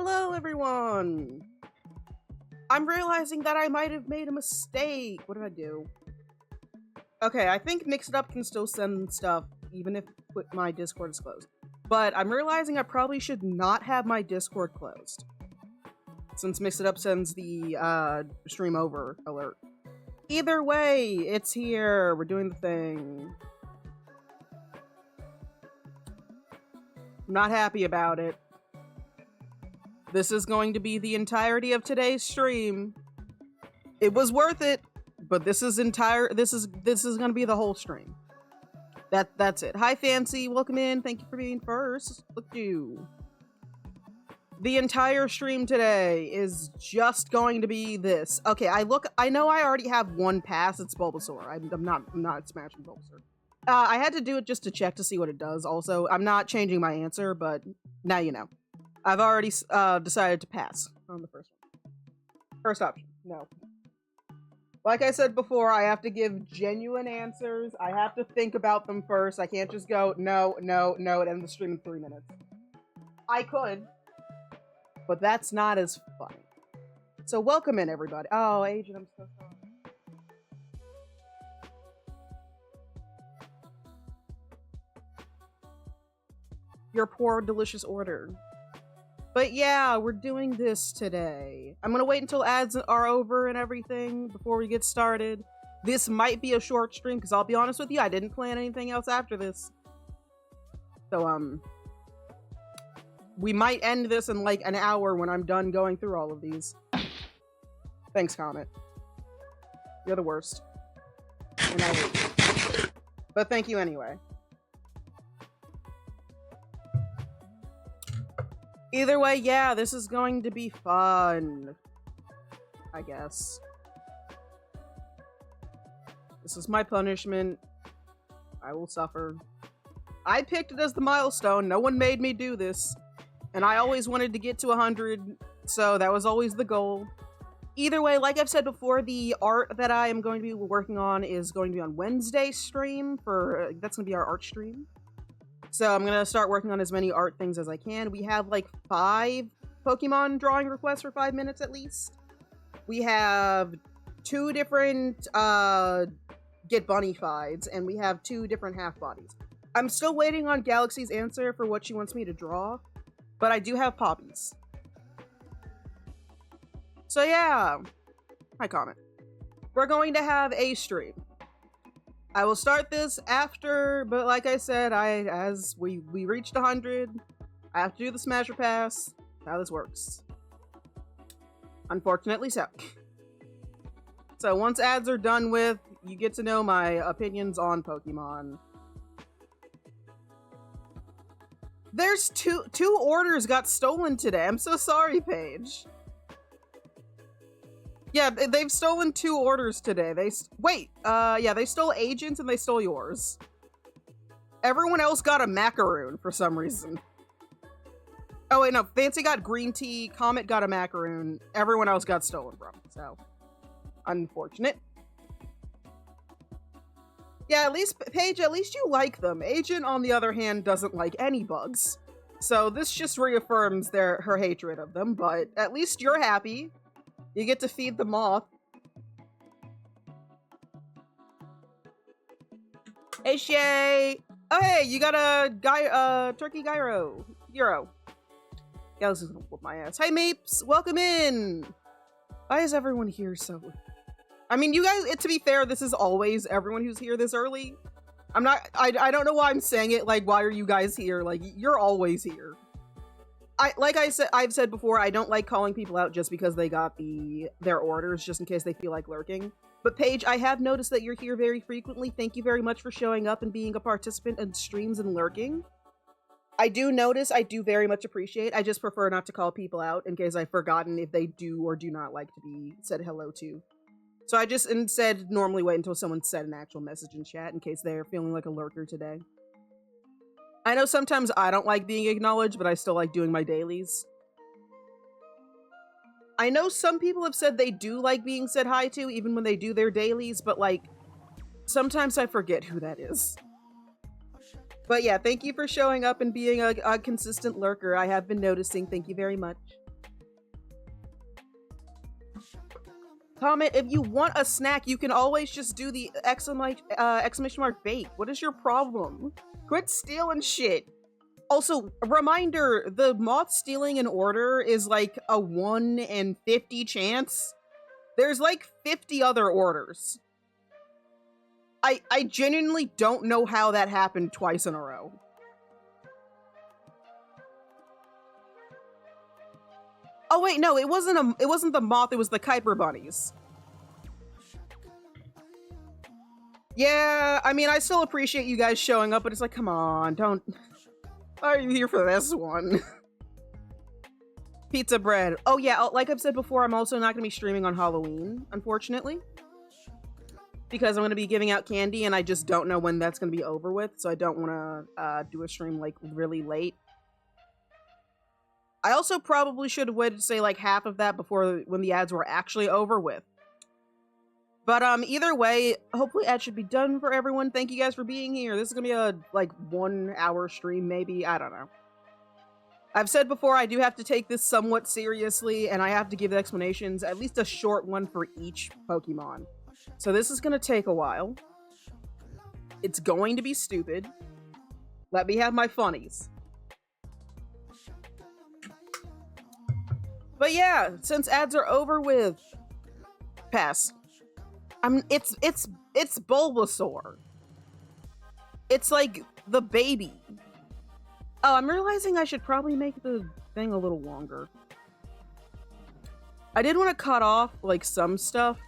Hello, everyone! I'm realizing that I might have made a mistake. What did I do? Okay, I think Mix It Up can still send stuff, even if my Discord is closed. But I'm realizing I probably should not have my Discord closed, since Mix It Up sends the stream over alert. Either way, it's here. We're doing the thing. I'm not happy about it. This is going to be the entirety of today's stream. It was worth it, but this is going to be the whole stream. That's it. Hi Fancy, welcome in. Thank you for being first. Look at you. The entire stream today is just going to be this. Okay, I know I already have one pass. It's Bulbasaur. I'm not smashing Bulbasaur. I had to do it just to check to see what it does. Also, I'm not changing my answer, but now you know. I've already decided to pass on the first one. First option, no. Like I said before, I have to give genuine answers. I have to think about them first. I can't just go, no, no, no, and end the stream in 3 minutes. I could, but that's not as funny. So welcome in, everybody. Oh, Agent, I'm so sorry. Your poor, delicious order. But yeah, we're doing this today. I'm gonna wait until ads are over and everything before we get started. This might be a short stream, because I'll be honest with you, I didn't plan anything else after this. So, we might end this in like an hour when I'm done going through all of these. Thanks, Comet. You're the worst. And I hate you. But thank you anyway. Either way, yeah, this is going to be fun. I guess. This is my punishment. I will suffer. I picked it as the milestone. No one made me do this. And I always wanted to get to 100, so that was always the goal. Either way, like I've said before, the art that I am going to be working on is going to be on Wednesday stream for, that's going to be our art stream. So I'm gonna start working on as many art things as I can. We have like 5 Pokemon drawing requests for 5 minutes at least. We have 2 different Get Bunny-fieds, and we have 2 different half bodies. I'm still waiting on Galaxy's answer for what she wants me to draw, but I do have Poppies. So yeah, hi Comet. We're going to have a stream. I will start this after, but like I said, as we reached 100, I have to do the Smasher Pass. That's how this works. Unfortunately so. So once ads are done with, you get to know my opinions on Pokemon. There's two orders got stolen today. I'm so sorry, Paige. Yeah, they've stolen 2 orders today. Yeah, they stole Agents and they stole yours. Everyone else got a macaroon for some reason. Oh wait, no, Fancy got green tea, Comet got a macaroon, everyone else got stolen from, so. Unfortunate. Yeah, at least, Paige, at least you like them. Agent, on the other hand, doesn't like any bugs. So this just reaffirms her hatred of them, but at least you're happy. You get to feed the moth. Hey, Shay! Oh, hey, you got a Turkey Gyro. Euro. Yeah, this is gonna whoop my ass. Hey, Meeps! Welcome in! Why is everyone here so... I mean, you guys, to be fair, this is always everyone who's here this early. I don't know why I'm saying it, like, why are you guys here? Like, you're always here. I've said before, I don't like calling people out just because they got their orders, just in case they feel like lurking. But Paige, I have noticed that you're here very frequently. Thank you very much for showing up and being a participant in streams and lurking. I do notice, I do very much appreciate. I just prefer not to call people out in case I've forgotten if they do or do not like to be said hello to. So I just instead normally wait until someone said an actual message in chat in case they're feeling like a lurker today. I know sometimes I don't like being acknowledged, but I still like doing my dailies. I know some people have said they do like being said hi to, even when they do their dailies, but like, sometimes I forget who that is. But yeah, thank you for showing up and being a consistent lurker. I have been noticing. Thank you very much. Comment, if you want a snack, you can always just do the exclamation mark bait. What is your problem? Quit stealing shit. Also, reminder, the moth stealing an order is like a 1 in 50 chance. There's like 50 other orders. I genuinely don't know how that happened twice in a row. Oh wait, no, it wasn't the moth, it was the Kuiper bunnies. Yeah, I mean, I still appreciate you guys showing up, but it's like, come on, don't... Why are you here for this one? Pizza bread. Oh yeah, like I've said before, I'm also not going to be streaming on Halloween, unfortunately. Because I'm going to be giving out candy, and I just don't know when that's going to be over with, so I don't want to do a stream, like, really late. I also probably should have waited to say, like, half of that before when the ads were actually over with. But, either way, hopefully ads should be done for everyone. Thank you guys for being here. This is gonna be a, like, 1 hour stream, maybe. I don't know. I've said before, I do have to take this somewhat seriously, and I have to give explanations, at least a short one for each Pokemon. So this is gonna take a while. It's going to be stupid. Let me have my funnies. But yeah, since ads are over with, pass. It's Bulbasaur. It's like the baby. Oh, I'm realizing I should probably make the thing a little longer. I did want to cut off like some stuff,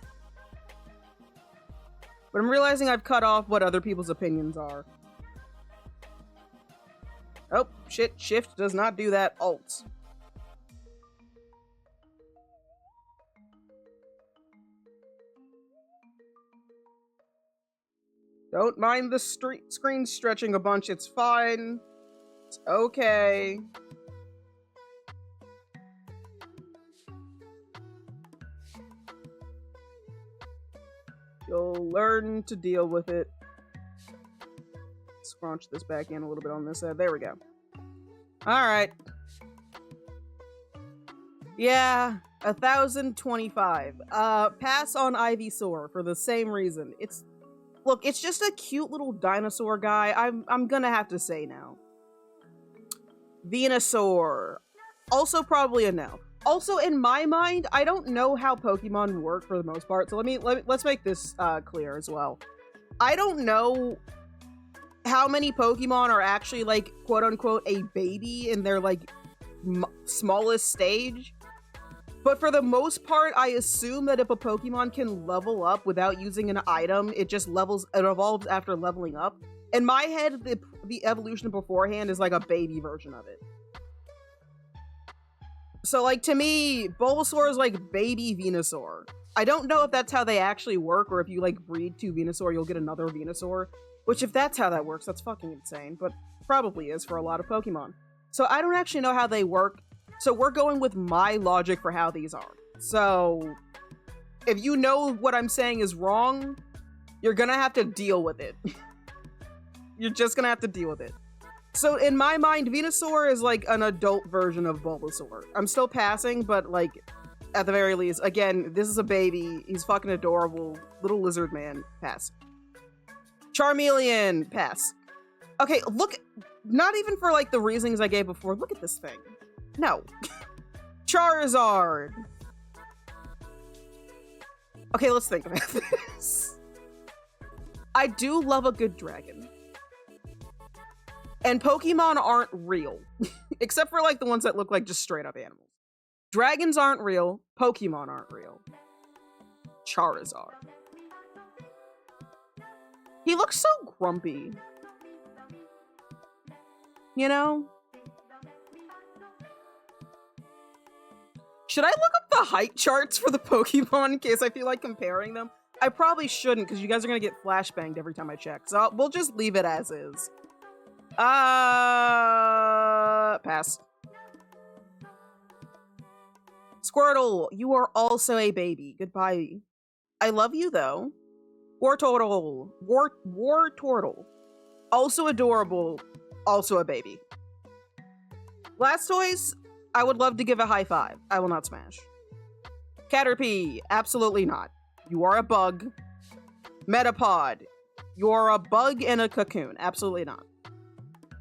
but I'm realizing I've cut off what other people's opinions are. Oh, shit, shift does not do that. Alt. Don't mind the screen stretching a bunch, it's fine. It's okay. You'll learn to deal with it. Scrunch this back in a little bit on this side. There we go. Alright. Yeah, 1,025. Pass on Ivysaur for the same reason. Look, it's just a cute little dinosaur guy. I'm gonna have to say no. Venusaur. Also probably a no. Also, in my mind, I don't know how Pokemon work for the most part, so let's make this clear as well. I don't know how many Pokemon are actually, like, quote-unquote, a baby in their, like, smallest stage. But for the most part, I assume that if a Pokemon can level up without using an item, it evolves after leveling up. In my head, the evolution beforehand is like a baby version of it. So, like, to me, Bulbasaur is like baby Venusaur. I don't know if that's how they actually work, or if you, like, breed 2 Venusaur, you'll get another Venusaur. Which, if that's how that works, that's fucking insane, but probably is for a lot of Pokemon. So I don't actually know how they work. So we're going with my logic for how these are. So if you know what I'm saying is wrong, you're gonna have to deal with it. You're just gonna have to deal with it. So in my mind, Venusaur is like an adult version of Bulbasaur. I'm still passing, but like, at the very least, again, this is a baby. He's fucking adorable. Little lizard man. Pass. Charmeleon. Pass. Okay, look, not even for like the reasons I gave before. Look at this thing. No. Charizard. Okay, let's think about this. I do love a good dragon. And Pokemon aren't real. Except for like the ones that look like just straight up animals. Dragons aren't real. Pokemon aren't real. Charizard. He looks so grumpy. You know? Should I look up the height charts for the Pokemon in case I feel like comparing them? I probably shouldn't, because you guys are going to get flashbanged every time I check. So we'll just leave it as is. Pass. Squirtle, you are also a baby. Goodbye. I love you, though. Wartortle. Wartortle. Also adorable. Also a baby. Blastoise, I would love to give a high five. I will not smash. Caterpie, absolutely not. You are a bug. Metapod, you're a bug in a cocoon. Absolutely not.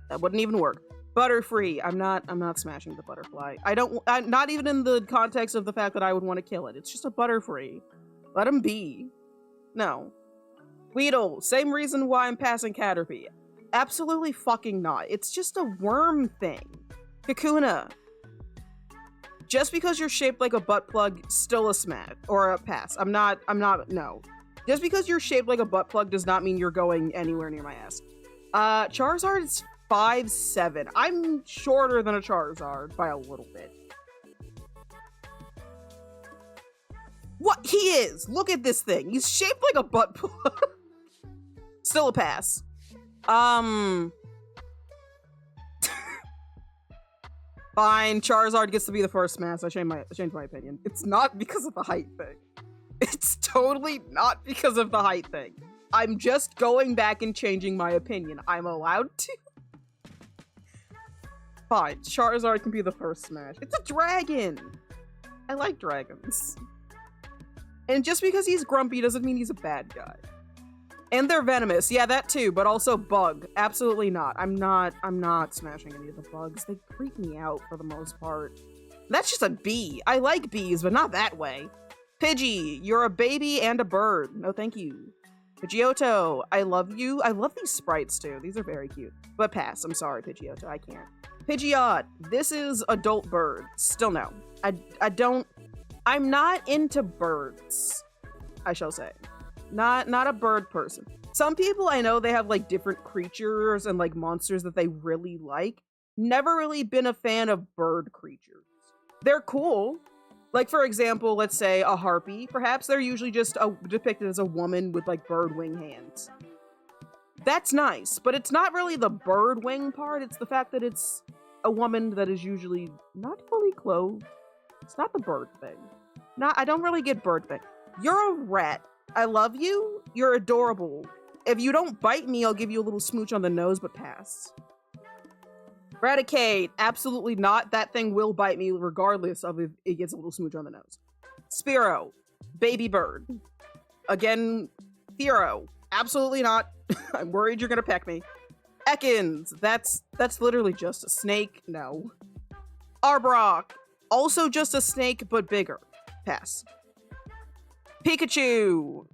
That wouldn't even work. Butterfree, I'm not smashing the butterfly. Not even in the context of the fact that I would want to kill it. It's just a Butterfree. Let him be. No. Weedle, same reason why I'm passing Caterpie. Absolutely fucking not. It's just a worm thing. Kakuna, just because you're shaped like a butt plug, still a smash or a pass. No. Just because you're shaped like a butt plug does not mean you're going anywhere near my ass. Charizard is 5'7". I'm shorter than a Charizard by a little bit. What? He is! Look at this thing. He's shaped like a butt plug. Still a pass. Fine, Charizard gets to be the first smash. I changed my opinion. It's not because of the height thing. It's totally not because of the height thing. I'm just going back and changing my opinion. I'm allowed to. Fine, Charizard can be the first smash. It's a dragon! I like dragons. And just because he's grumpy doesn't mean he's a bad guy. And they're venomous. Yeah, that too, but also bug. Absolutely not. I'm not smashing any of the bugs. They creep me out for the most part. That's just a bee. I like bees, but not that way. Pidgey, you're a baby and a bird. No, thank you. Pidgeotto, I love you. I love these sprites too. These are very cute. But pass. I'm sorry, Pidgeotto. I can't. Pidgeot, this is adult bird. Still no. I'm not into birds, I shall say. Not a bird person. Some people I know, they have like different creatures and like monsters that they really like. Never really been a fan of bird creatures. They're cool. Like for example, let's say a harpy. Perhaps they're usually just depicted as a woman with like bird wing hands. That's nice, but it's not really the bird wing part. It's the fact that it's a woman that is usually not fully clothed. It's not the bird thing. I don't really get bird thing. You're a rat. I love you. You're adorable. If you don't bite me, I'll give you a little smooch on the nose, but pass. Raticate. Absolutely not. That thing will bite me regardless of if it gets a little smooch on the nose. Spearow. Baby bird. Again, Fearow. Absolutely not. I'm worried you're gonna peck me. Ekans. That's literally just a snake. No. Arbok. Also just a snake, but bigger. Pass. Pikachu!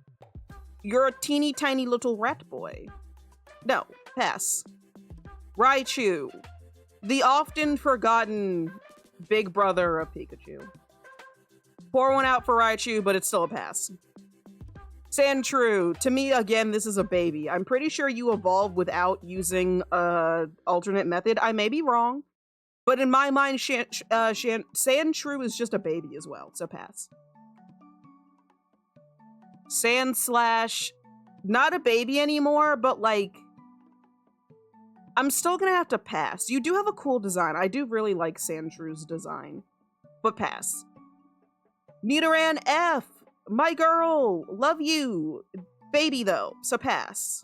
You're a teeny tiny little rat boy. No, pass. Raichu. The often forgotten big brother of Pikachu. Pour one out for Raichu, but it's still a pass. Sandshrew. To me, again, this is a baby. I'm pretty sure you evolved without using an alternate method. I may be wrong, but in my mind, Sandshrew is just a baby as well, so pass. Sandslash, not a baby anymore, but like, I'm still gonna have to pass. You do have a cool design. I do really like Sandshrew's design, but pass. Nidoran F, my girl, love you. Baby though, so pass.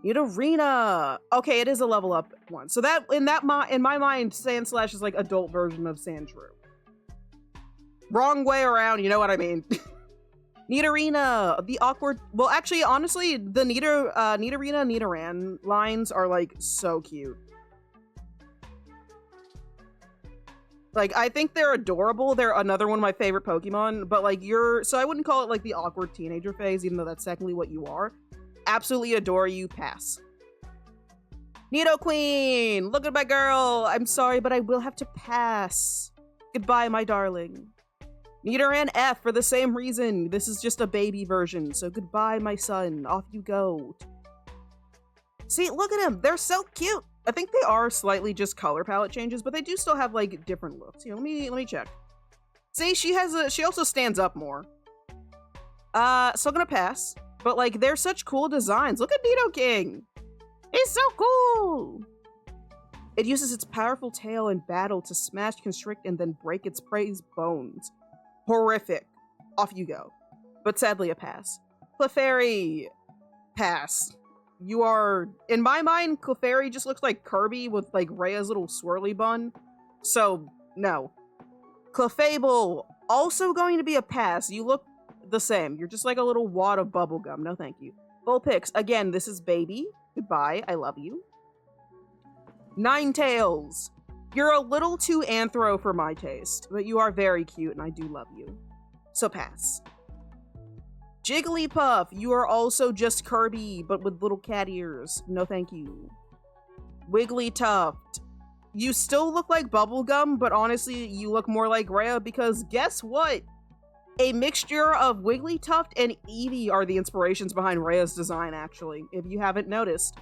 Nidorina, okay, it is a level up one. So that, in my mind, Sandslash is like adult version of Sandshrew. Wrong way around, you know what I mean. Nidorina, the awkward... Well, actually, honestly, the Nidorina, Nidoran lines are, like, so cute. Like, I think they're adorable. They're another one of my favorite Pokemon, but, like, So I wouldn't call it, like, the awkward teenager phase, even though that's technically what you are. Absolutely adore you. Pass. Nidoqueen! Look at my girl! I'm sorry, but I will have to pass. Goodbye, my darling. Nidoran F for the same reason. This is just a baby version, so goodbye, my son. Off you go. See, look at them. They're so cute. I think they are slightly just color palette changes, but they do still have like different looks. Here, let me check. See, she also stands up more. Still gonna pass. But like, they're such cool designs. Look at Nidoking. He's so cool. It uses its powerful tail in battle to smash, constrict, and then break its prey's bones. Horrific. Off you go. But sadly a pass. Clefairy. Pass. You are... In my mind, Clefairy just looks like Kirby with like Rhea's little swirly bun. So, no. Clefable. Also going to be a pass. You look the same. You're just like a little wad of bubblegum. No thank you. Vulpix, again, this is baby. Goodbye, I love you. Ninetales. You're a little too anthro for my taste, but you are very cute and I do love you. So pass. Jigglypuff, you are also just Kirby, but with little cat ears. No thank you. Wigglytuft. You still look like bubblegum, but honestly, you look more like Rhea because guess what? A mixture of Wigglytuft and Eevee are the inspirations behind Rhea's design, actually, if you haven't noticed.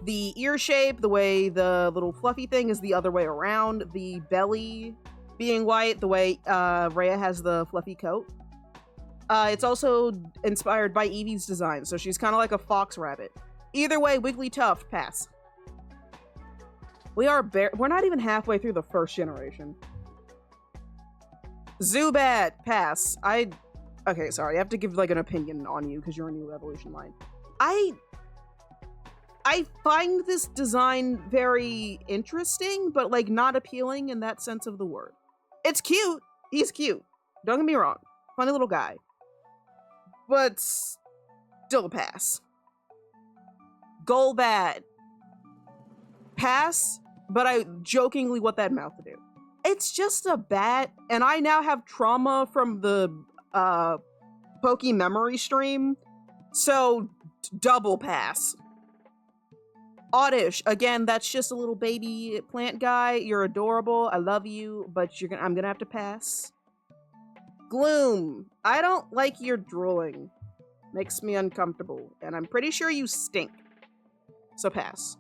The ear shape, the way the little fluffy thing is the other way around, the belly being white, the way Rhea has the fluffy coat. It's also inspired by Eevee's design, so she's kind of like a fox rabbit. Either way, Wigglytuft, pass. We're not even halfway through the first generation. Zubat, pass. Okay, sorry, I have to give like an opinion on you because you're a new evolution line. I find this design very interesting, but like not appealing in that sense of the word. It's cute. He's cute. Don't get me wrong. Funny little guy. But still a pass. Golbat. Pass, but I jokingly want that mouth to do. It's just a bat, and I now have trauma from the Poke Memory stream, so double pass. Oddish, again, that's just a little baby plant guy. You're adorable. I love you, but I'm gonna have to pass. Gloom, I don't like your drooling. Makes me uncomfortable, and I'm pretty sure you stink. So pass.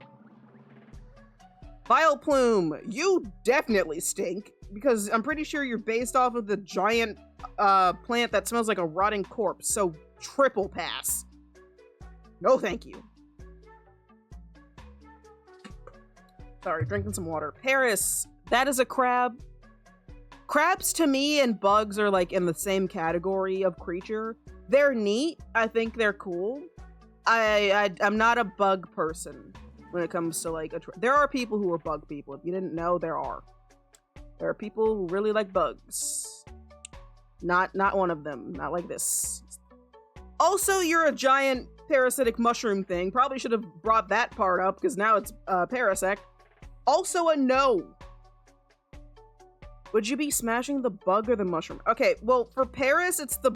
Vileplume, you definitely stink, because I'm pretty sure you're based off of the giant plant that smells like a rotting corpse, so triple pass. No thank you. Sorry, drinking some water. Paris, that is a crab. Crabs to me and bugs are like in the same category of creature. They're neat. I think they're cool. I'm not a bug person when it comes to like there are people who are bug people. If you didn't know, there are people who really like bugs. Not one of them. Not like this. Also, you're a giant parasitic mushroom thing. Probably should have brought that part up because now it's Parasect. Also a no. Would you be smashing the bug or the mushroom? Okay, well for Paris it's the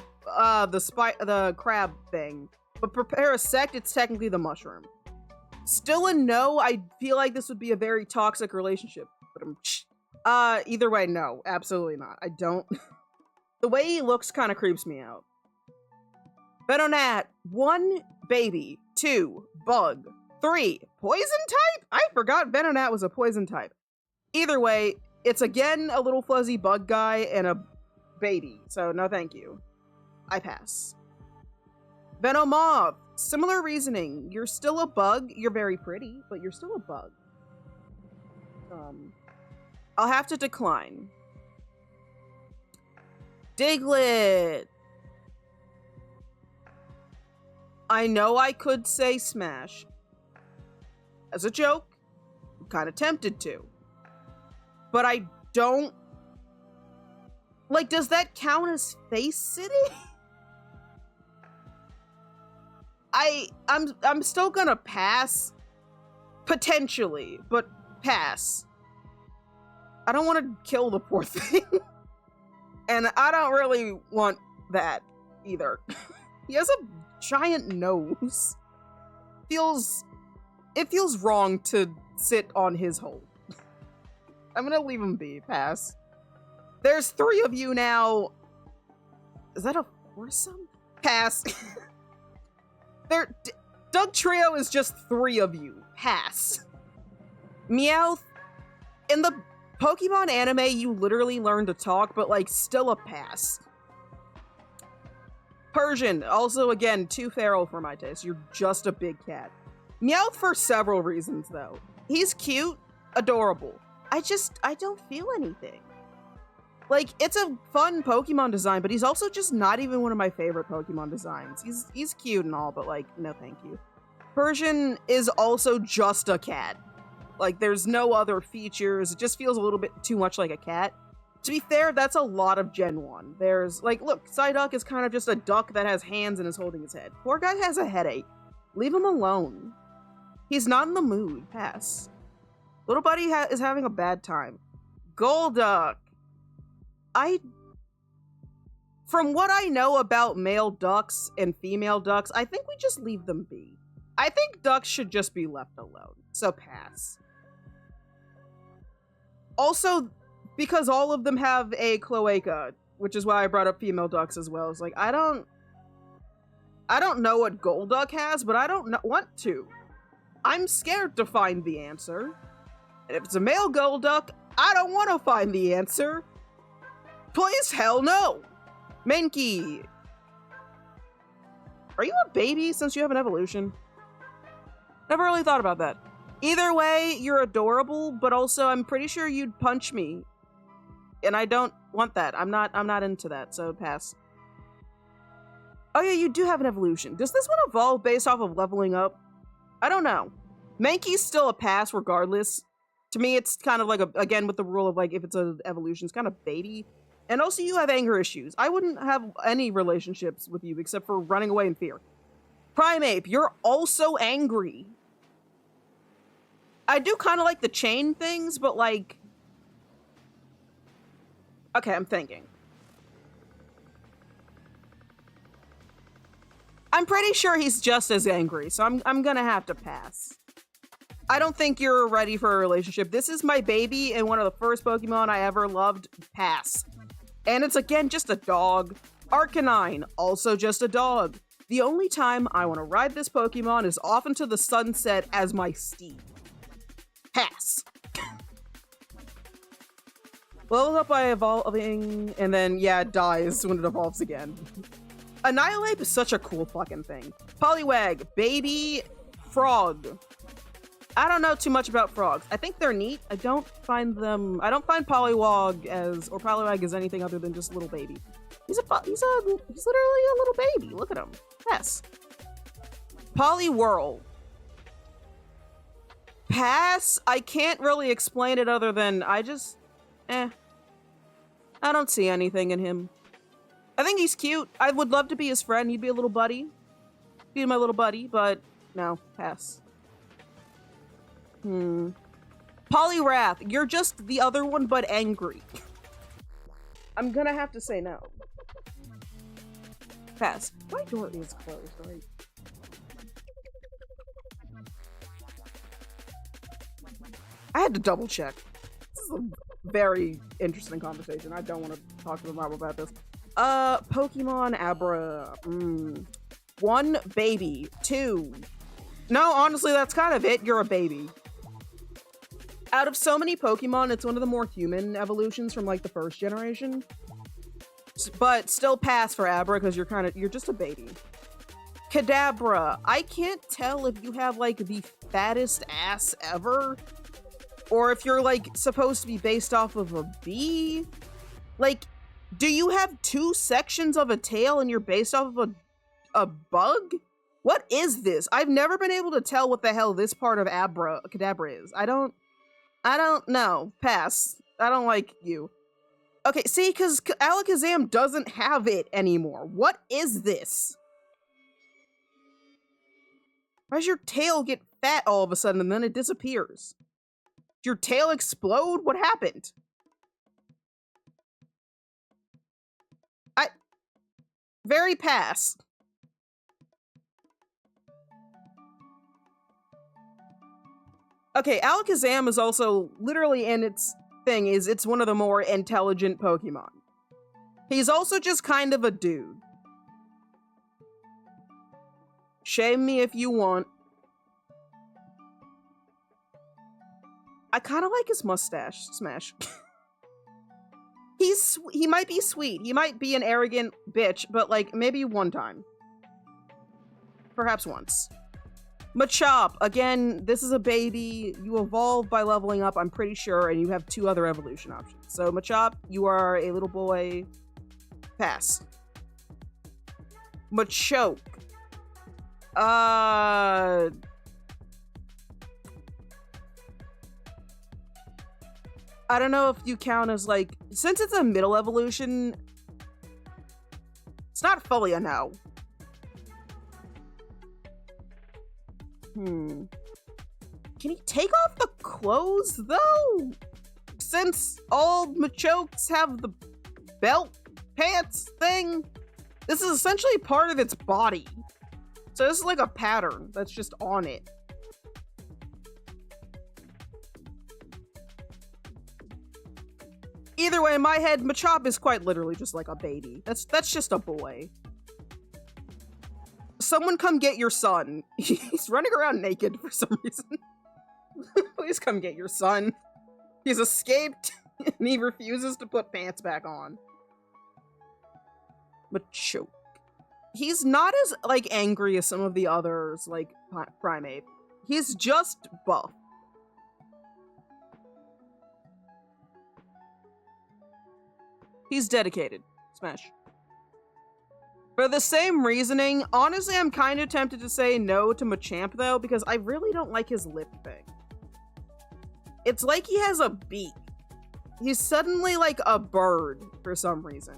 crab thing, but for Parasect it's technically the mushroom. Still a no. I feel like this would be a very toxic relationship. But either way, no, absolutely not. I don't. The way he looks kind of creeps me out. Venonat, 1, baby, 2, bug, 3, poison type? I forgot Venonat was a poison type. Either way, it's again a little fuzzy bug guy and a baby, so no thank you. I pass. Venomoth, similar reasoning. You're still a bug. You're very pretty, but you're still a bug. I'll have to decline. Diglett. I know I could say smash. As a joke, I'm kind of tempted to. But I don't... Like, does that count as face sitting? I'm still gonna pass. Potentially, but pass. I don't want to kill the poor thing. And I don't really want that either. He has a giant nose. It feels wrong to sit on his hole. I'm gonna leave him be. Pass. There's 3 of you now. Is that a foursome? Pass. Dugtrio is just 3 of you. Pass. Meowth. In the Pokemon anime, you literally learn to talk, but like still a pass. Persian, also again, too feral for my taste. You're just a big cat. Meowth for several reasons though. He's cute, adorable. I don't feel anything. Like, it's a fun Pokemon design, but he's also just not even one of my favorite Pokemon designs. He's cute and all, but like, no thank you. Persian is also just a cat. Like, there's no other features. It just feels a little bit too much like a cat. To be fair, that's a lot of Gen 1. There's, like, look, Psyduck is kind of just a duck that has hands and is holding his head. Poor guy has a headache. Leave him alone. He's not in the mood. Pass. Little buddy is having a bad time. Golduck. From what I know about male ducks and female ducks, I think we just leave them be. I think ducks should just be left alone. So pass. Also, because all of them have a cloaca, which is why I brought up female ducks as well. It's like, I don't know what Golduck has, but I don't want to. I'm scared to find the answer. And if it's a male Golduck, I don't want to find the answer. Please, hell no. Mankey. Are you a baby since you have an evolution? Never really thought about that. Either way, you're adorable, but also I'm pretty sure you'd punch me. And I don't want that. I'm not into that, so pass. Oh yeah, you do have an evolution. Does this one evolve based off of leveling up? I don't know. Mankey's still a pass regardless. To me, it's kind of like, again, with the rule of, like, if it's an evolution, it's kind of baby. And also, you have anger issues. I wouldn't have any relationships with you except for running away in fear. Primeape, you're also angry. I do kind of like the chain things, but, like... Okay, I'm thinking. I'm pretty sure he's just as angry, so I'm gonna have to pass. I don't think you're ready for a relationship. This is my baby and one of the first Pokemon I ever loved. Pass. And it's again just a dog. Arcanine, also just a dog. The only time I want to ride this Pokemon is off into the sunset as my steed. Pass. Levels up by evolving, and then, yeah, it dies when it evolves again. Annihilate is such a cool fucking thing. Poliwag, baby frog. I don't know too much about frogs. I think they're neat. I don't find Poliwag as anything other than just a little baby. He's literally a little baby. Look at him. Yes. Poliwhirl. Pass. I can't really explain it other than I don't see anything in him. I think he's cute. I would love to be his friend. He'd be a little buddy. Be my little buddy, but no, pass. Poliwrath, you're just the other one, but angry. I'm gonna have to say no. Pass. My door is closed, right? I had to double check. This is a very interesting conversation. I don't want to talk to the mob about this. Pokemon Abra. 1, baby. 2. No, honestly, that's kind of it. You're a baby. Out of so many Pokemon, it's one of the more human evolutions from, like, the first generation. But still pass for Abra, because you're just a baby. Kadabra. I can't tell if you have, like, the fattest ass ever, or if you're, like, supposed to be based off of a bee. Like, do you have 2 sections of a tail and you're based off of a bug? What is this? I've never been able to tell what the hell this part of Kadabra is. I don't know. Pass. I don't like you. Okay, see, because Alakazam doesn't have it anymore. What is this? Why does your tail get fat all of a sudden and then it disappears? Did your tail explode? What happened? Very pass. Okay, Alakazam is also literally in its thing it's one of the more intelligent Pokemon. He's also just kind of a dude. Shame me if you want. I kind of like his mustache. Smash. He might be sweet. He might be an arrogant bitch, but like maybe one time. Perhaps once. Machop, again, this is a baby. You evolve by leveling up, I'm pretty sure, and you have 2 other evolution options. So Machop, you are a little boy. Pass. Machoke. I don't know if you count as, like, since it's a middle evolution, it's not fully a no. Can he take off the clothes, though? Since all Machokes have the belt pants thing, this is essentially part of its body. So this is like a pattern that's just on it. Either way, in my head, Machop is quite literally just like a baby. That's just a boy. Someone come get your son. He's running around naked for some reason. Please come get your son. He's escaped and he refuses to put pants back on. Machoke. He's not as, like, angry as some of the others, like Primeape. He's just buff. He's dedicated. Smash. For the same reasoning, honestly, I'm kind of tempted to say no to Machamp, though, because I really don't like his lip thing. It's like he has a beak. He's suddenly like a bird for some reason.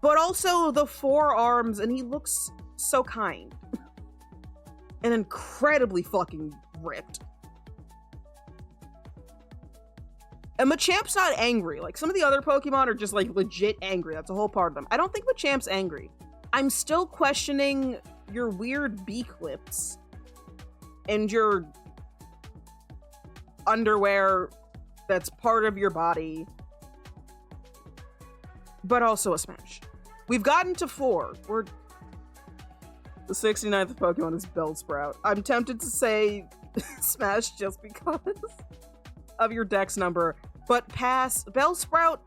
But also the 4 arms, and he looks so kind. And incredibly fucking ripped. And Machamp's not angry. Like, some of the other Pokemon are just, like, legit angry. That's a whole part of them. I don't think Machamp's angry. I'm still questioning your weird beak lips. And your underwear that's part of your body. But also a Smash. We've gotten to 4. The 69th Pokemon is Bellsprout. I'm tempted to say Smash just because of your dex number, but pass. Bellsprout,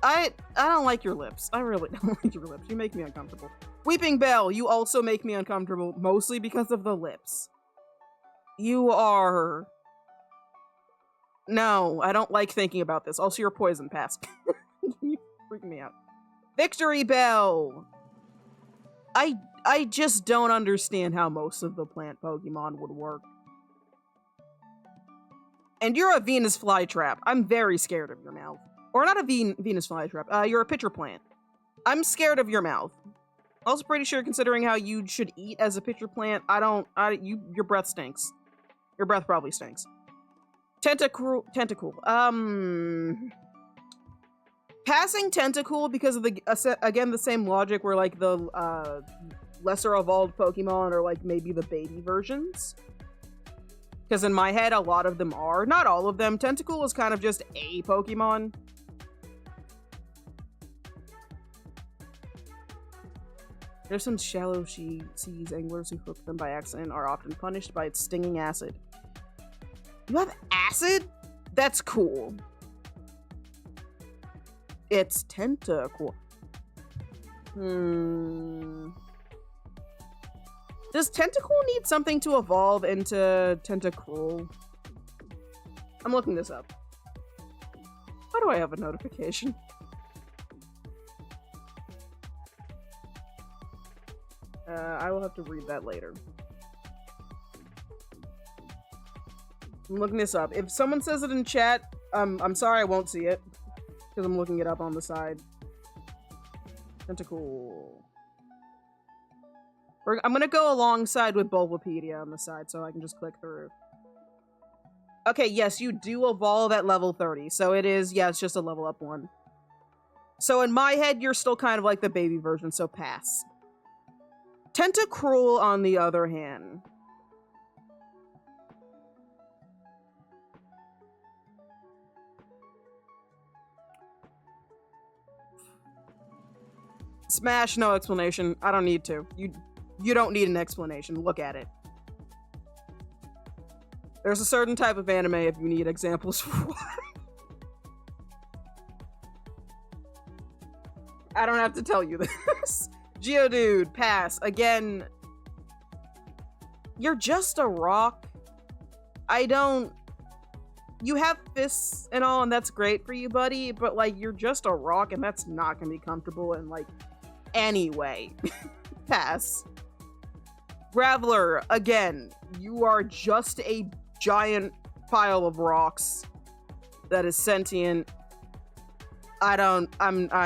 I don't like your lips. I really don't like your lips. You make me uncomfortable. Weeping Bell, you also make me uncomfortable, mostly because of the lips. You are... No, I don't like thinking about this. Also, you're poison, pass. You freak me out. Victory Bell! I just don't understand how most of the plant Pokemon would work. And you're a Venus Flytrap. I'm very scared of your mouth. Or not a Venus Flytrap. You're a pitcher plant. I'm scared of your mouth. Also pretty sure, considering how you should eat as a pitcher plant, your breath stinks. Your breath probably stinks. Tentacool. Passing Tentacool because of the, again, the same logic where, like, the, lesser evolved Pokemon are, like, maybe the baby versions. Because in my head, a lot of them are. Not all of them. Tentacool is kind of just a Pokemon. There's some shallow seas anglers who hook them by accident are often punished by its stinging acid. You have acid? That's cool. It's Tentacool. Does Tentacool need something to evolve into Tentacruel? I'm looking this up. How do I have a notification? I will have to read that later. I'm looking this up. If someone says it in chat, I'm sorry, I won't see it. Because I'm looking it up on the side. Tentacool. I'm gonna go alongside with Bulbapedia on the side so I can just click through. Okay, yes, you do evolve at level 30. So it is, yeah, it's just a level up one. So in my head, you're still kind of like the baby version, so pass. Tentacruel, on the other hand. Smash, no explanation. I don't need to. You don't need an explanation. Look at it. There's a certain type of anime if you need examples for why. I don't have to tell you this. Geodude, pass. Again, you're just a rock. You have fists and all, and that's great for you, buddy, but, like, you're just a rock, and that's not gonna be comfortable in, like, any way. Pass. Graveler, again, you are just a giant pile of rocks. that is sentient. I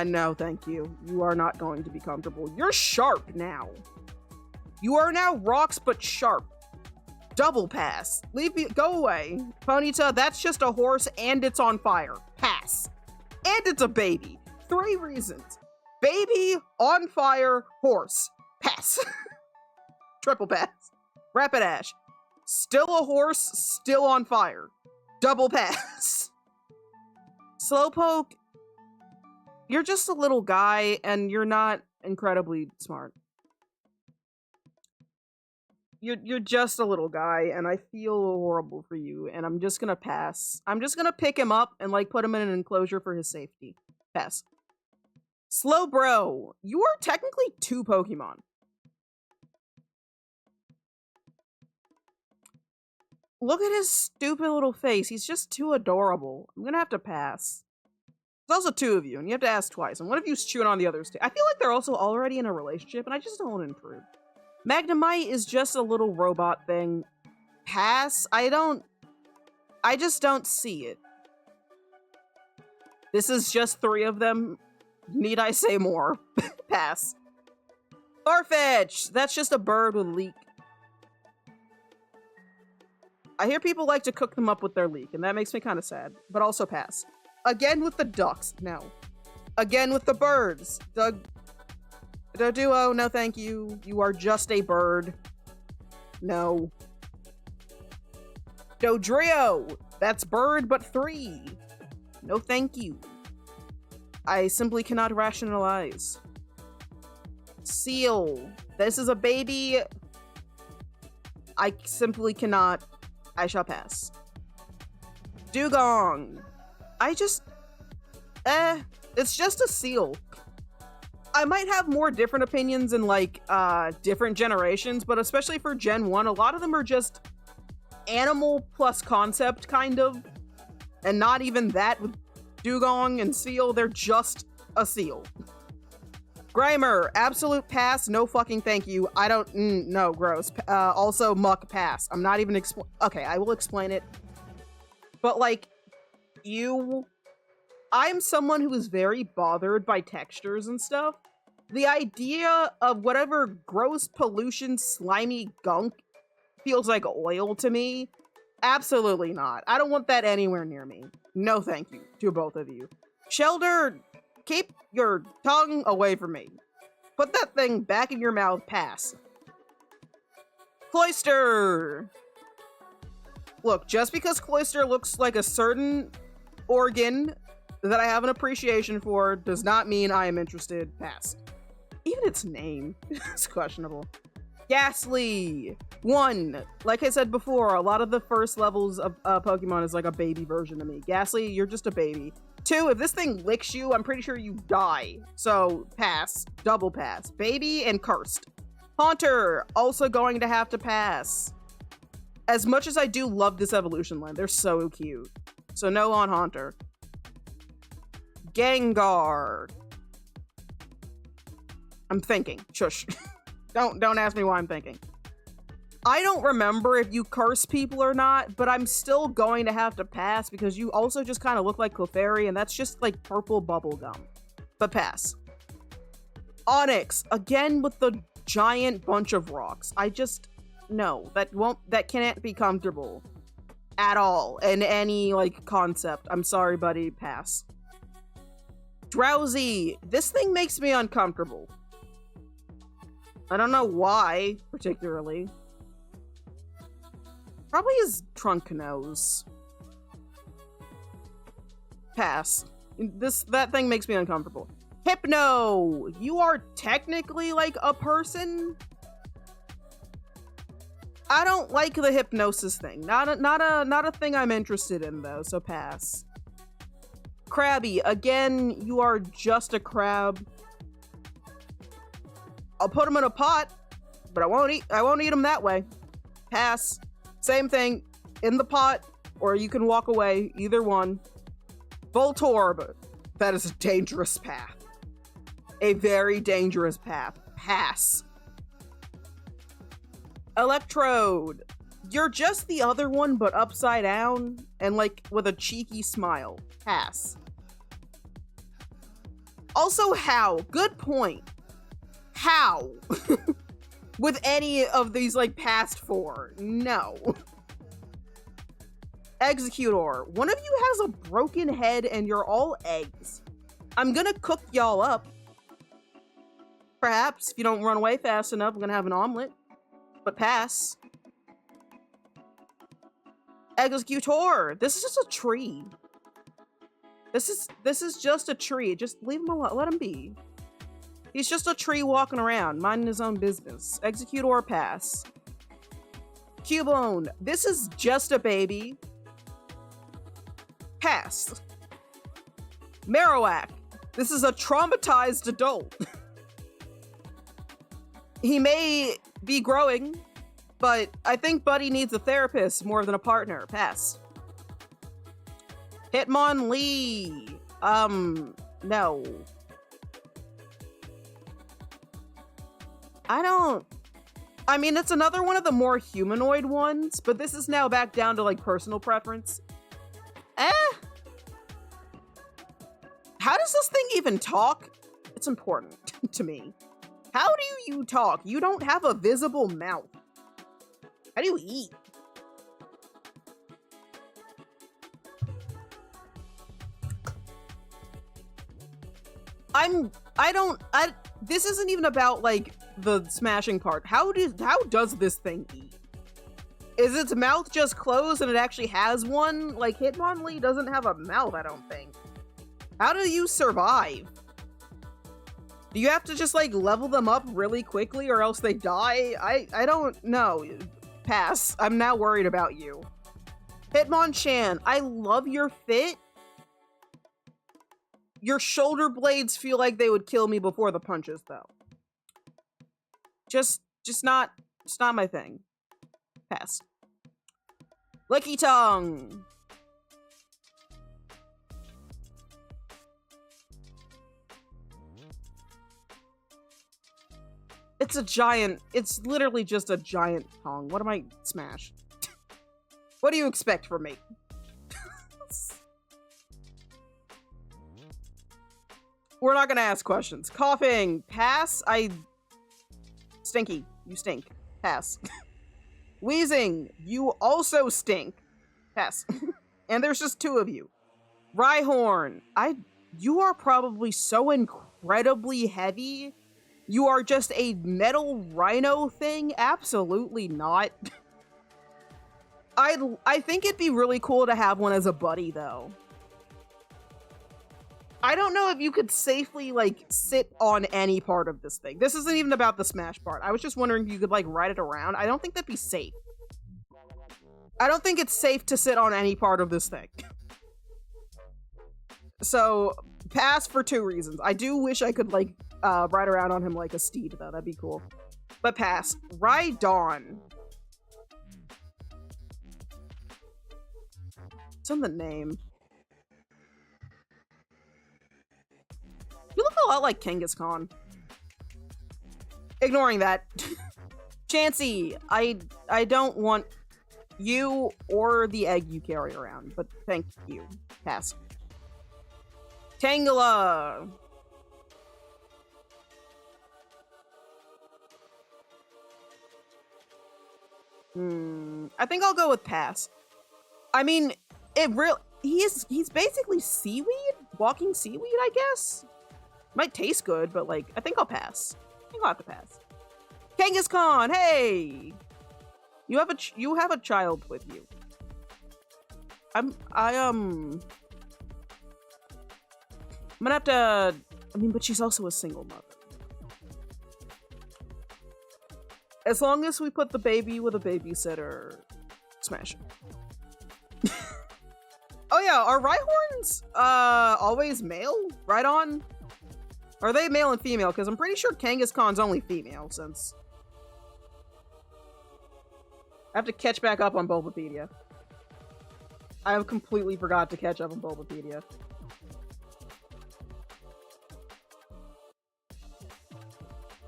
no, thank you. You are not going to be comfortable. You're sharp now. You are now rocks, but sharp. Double pass. Leave me, go away. Ponyta, that's just a horse and it's on fire. Pass. And it's a baby. 3 reasons. Baby, on fire, horse. Pass. Triple pass. Rapidash. Still a horse, still on fire. Double pass. Slowpoke, you're just a little guy and you're not incredibly smart. You're just a little guy and I feel horrible for you and I'm just gonna pass. I'm just gonna pick him up and like put him in an enclosure for his safety. Pass. Slowbro, you are technically 2 Pokemon. Look at his stupid little face. He's just too adorable. I'm gonna have to pass. There's also 2 of you, and you have to ask twice, and one of you's chewing on the other's tail. I feel like they're also already in a relationship, and I just don't want to intrude. Magnemite is just a little robot thing. Pass? I just don't see it. This is just 3 of them. Need I say more? Pass. Farfetch! That's just a bird with a leek. I hear people like to cook them up with their leek, and that makes me kind of sad, but also pass. Again with the ducks, no. Again with the birds. Doduo, no thank you. You are just a bird. No. Dodrio, that's bird but 3. No thank you. I simply cannot rationalize. Seal, this is a baby. I simply cannot. I shall pass. Dugong. It's just a seal. I might have more different opinions in like different generations, but especially for Gen 1, a lot of them are just animal plus concept kind of. And not even that with Dugong and seal, they're just a seal. Grimer, absolute pass, no fucking thank you. I don't, no, gross. Also, Muck, pass. I'm not even okay, I will explain it. But, like, I'm someone who is very bothered by textures and stuff. The idea of whatever gross pollution, slimy gunk feels like oil to me, absolutely not. I don't want that anywhere near me. No thank you to both of you. Shelder, keep your tongue away from me. Put that thing back in your mouth, pass. Cloyster! Look, just because Cloyster looks like a certain organ that I have an appreciation for does not mean I am interested, pass. Even its name is questionable. Ghastly! 1, like I said before, a lot of the first levels of Pokemon is like a baby version of me. Ghastly, you're just a baby. 2, if this thing licks you, I'm pretty sure you die. So, pass. Double pass. Baby and cursed. Haunter, also going to have to pass. As much as I do love this evolution line, they're so cute. So no on Haunter. Gengar. I'm thinking. Shush. Don't ask me why I'm thinking. I don't remember if you curse people or not, but I'm still going to have to pass because you also just kind of look like Clefairy, and that's just like purple bubblegum. But pass. Onix, again with the giant bunch of rocks. No, that can't be comfortable at all in any like concept. I'm sorry, buddy, pass. Drowsy, this thing makes me uncomfortable. I don't know why, particularly. Probably his trunk nose. Pass. That thing makes me uncomfortable. Hypno! You are technically like a person? I don't like the hypnosis thing. Not a thing I'm interested in though, so pass. Krabby, again, you are just a crab. I'll put him in a pot, but I won't eat him that way. Pass. Same thing, in the pot, or you can walk away, either one. Voltorb, that is a dangerous path. A very dangerous path. Pass. Electrode, You're just the other one, but upside down and like with a cheeky smile. Pass. Also, how? Good point. How? With any of these like past four? No. Executor. One of you has a broken head and you're all eggs. I'm gonna cook y'all up. Perhaps, if you don't run away fast enough, I'm gonna have an omelet. But pass. Executor. This is just a tree. This is just a tree. Just leave him alone. Let him be. He's just a tree walking around, minding his own business. Executor, pass. Cubone. This is just a baby. Pass. Marowak. This is a traumatized adult. He may be growing, but I think Buddy needs a therapist more than a partner. Pass. Hitmonlee. No. I mean, it's another one of the more humanoid ones, but this is now back down to, like, personal preference. How does this thing even talk? It's important to me. How do you talk? You don't have a visible mouth. How do you eat? This isn't even about, like, the smashing part. How does this thing eat? Is its mouth just closed and it actually has one? Like, Hitmonlee doesn't have a mouth, I don't think. How do you survive? Do you have to just, like, level them up really quickly or else they die? I don't know. Pass. I'm now worried about you. Hitmonchan, I love your fit. Your shoulder blades feel like they would kill me before the punches, though. Just not, it's not my thing. Pass. Lickitung. It's a giant, it's literally just a giant tongue. What am I smash? What do you expect from me? We're not gonna ask questions. Coughing. Pass. Stinky. You stink. Pass. Wheezing. You also stink. Pass. And there's just two of you. Rhyhorn. You are probably so incredibly heavy. You are just a metal rhino thing? Absolutely not. I think it'd be really cool to have one as a buddy, though. I don't know if you could safely, like, sit on any part of this thing. This isn't even about the smash part. I was just wondering if you could, like, ride it around. I don't think that'd be safe. I don't think it's safe to sit on any part of this thing. So, pass for two reasons. I do wish I could, like, ride around on him like a steed, though. That'd be cool. But pass. Rhydon. It's in the name. You look a lot like Kangaskhan. Ignoring that. Chansey, I don't want you or the egg you carry around, but thank you. Pass. Tangela. I think I'll go with pass. I mean, he's basically seaweed? Walking seaweed, I guess? Might taste good, but, like, I think I'll pass. I think I'll have to pass. Kangaskhan, hey! You have a child with you. I'm gonna have to, I mean, but she's also a single mother. As long as we put the baby with a babysitter, smash it. Oh yeah, are Rhyhorns always male? Right on? Are they male and female? Because I'm pretty sure Kangaskhan's only female, since... I have to catch back up on Bulbapedia. I have completely forgot to catch up on Bulbapedia.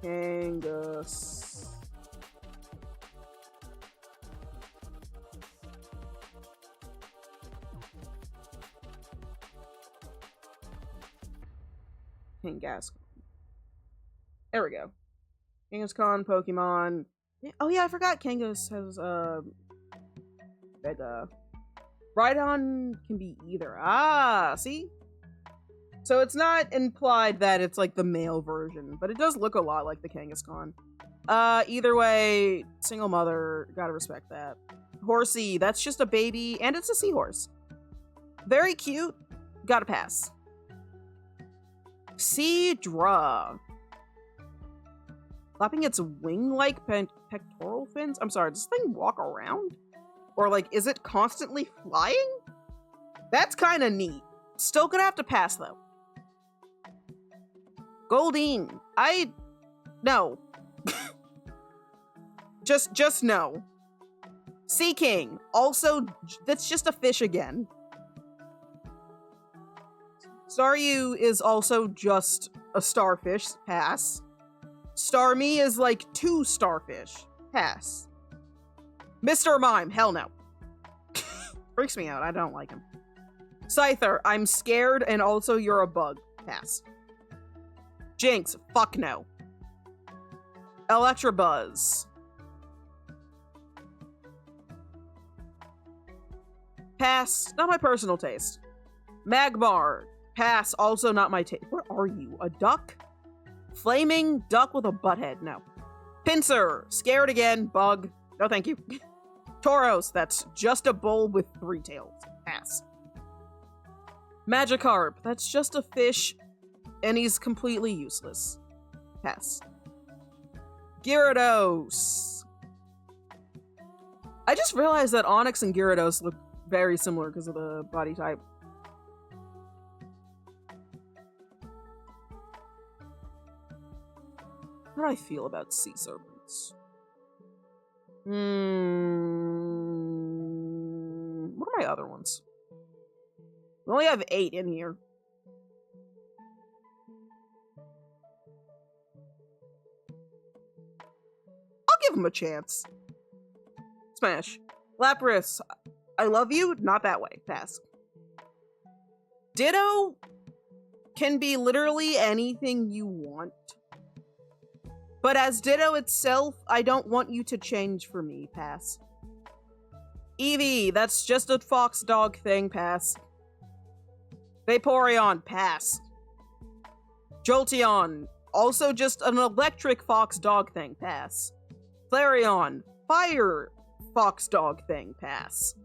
Kangas... Kangaskhan. There we go. Kangaskhan, Pokemon. Oh yeah, I forgot Kangas has Vega. Rhydon can be either. Ah, see? So it's not implied that it's like the male version, but it does look a lot like the Kangaskhan. Either way, single mother, gotta respect that. Horsey, that's just a baby, and it's a seahorse. Very cute, gotta pass. Seadra. Flapping its wing-like pectoral fins? I'm sorry, does this thing walk around? Or, like, is it constantly flying? That's kind of neat. Still gonna have to pass, though. Goldeen. No. just no. Sea King. Also, that's just a fish again. Staryu is also just a starfish. Pass. Starmie is like 2 starfish. Pass. Mr. Mime. Hell no. Freaks me out. I don't like him. Scyther. I'm scared and also you're a bug. Pass. Jinx. Fuck no. Electabuzz. Pass. Not my personal taste. Magmar. Pass. Also not my taste. What are you? A duck? Flaming duck with a butt head. No. Pinsir. Scared again. Bug. No thank you. Tauros. That's just a bull with 3 tails. Pass. Magikarp. That's just a fish and he's completely useless. Pass. Gyarados. I just realized that Onix and Gyarados look very similar because of the body type. How do I feel about sea serpents? What are my other ones? We only have 8 in here. I'll give him a chance. Smash. Lapras. I love you. Not that way. Pass. Ditto can be literally anything you want. But as Ditto itself, I don't want you to change for me. Pass. Eevee, that's just a fox dog thing. Pass. Vaporeon. Pass. Jolteon, also just an electric fox dog thing. Pass. Flareon, fire fox dog thing. Pass.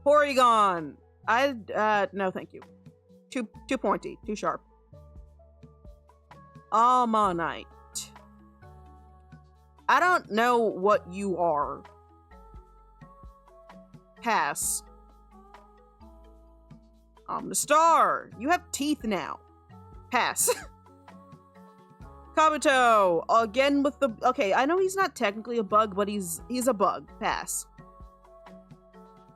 Porygon, no thank you. Too pointy, too sharp. Ammonite. I don't know what you are. Pass. Star. You have teeth now. Pass. Kabuto. Again with the... Okay, I know he's not technically a bug, but he's a bug. Pass.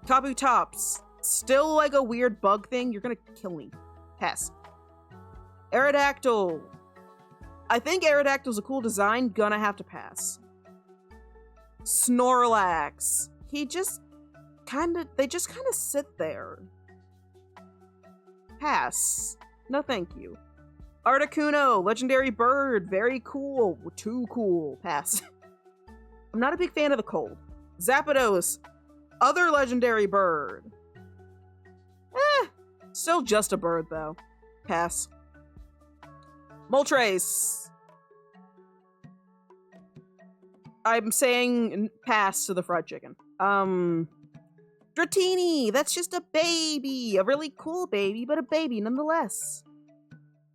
Kabutops. Still like a weird bug thing. You're gonna kill me. Pass. Aerodactyl. I think Aerodactyl's a cool design. Gonna have to pass. Snorlax. They just kind of sit there. Pass. No thank you. Articuno. Legendary bird. Very cool. Too cool. Pass. I'm not a big fan of the cold. Zapdos. Other legendary bird. Still just a bird, though. Pass. Moltres. I'm saying pass to the fried chicken. Dratini. That's just a baby. A really cool baby, but a baby nonetheless.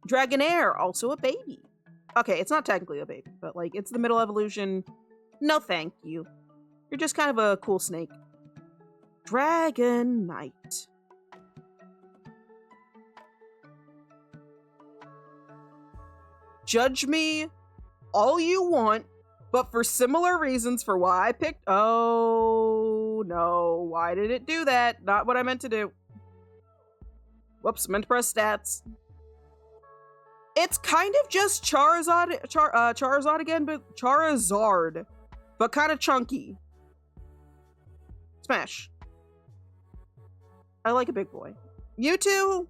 Dragonair. Also a baby. Okay, it's not technically a baby, but, like, it's the middle evolution. No thank you. You're just kind of a cool snake. Dragonite. Judge me all you want, but for similar reasons for why I picked... Oh, no. Why did it do that? Not what I meant to do. Whoops, meant to press stats. It's kind of just Charizard again, but Charizard. But kind of chunky. Smash. I like a big boy. Mewtwo?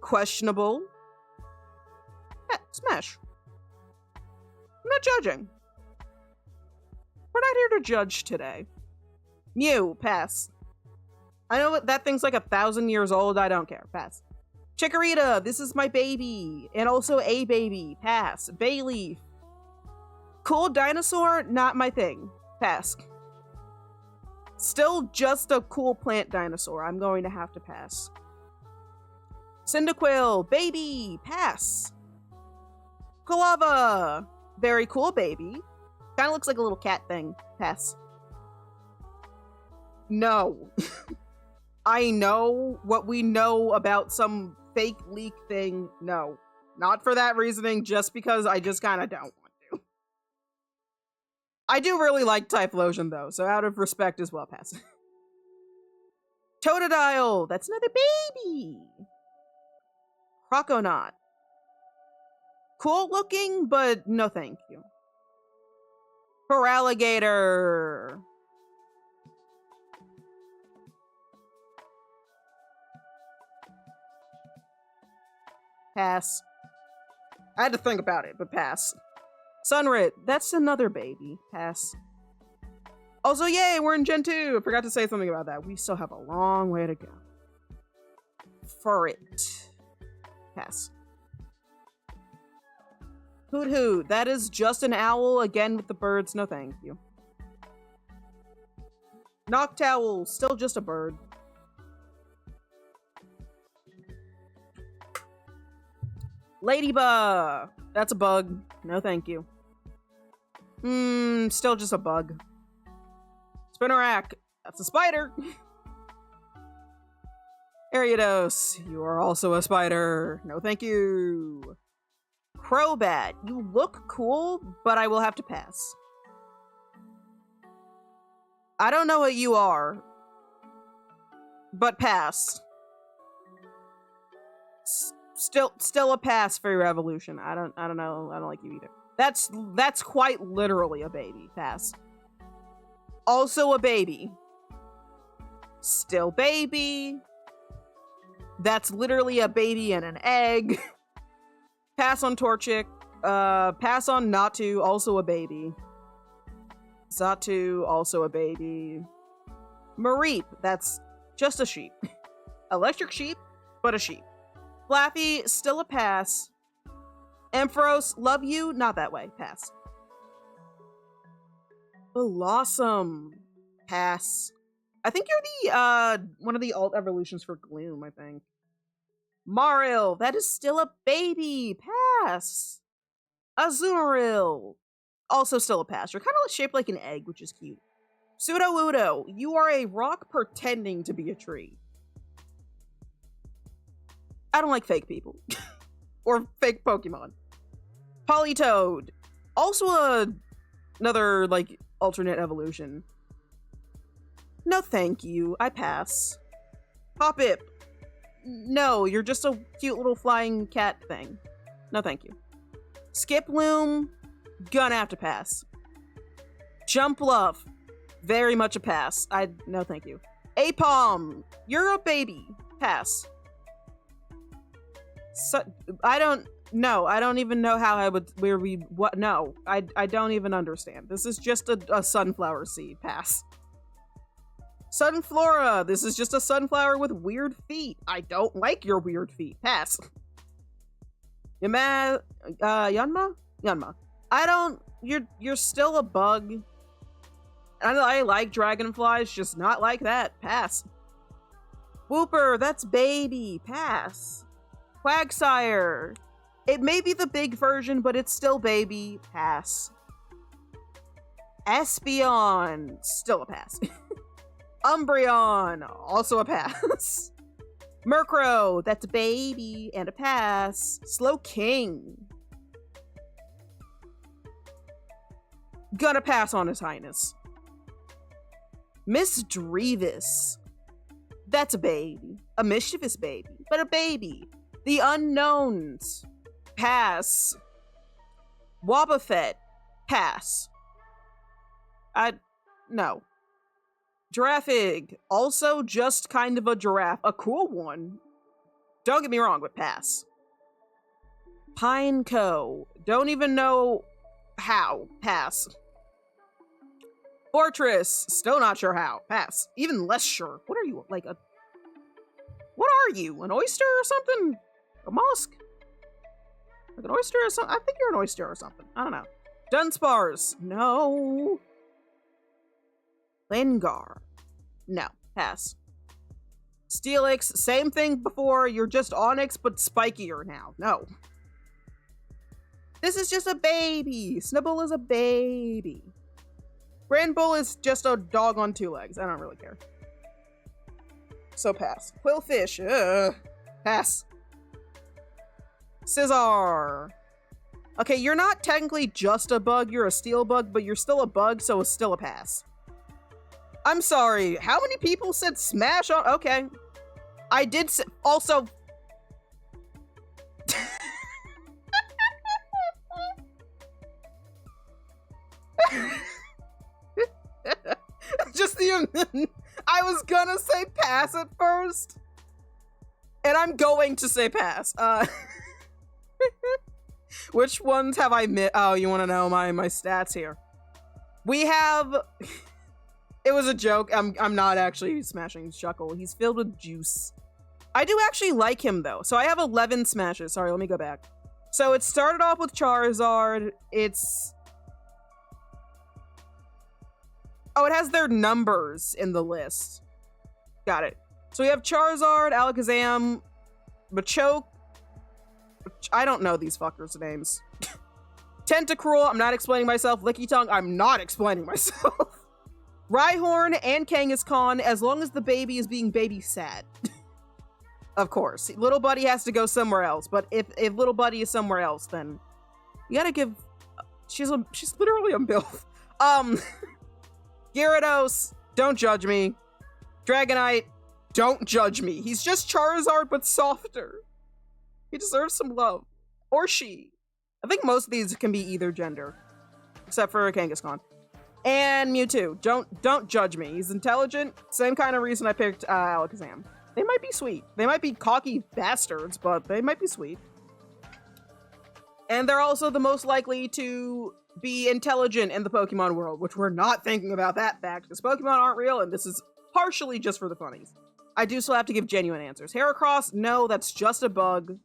Questionable. Smash. I'm not judging. We're not here to judge today. Mew, pass. I know that thing's like 1,000 years old. I don't care. Pass. Chikorita, this is my baby. And also a baby. Pass. Bayleaf. Cool dinosaur, not my thing. Pass. Still just a cool plant dinosaur. I'm going to have to pass. Cyndaquil, baby. Pass. Kalava, very cool baby. Kind of looks like a little cat thing. Pass. No. I know what we know about some fake leak thing. No. Not for that reasoning, just because I just kind of don't want to. I do really like Typhlosion, though, so out of respect as well, pass. Totodile, that's another baby. Croconaut. Cool looking, but no thank you. Feraligatr. Pass. I had to think about it, but pass. Sunrit, that's another baby. Pass. Also, yay, we're in Gen 2. I forgot to say something about that. We still have a long way to go. Furret. Pass. Hoot Hoot, that is just an owl, again with the birds, no thank you. Noctowl, still just a bird. Ladybug, that's a bug, no thank you. Still just a bug. Spinarak, that's a spider. Ariados, you are also a spider, no thank you. Crobat, you look cool, but I will have to pass. I don't know what you are, but pass. Still a pass for your evolution. I don't know. I don't like you either. That's quite literally a baby. Pass. Also a baby. Still baby. That's literally a baby and an egg. Pass on Torchic. Pass on Natu, also a baby. Xatu, also a baby. Mareep, that's just a sheep. Electric sheep, but a sheep. Flaffy, still a pass. Ampharos, love you, not that way. Pass. Blossom. Pass. I think you're the, one of the alt evolutions for Gloom, I think. Marill, that is still a baby. Pass. Azumarill, also still a pass. You're kind of shaped like an egg, which is cute. Sudowoodo, you are a rock pretending to be a tree. I don't like fake people. Or fake Pokemon. Politoed, also another, like, alternate evolution. No thank you, I pass. Hoppip, no, you're just a cute little flying cat thing. No thank you. Skiploom, gonna have to pass. Jumpluff, very much a pass. No thank you. Apom, you're a baby. Pass. So, I don't even know how I would, no, I don't even understand. This is just a sunflower seed. Pass. Sunflora, this is just a sunflower with weird feet. I don't like your weird feet. Pass. Yanma? You're still a bug. I like dragonflies, just not like that. Pass. Wooper, that's baby. Pass. Quagsire, it may be the big version, but it's still baby. Pass. Espeon, still a pass. Umbreon, also a pass. Murkrow, that's a baby and a pass. Slowking, gonna pass on His Highness. Miss Drevis, that's a baby. A mischievous baby, but a baby. The Unknowns, pass. Wobbuffet, pass. No. Giraffig, also just kind of a giraffe. A cool one. Don't get me wrong, but pass. Pineco. Don't even know how. Pass. Fortress. Still not sure how. Pass. Even less sure. What are you, like a... What are you? An oyster or something? A mollusk? Like an oyster or something? I think you're an oyster or something. I don't know. Dunsparce. No. Lengar. No. Pass. Steelix. Same thing before. You're just Onyx, but spikier now. No. This is just a baby. Snubbull is a baby. Granbull is just a dog on two legs. I don't really care. So pass. Quillfish. Pass. Scizor. Okay, you're not technically just a bug. You're a steel bug, but you're still a bug, so it's still a pass. I'm sorry. How many people said smash on? Okay. I did also... Just the... I was gonna say pass at first. And I'm going to say pass. Which ones have I missed? Oh, you want to know my stats here? We have... It was a joke. I'm not actually smashing Shuckle. He's filled with juice. I do actually like him, though. So I have 11 smashes. Sorry, let me go back. So it started off with Charizard. It's... Oh, it has their numbers in the list. Got it. So we have Charizard, Alakazam, Machoke. I don't know these fuckers' names. Tentacruel, I'm not explaining myself. Lickitung, I'm not explaining myself. Rhyhorn and Kangaskhan, as long as the baby is being babysat. Of course. Little buddy has to go somewhere else, but if little buddy is somewhere else, then you gotta give... She's literally a MILF. Gyarados, don't judge me. Dragonite, don't judge me. He's just Charizard, but softer. He deserves some love. Or she. I think most of these can be either gender. Except for Kangaskhan. And Mewtwo. Don't judge me. He's intelligent. Same kind of reason I picked Alakazam. They might be sweet. They might be cocky bastards, but they might be sweet. And they're also the most likely to be intelligent in the Pokemon world, which we're not thinking about that fact, because Pokemon aren't real, and this is partially just for the funnies. I do still have to give genuine answers. Heracross, no, that's just a bug.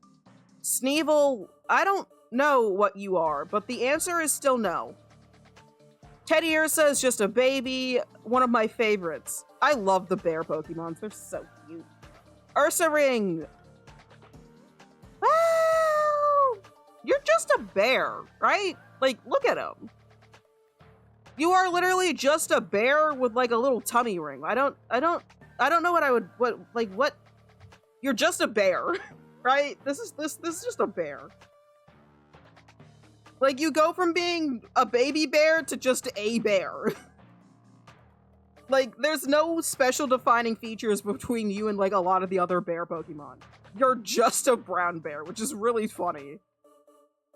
Sneevil, I don't know what you are, but the answer is still no. Teddiursa is just a baby, one of my favorites. I love the bear Pokemons, they're so cute. Ursaring! Well, you're just a bear, right? Like, look at him. You are literally just a bear with like a little tummy ring. I don't know what you're just a bear, right? This is just a bear. Like, you go from being a baby bear to just a bear. Like, there's no special defining features between you and like a lot of the other bear Pokemon. You're just a brown bear, which is really funny.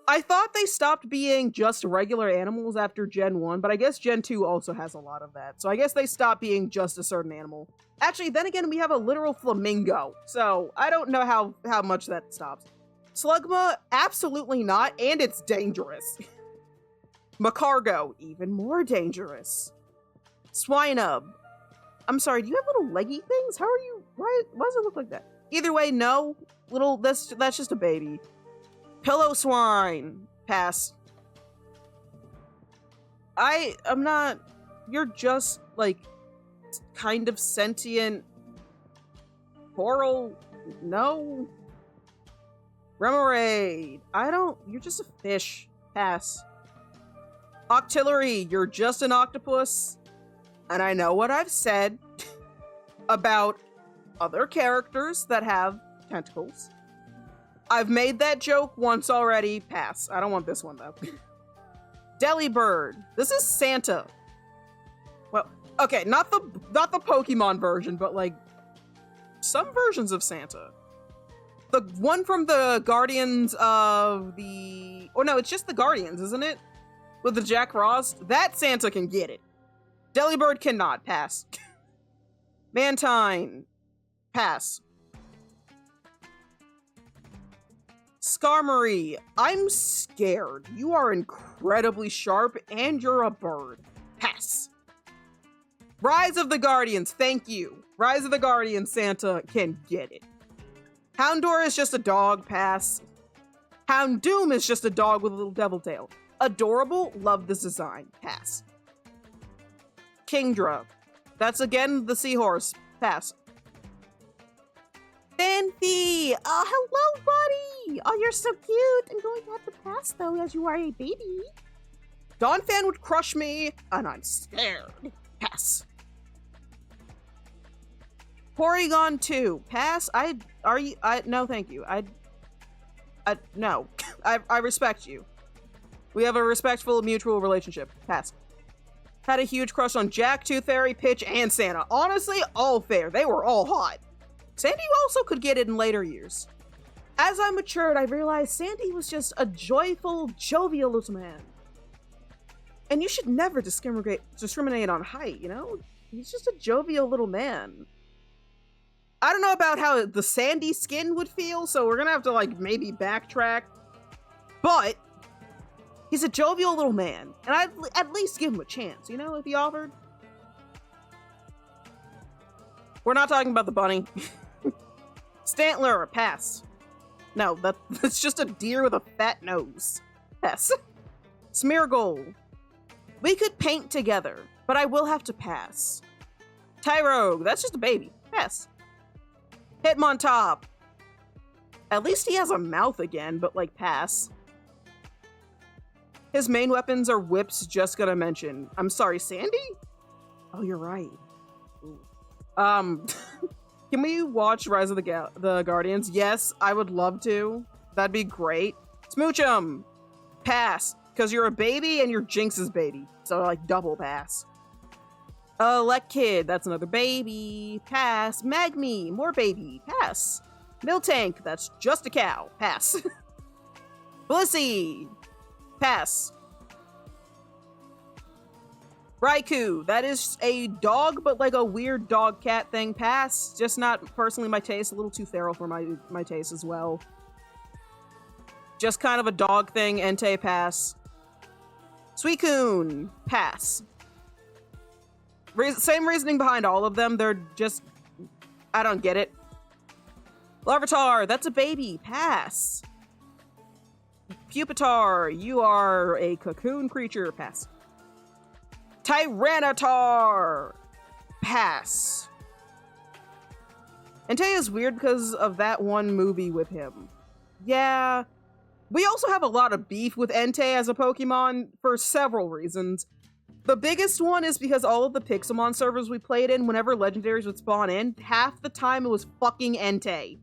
I thought they stopped being just regular animals after Gen 1, but I guess Gen 2 also has a lot of that. So I guess they stopped being just a certain animal. Actually, then again, we have a literal flamingo. So I don't know how much that stops. Slugma, absolutely not, and it's dangerous. Macargo, even more dangerous. Swinub. I'm sorry, do you have little leggy things? How are you, why does it look like that? Either way, no. That's just a baby. Pillow-swine. Pass. I'm not... You're just, like, kind of sentient... Coral? No. Remoraid. You're just a fish. Pass. Octillery. You're just an octopus. And I know what I've said about other characters that have tentacles. I've made that joke once already. Pass. I don't want this one, though. Delibird. This is Santa. Well, okay, not the Pokemon version, but, like, some versions of Santa. The one from the Guardians of the... Oh, no, it's just the Guardians, isn't it? With the Jack Frost? That Santa can get it. Delibird cannot. Pass. Mantine. Pass. Skarmory, I'm scared. You are incredibly sharp and you're a bird. Pass. Rise of the Guardians, thank you. Rise of the Guardians, Santa can get it. Houndour is just a dog, pass. Houndoom is just a dog with a little devil tail. Adorable, love this design, pass. Kingdra, that's again the seahorse, pass. Phanpy, hello buddy! Oh, you're so cute. I'm going to have to pass though, as you are a baby. Donphan would crush me, and I'm scared. Pass. Porygon 2, pass. No, thank you. No. I respect you. We have a respectful mutual relationship. Pass. Had a huge crush on Jack, Tooth Fairy, Pitch, and Santa. Honestly, all fair. They were all hot. Sandy also could get it in later years. As I matured, I realized Sandy was just a joyful, jovial little man. And you should never discriminate on height, you know? He's just a jovial little man. I don't know about how the sandy skin would feel, so we're gonna have to, like, maybe backtrack. But he's a jovial little man, and I'd at least give him a chance, you know, if he offered. We're not talking about the bunny. Stantler, pass. No, that's just a deer with a fat nose. Pass. Smeargle. We could paint together, but I will have to pass. Tyrogue, that's just a baby. Pass. Hitmontop. At least he has a mouth again, but like pass. His main weapons are whips, just gonna mention. I'm sorry, Sandy? Oh, you're right. Ooh. Can we watch Rise of the Guardians? Yes, I would love to. That'd be great. Smoochum! Pass. Because you're a baby and you're Jinx's baby. So, like, double pass. Kid, that's another baby. Pass. Magme, more baby. Pass. Miltank, that's just a cow. Pass. Blissey. Pass. Raikou, that is a dog, but like a weird dog-cat thing. Pass. Just not personally my taste. A little too feral for my taste as well. Just kind of a dog thing. Entei, pass. Suicune, pass. Same reasoning behind all of them. They're just... I don't get it. Larvitar, that's a baby. Pass. Pupitar, you are a cocoon creature. Pass. Tyranitar! Pass. Entei is weird because of that one movie with him. Yeah. We also have a lot of beef with Entei as a Pokemon for several reasons. The biggest one is because all of the Pixelmon servers we played in, whenever legendaries would spawn in, half the time it was fucking Entei.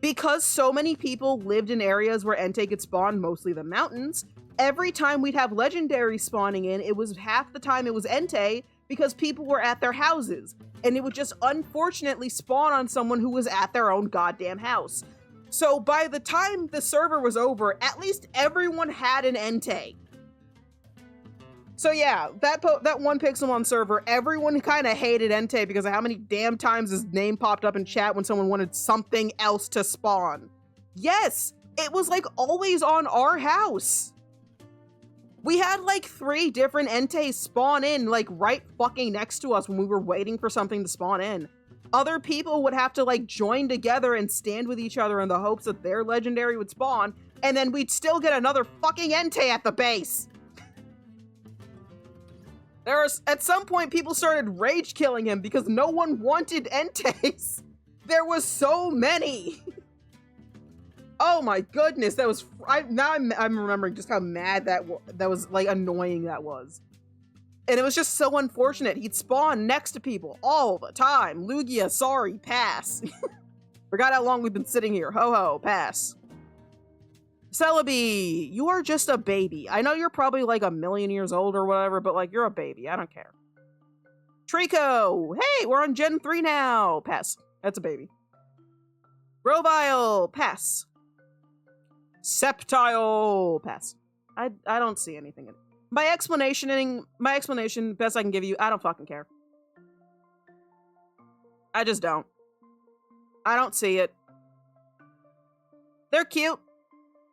Because so many people lived in areas where Entei could spawn, mostly the mountains, every time we'd have legendary spawning in, it was half the time it was Entei because people were at their houses. And it would just unfortunately spawn on someone who was at their own goddamn house. So by the time the server was over, at least everyone had an Entei. So yeah, that one Pixelmon server, everyone kind of hated Entei because of how many damn times his name popped up in chat when someone wanted something else to spawn. Yes, it was like always on our house. We had like 3 different Enteis spawn in like right fucking next to us when we were waiting for something to spawn in. Other people would have to like join together and stand with each other in the hopes that their legendary would spawn, and then we'd still get another fucking Entei at the base. At some point, people started rage killing him because no one wanted Enteis. There was so many. Oh my goodness, that was... Now I'm remembering just how mad that was, like, annoying that was. And it was just so unfortunate. He'd spawn next to people all the time. Lugia, sorry, pass. Forgot how long we've been sitting here. Ho-ho, pass. Celebi, you are just a baby. I know you're probably like 1,000,000 years old or whatever, but like, you're a baby. I don't care. Trico, hey, we're on Gen 3 now. Pass. That's a baby. Grovyle, pass. Sceptile, pass. I don't see anything in it. My explanation, best I can give you, I don't fucking care. I just don't. I don't see it. They're cute.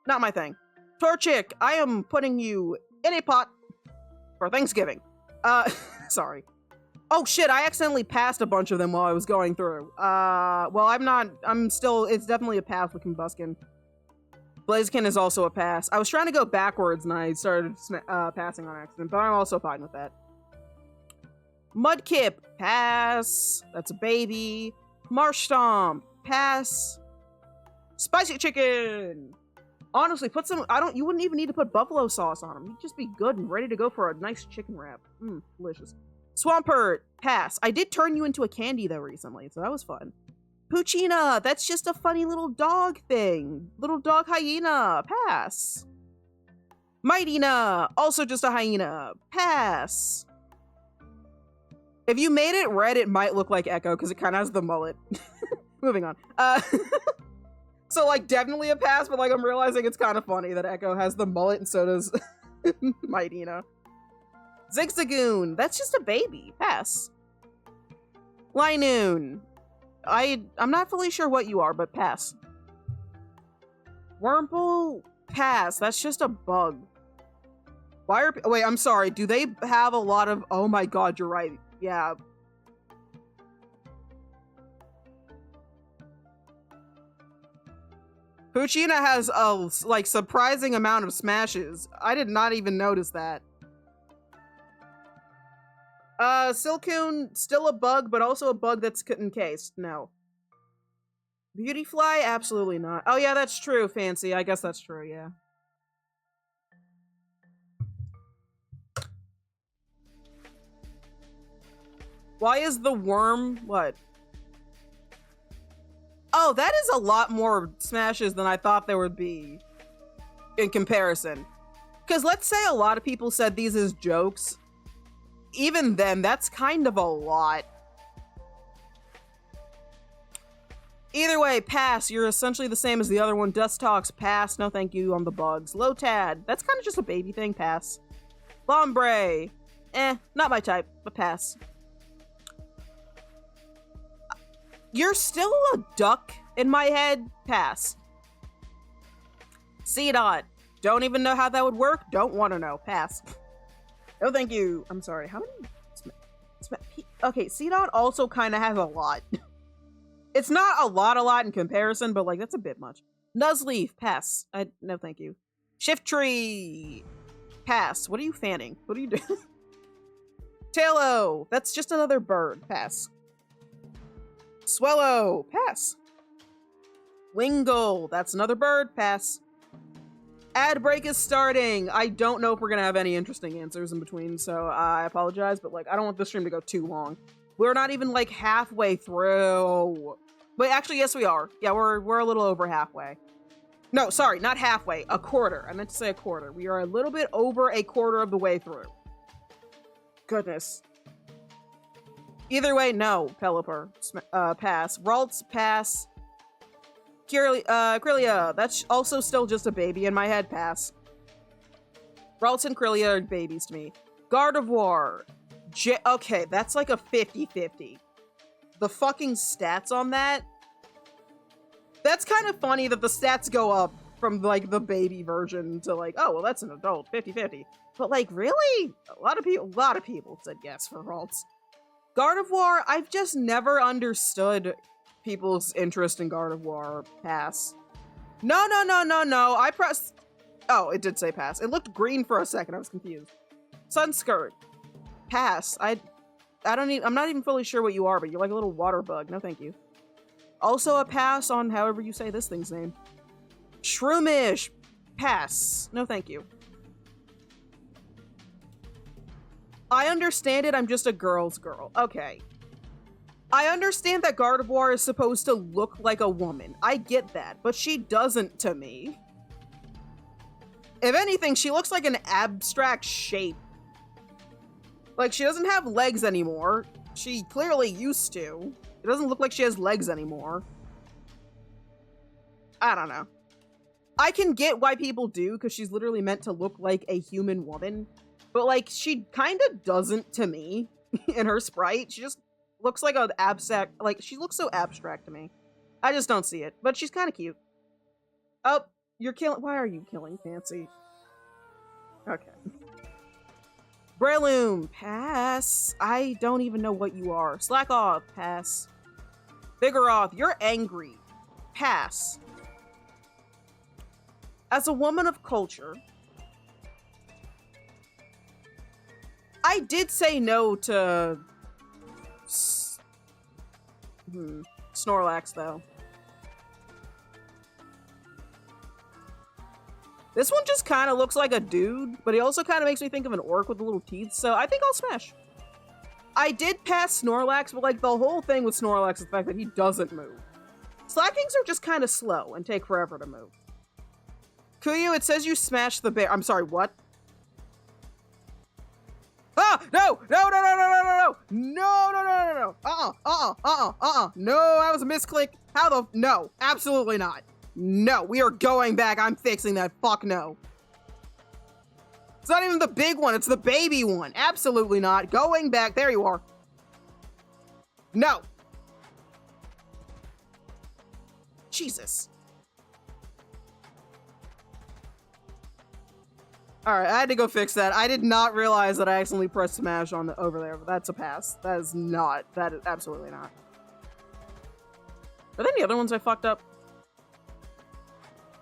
Not my thing. Torchic, I am putting you in a pot for Thanksgiving. Sorry. Oh shit, I accidentally passed a bunch of them while I was going through. Well, it's definitely a pass with Combuskin. Blaziken is also a pass. I was trying to go backwards and I started passing on accident, but I'm also fine with that. Mudkip, pass. That's a baby. Marshtomp, pass. Spicy chicken. Honestly, you wouldn't even need to put buffalo sauce on them. You'd just be good and ready to go for a nice chicken wrap. Delicious. Swampert, pass. I did turn you into a candy though recently, so that was fun. Poochyena, that's just a funny little dog thing. Little dog hyena, pass. Mightyena, also just a hyena, pass. If you made it red, it might look like Echo, because it kind of has the mullet. Moving on. So, like, definitely a pass, but, like, I'm realizing it's kind of funny that Echo has the mullet and so does Mightyena. Zigzagoon, that's just a baby, pass. Linoon. I'm not fully sure what you are, but pass. Wurmple, pass. That's just a bug. Wait, I'm sorry. Do they have a lot of... Oh my god, you're right. Yeah. Poochyena has a, like, surprising amount of smashes. I did not even notice that. Silcoon, still a bug, but also a bug that's encased. No. Beautyfly? Absolutely not. Oh yeah, that's true, Fancy. I guess that's true, yeah. Why is the worm... What? Oh, that is a lot more smashes than I thought there would be in comparison. Because let's say a lot of people said these as jokes. Even then, that's kind of a lot. Either way, pass. You're essentially the same as the other one. Dustox, pass. No thank you on the bugs. Lotad, that's kind of just a baby thing. Pass. Lombre, not my type, but pass. You're still a duck in my head. Pass. Seedot, don't even know how that would work. Don't want to know. Pass. No, thank you. I'm sorry. How many? Okay, Seedot also kind of has a lot. It's not a lot in comparison, but like that's a bit much. Nuzleaf, pass. No, thank you. Shiftry, pass. What are you fanning? What are you doing? Tailo, that's just another bird. Pass. Swellow, pass. Wingull, that's another bird. Pass. Ad break is starting. I don't know if we're gonna have any interesting answers in between, so I apologize, but like I don't want the stream to go too long. We're not even like halfway through. Wait, actually, yes, we are. Yeah, we're a little over halfway. No, sorry, not halfway. A quarter. I meant to say a quarter. We are a little bit over a quarter of the way through. Goodness. Either way, no. Pelipper, pass. Ralts, pass. Krylia, that's also still just a baby in my head. Pass. Ralts and Krylia are babies to me. Gardevoir. Okay, that's like a 50-50. The fucking stats on that? That's kind of funny that the stats go up from, like, the baby version to, like, oh, well, that's an adult, 50-50. But, like, really? A lot of people said yes for Ralts. Gardevoir, I've just never understood people's interest in Gardevoir. Pass. No. I pressed... Oh, it did say pass. It looked green for a second. I was confused. Sunskirt. Pass. I'm not even fully sure what you are, but you're like a little water bug. No, thank you. Also a pass on however you say this thing's name. Shroomish. Pass. No, thank you. I understand it. I'm just a girl's girl. Okay. I understand that Gardevoir is supposed to look like a woman. I get that, but she doesn't to me. If anything, she looks like an abstract shape. Like, she doesn't have legs anymore. She clearly used to. It doesn't look like she has legs anymore. I don't know. I can get why people do, because she's literally meant to look like a human woman. But, like, she kind of doesn't to me in her sprite. She just looks like an abstract, like, she looks so abstract to me. I just don't see it, but she's kind of cute. Oh, You're killing. Why are you killing Fancy? Okay. Breloom, pass. I don't even know what you are. Slack off, pass. Vigoroth, you're angry. Pass. As a woman of culture, I did say no to Snorlax, though. This one just kind of looks like a dude, but he also kind of makes me think of an orc with the little teeth, so I think I'll smash. I did pass Snorlax, but like the whole thing with Snorlax is the fact that he doesn't move. Slackings are just kind of slow and take forever to move. Kuyu, it says you smashed the bear. I'm sorry, what? Ah! No! No, no, no, no, no, no, no! No, no, no, no, no! No, that was a misclick. How the... No, absolutely not. No, we are going back. I'm fixing that. Fuck no. It's not even the big one. It's the baby one. Absolutely not. Going back. There you are. No. Jesus. Alright, I had to go fix that. I did not realize that I accidentally pressed smash on the over there, but that's a pass. That is absolutely not. Are there any other ones I fucked up?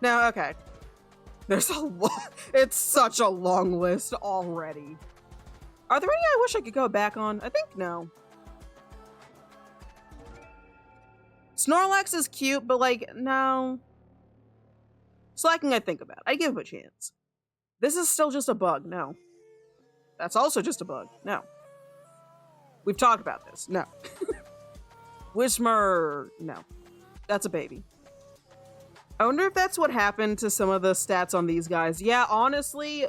No, okay. There's a lot. It's such a long list already. Are there any I wish I could go back on? I think no. Snorlax is cute, but like, no. Slacking, I think about. I give him a chance. This is still just a bug. No. That's also just a bug. No. We've talked about this. No. Whismur. No. That's a baby. I wonder if that's what happened to some of the stats on these guys. Yeah, honestly,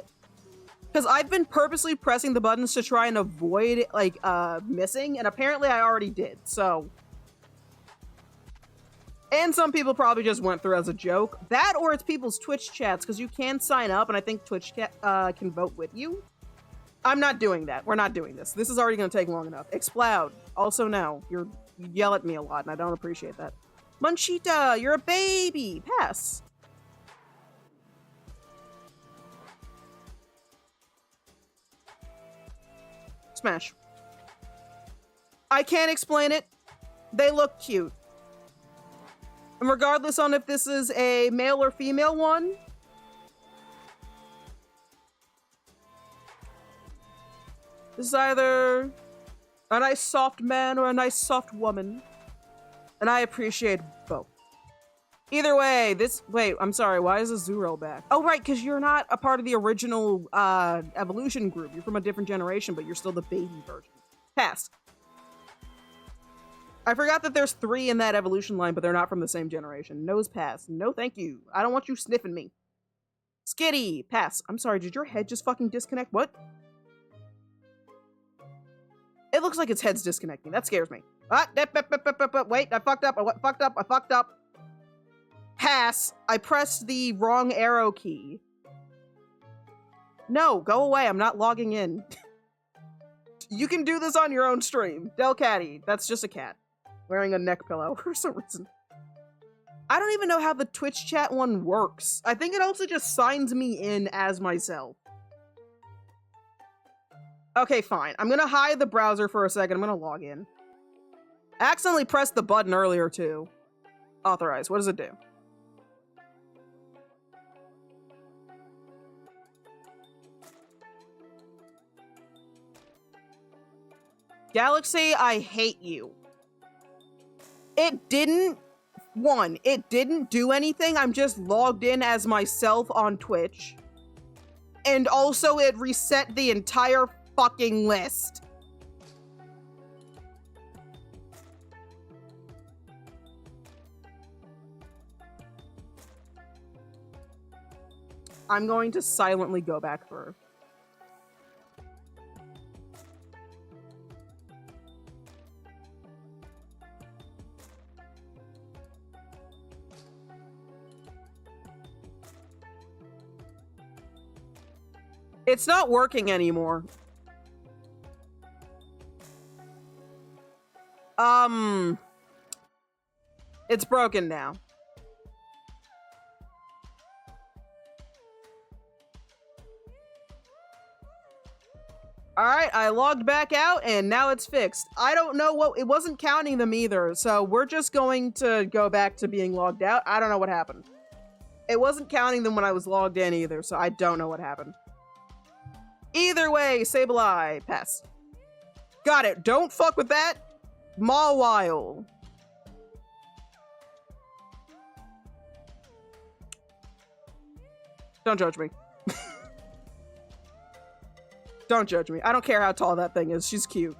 because I've been purposely pressing the buttons to try and avoid, like, missing, and apparently I already did, so. And some people probably just went through as a joke. That, or it's people's Twitch chats, because you can sign up, and I think Twitch can vote with you. I'm not doing that. We're not doing this. This is already going to take long enough. Exploud. Also, no. You yell at me a lot, and I don't appreciate that. Munchita, you're a baby. Pass. Smash. I can't explain it. They look cute. And regardless on if this is a male or female one, this is either a nice soft man or a nice soft woman. And I appreciate both. Either way, wait, I'm sorry, why is Azurill back? Oh, right, because you're not a part of the original evolution group. You're from a different generation, but you're still the baby version. Pass. I forgot that there's 3 in that evolution line, but they're not from the same generation. Nose pass. No, thank you. I don't want you sniffing me. Skitty. Pass. I'm sorry, did your head just fucking disconnect? What? It looks like its head's disconnecting. That scares me. Wait, I fucked up. I fucked up. Pass. I pressed the wrong arrow key. No, go away. I'm not logging in. You can do this on your own stream. Delcatty. That's just a cat. Wearing a neck pillow for some reason. I don't even know how the Twitch chat one works. I think it also just signs me in as myself. Okay, fine. I'm gonna hide the browser for a second. I'm gonna log in. I accidentally pressed the button earlier, too. Authorize. What does it do? Galaxy, I hate you. It didn't do anything. I'm just logged in as myself on Twitch. And also, it reset the entire fucking list. I'm going to silently go back through. It's not working anymore. It's broken now. All right, I logged back out and now it's fixed. I don't know what, it wasn't counting them either. So we're just going to go back to being logged out. I don't know what happened. It wasn't counting them when I was logged in either. So I don't know what happened. Either way, Sableye, pass. Got it. Don't fuck with that. Mawile. Don't judge me. Don't judge me. I don't care how tall that thing is. She's cute.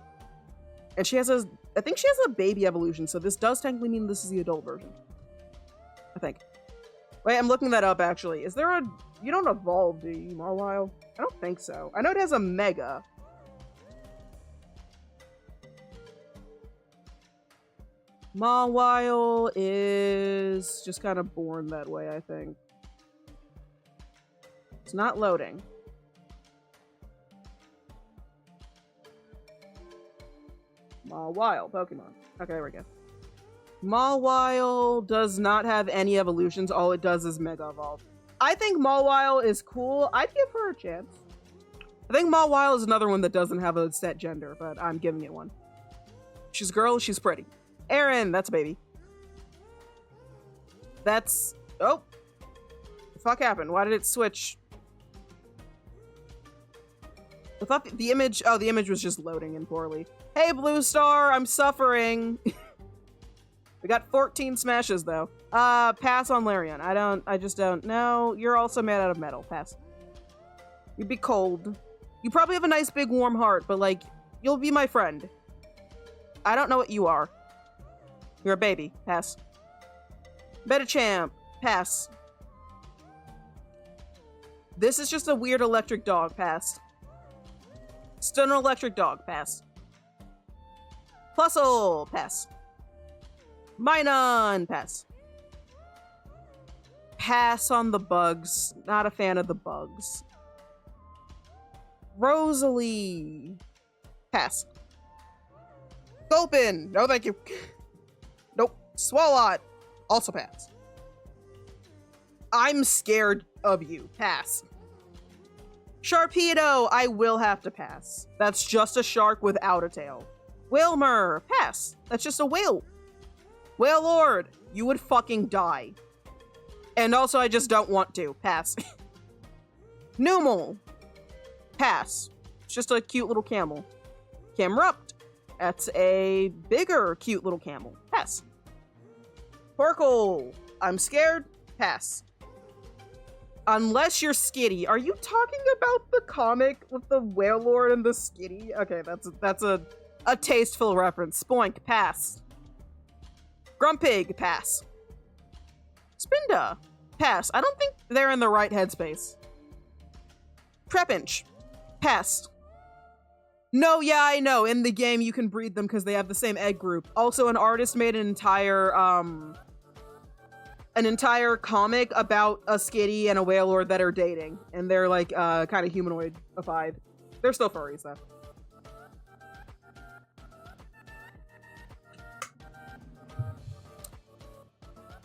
And she has a... I think she has a baby evolution, so this does technically mean this is the adult version. I think. Wait, I'm looking that up, actually. Is there a... You don't evolve, do you, Mawile? I don't think so. I know it has a Mega. Mawile is just kind of born that way, I think. It's not loading. Mawile, Pokemon. Okay, there we go. Mawile does not have any evolutions. All it does is Mega Evolve. I think Mawile is cool. I'd give her a chance. I think Mawile is another one that doesn't have a set gender, but I'm giving it one. She's a girl, she's pretty. Aaron, that's a baby. That's... Oh. The fuck happened? Why did it switch? I thought the image... Oh, the image was just loading in poorly. Hey, Blue Star, I'm suffering. We got 14 smashes, though. Pass on Larian. I just don't know. You're also made out of metal. Pass. You'd be cold. You probably have a nice big warm heart, but like, you'll be my friend. I don't know what you are. You're a baby. Pass. Metachamp. Pass. This is just a weird electric dog. Pass. Stunner electric dog. Pass. Plusle. Pass. Minun. Pass. Pass on the bugs. Not a fan of the bugs. Rosalie. Pass. Gulpin. No, thank you. Nope. Swalot. Also pass. I'm scared of you. Pass. Sharpedo. I will have to pass. That's just a shark without a tail. Wilmer. Pass. That's just a whale. Wailord. You would fucking die. And also, I just don't want to. Pass. Numel. Pass. It's just a cute little camel. Camerupt. That's a bigger, cute little camel. Pass. Porkle. I'm scared. Pass. Unless you're Skitty. Are you talking about the comic with the Wailord and the Skitty? Okay, that's a tasteful reference. Spoink. Pass. Grumpig. Pass. Spinda. Pass. I don't think they're in the right headspace. Trapinch. Pass. No, yeah, I know. In the game, you can breed them because they have the same egg group. Also, an artist made an entire comic about a Skitty and a Wailord that are dating. And they're, like, kind of humanoid-ified. They're still furries, though.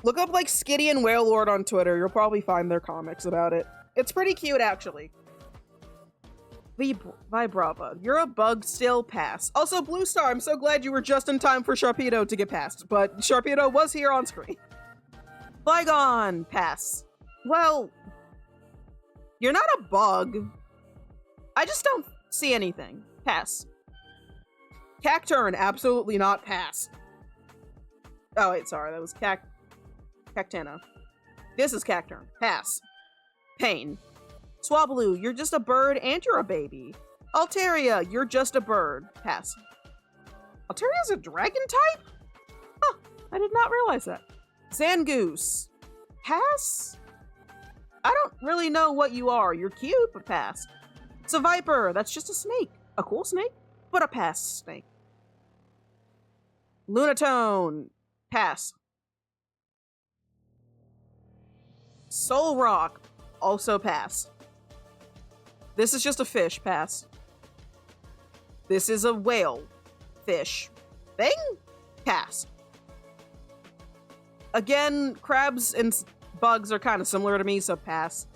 Look up, like, Skitty and Wailord on Twitter. You'll probably find their comics about it. It's pretty cute, actually. Vibrava. You're a bug still. Pass. Also, Blue Star, I'm so glad you were just in time for Sharpedo to get past, but Sharpedo was here on screen. Flygon. Pass. Well, you're not a bug. I just don't see anything. Pass. Cacturn. Absolutely not. Pass. Oh, wait, sorry. That was Cactana. This is Cacturn. Pass. Pain. Swablu, you're just a bird and you're a baby. Altaria, you're just a bird. Pass. Altaria's a dragon type? Huh, I did not realize that. Zangoose. Pass? I don't really know what you are. You're cute, but pass. It's a viper. That's just a snake. A cool snake, but a pass snake. Lunatone. Pass. Solrock. Also pass. This is just a fish. Pass. This is a whale. Fish. Thing? Pass. Again, crabs and bugs are kind of similar to me, so pass.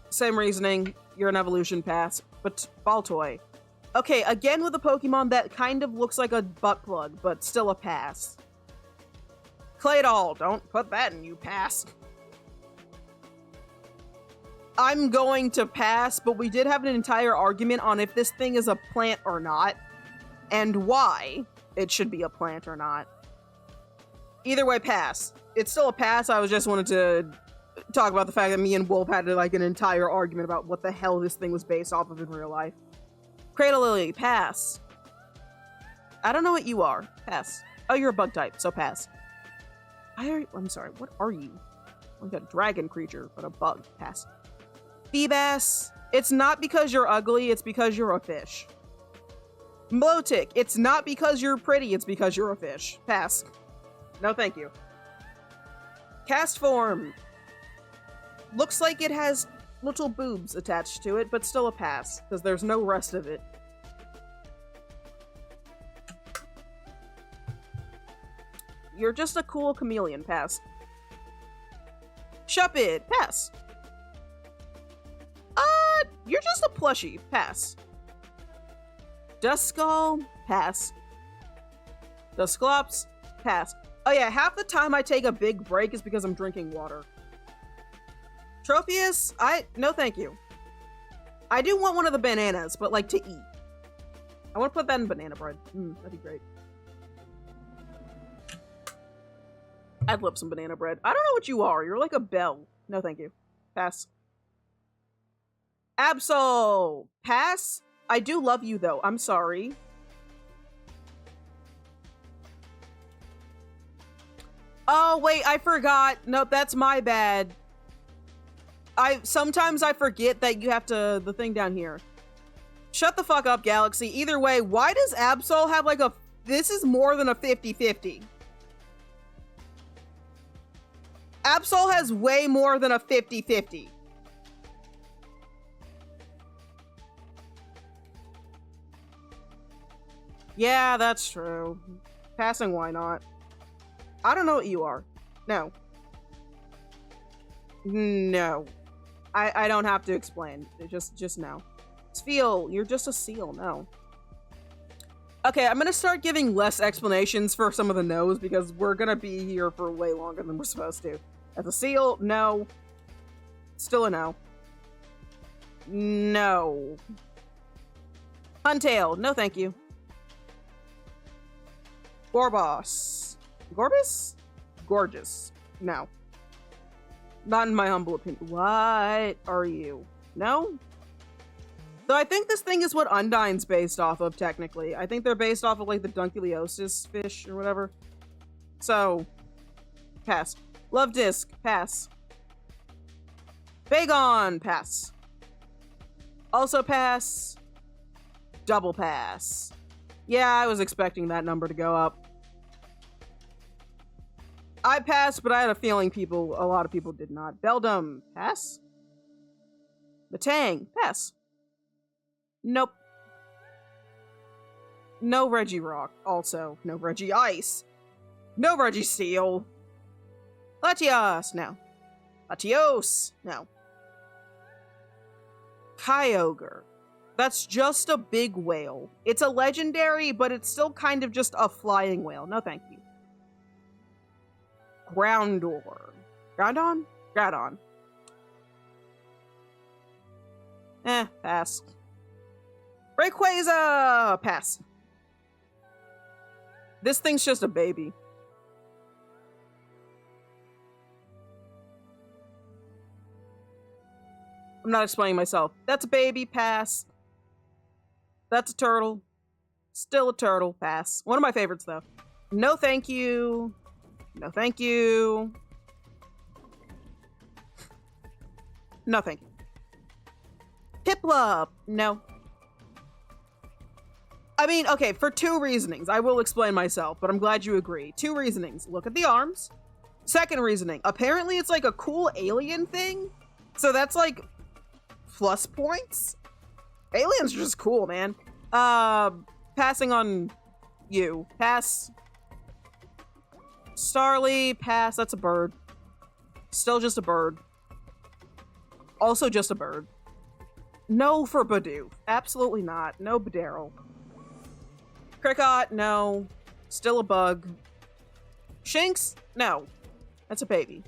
Same reasoning. You're an evolution, pass. But Baltoy. Okay, again with a Pokemon that kind of looks like a butt plug, but still a pass. Claydol, don't put that in you, pass. I'm going to pass, but we did have an entire argument on if this thing is a plant or not, and why it should be a plant or not. Either way, pass. It's still a pass. I was just wanted to talk about the fact that me and Wolf had like an entire argument about what the hell this thing was based off of in real life. Cradle pass. I don't know what you are. Pass. Oh, you're a bug type, so pass. I'm sorry, what are you? Like a dragon creature, but a bug. Pass. Feebas. It's not because you're ugly, it's because you're a fish. Blotik. It's not because you're pretty, it's because you're a fish. Pass. No, thank you. Cast form. Looks like it has little boobs attached to it, but still a pass, because there's no rest of it. You're just a cool chameleon, pass. Shuppet, pass. You're just a plushie, pass. Duskull, pass. Dusclops, pass. Oh yeah, half the time I take a big break is because I'm drinking water. Tropheus, no thank you. I do want one of the bananas, but like to eat. I want to put that in banana bread. That'd be great. I'd love some banana bread. I don't know what you are. You're like a bell. No thank you. Pass. Absol! Pass? I do love you though. I'm sorry. Oh wait, I forgot. Nope, that's my bad. Sometimes I forget that you have to, the thing down here. Shut the fuck up, Galaxy. Either way, why does Absol have like a, this is more than a 50-50. Absol has way more than a 50-50. Yeah, that's true. Passing, why not? I don't know what you are. No. No. I don't have to explain. Just no. Spheal, you're just a seal. No. Okay, I'm gonna start giving less explanations for some of the no's because we're gonna be here for way longer than we're supposed to. As a seal, no. Still a no. No. Huntail, no thank you. Gorbos. Gorbis? Gorgeous. No. Not in my humble opinion. What are you? No? So I think this thing is what Undyne's based off of, technically. I think they're based off of, like, the Dunculiosis fish or whatever. So, pass. Love Disc, pass. Bagon, pass. Also pass. Double pass. Yeah, I was expecting that number to go up. I passed, but I had a feeling a lot of people did not. Beldum, pass. Matang, pass. Nope. No Regirock, also. No Regice. No Registeel. Latios, no. Latios, no. Kyogre. That's just a big whale. It's a legendary, but it's still kind of just a flying whale. No thank you. Groundor. Groudon? Groudon. Pass. Rayquaza! Pass. This thing's just a baby. I'm not explaining myself. That's a baby, pass. That's a turtle. Still a turtle, pass. One of my favorites, though. No thank you. No thank you. No thank you. Piplup, no. I mean, okay, for two reasonings. I will explain myself, but I'm glad you agree. Two reasonings. Look at the arms. Second reasoning. Apparently it's like a cool alien thing. So that's like plus points. Aliens are just cool, man. Passing on you. Pass. Starly, pass. That's a bird. Still just a bird. Also just a bird. No for Bidoof. Absolutely not. No Daryl. Cricket, no. Still a bug. Shinx? No. That's a baby.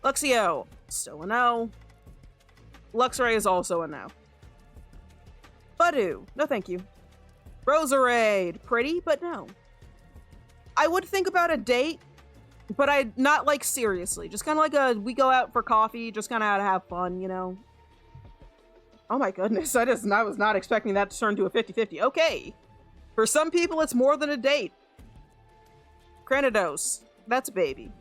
Luxio? Still a no. Luxray is also a no. Budew? No thank you. Roserade? Pretty, but no. I would think about a date, but I not like seriously. Just kind of like we go out for coffee, just kind of to have fun, you know? Oh my goodness, I was not expecting that to turn to a 50-50. Okay. For some people, it's more than a date. Cranidos. That's a baby.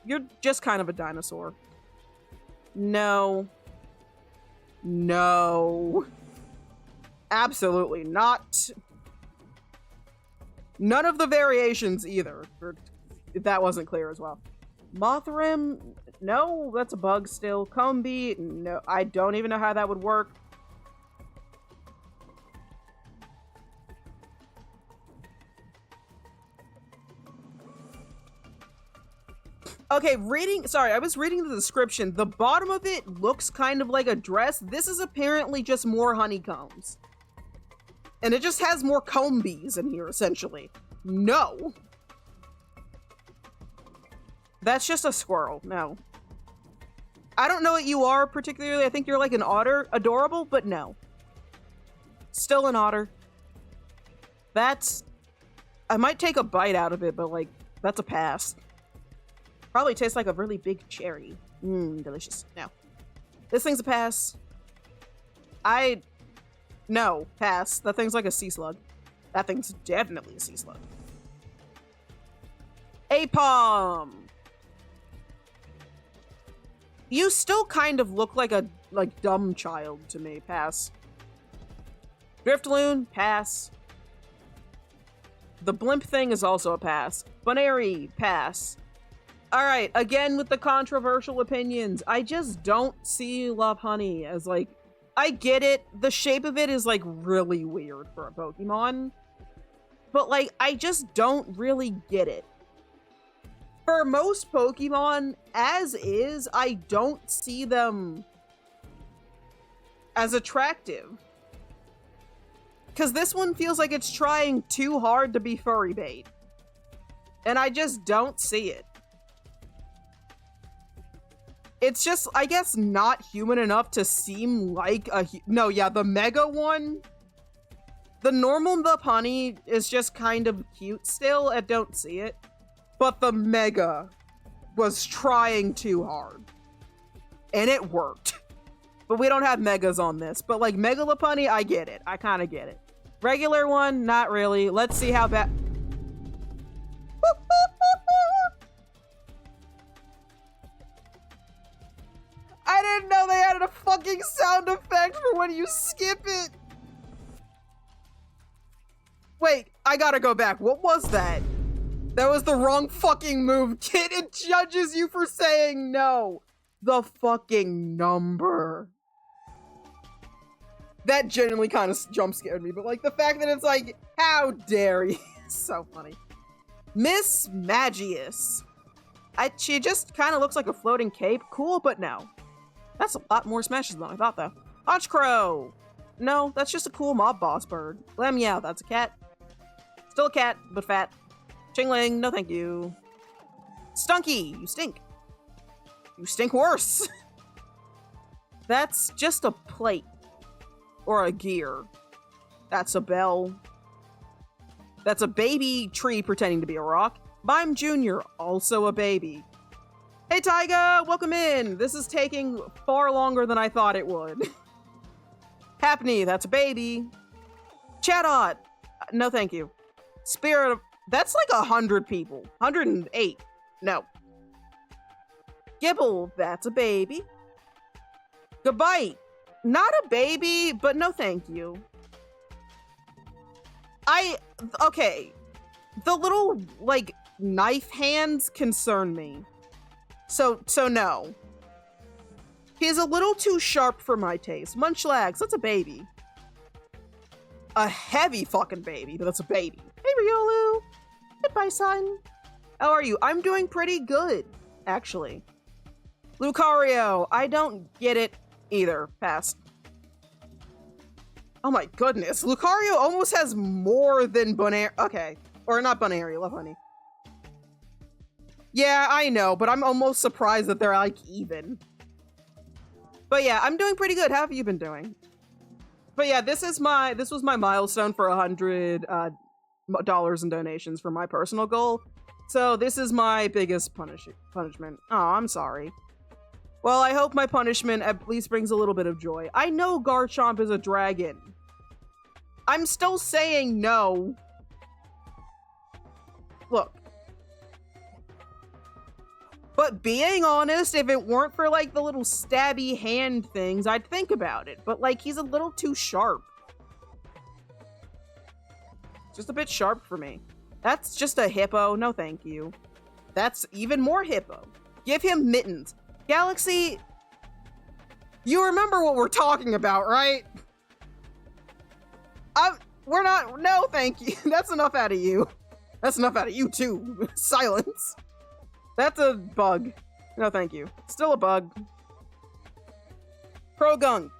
You're just kind of a dinosaur. No. No. Absolutely not. None of the variations either. If that wasn't clear as well. Mothrim? No, that's a bug still. Combee? No, I don't even know how that would work. Okay, I was reading the description. The bottom of it looks kind of like a dress. This is apparently just more honeycombs. And it just has more combies in here, essentially. No. That's just a squirrel. No. I don't know what you are particularly. I think you're like an otter. Adorable, but no. Still an otter. I might take a bite out of it, but like, that's a pass. Probably tastes like a really big cherry. Mmm, delicious. No. This thing's a pass. No, pass. That thing's like a sea slug. That thing's definitely a sea slug. Apom! You still kind of look like a dumb child to me. Pass. Driftloon? Pass. The blimp thing is also a pass. Bunary? Pass. Alright, again with the controversial opinions. I just don't see Lopunny as like... I get it. The shape of it is like really weird for a Pokemon. But like, I just don't really get it. For most Pokemon, as is, I don't see them as attractive. Because this one feels like it's trying too hard to be furry bait. And I just don't see it. It's just, I guess, not human enough to seem like a... No, yeah, the Mega one... The normal Lopunny is just kind of cute still. I don't see it. But the Mega was trying too hard. And it worked. But we don't have Megas on this. But like Mega Lopunny, I get it. I kind of get it. Regular one, not really. Let's see how bad... I didn't know they added a fucking sound effect for when you skip it. Wait, I gotta go back. What was that? That was the wrong fucking move, kid. It judges you for saying no. The fucking number. That genuinely kind of jump scared me, but like the fact that it's like, how dare you? So funny. Miss Magius. She just kind of looks like a floating cape. Cool, but no. That's a lot more smashes than I thought, though. Honchkrow! No, that's just a cool mob boss bird. Lammeow, that's a cat. Still a cat, but fat. Chingling, no thank you. Stunky, you stink. You stink worse. That's just a plate. Or a gear. That's a bell. That's a baby tree pretending to be a rock. Mime Jr., also a baby. Hey Taiga, welcome in. This is taking far longer than I thought it would. Happiny, that's a baby. Chatot, no thank you. Spirit of, that's like 100 people. 108, no. Gibble, that's a baby. Gabite, not a baby, but no thank you. Okay. The little, like, knife hands concern me. So no. He's a little too sharp for my taste. Munchlax, that's a baby. A heavy fucking baby, but that's a baby. Hey, Riolu. Goodbye, son. How are you? I'm doing pretty good, actually. Lucario, I don't get it. Either. Pass. Oh my goodness. Lucario almost has more than Bonaire. Okay. Or not Bonaire, Love Honey. Yeah, I know, but I'm almost surprised that they're like even. But yeah, I'm doing pretty good. How have you been doing? But yeah, this was my milestone for $100 in donations for my personal goal. So this is my biggest punishment. Oh, I'm sorry. Well, I hope my punishment at least brings a little bit of joy. I know Garchomp is a dragon. I'm still saying no. Look. But being honest, if it weren't for like the little stabby hand things, I'd think about it. But like, he's a little too sharp. Just a bit sharp for me. That's just a hippo. No, thank you. That's even more hippo. Give him mittens. Galaxy, you remember what we're talking about, right? We're not, no, thank you. That's enough out of you. That's enough out of you too. Silence. That's a bug. No, thank you. Still a bug. Pro-gunk.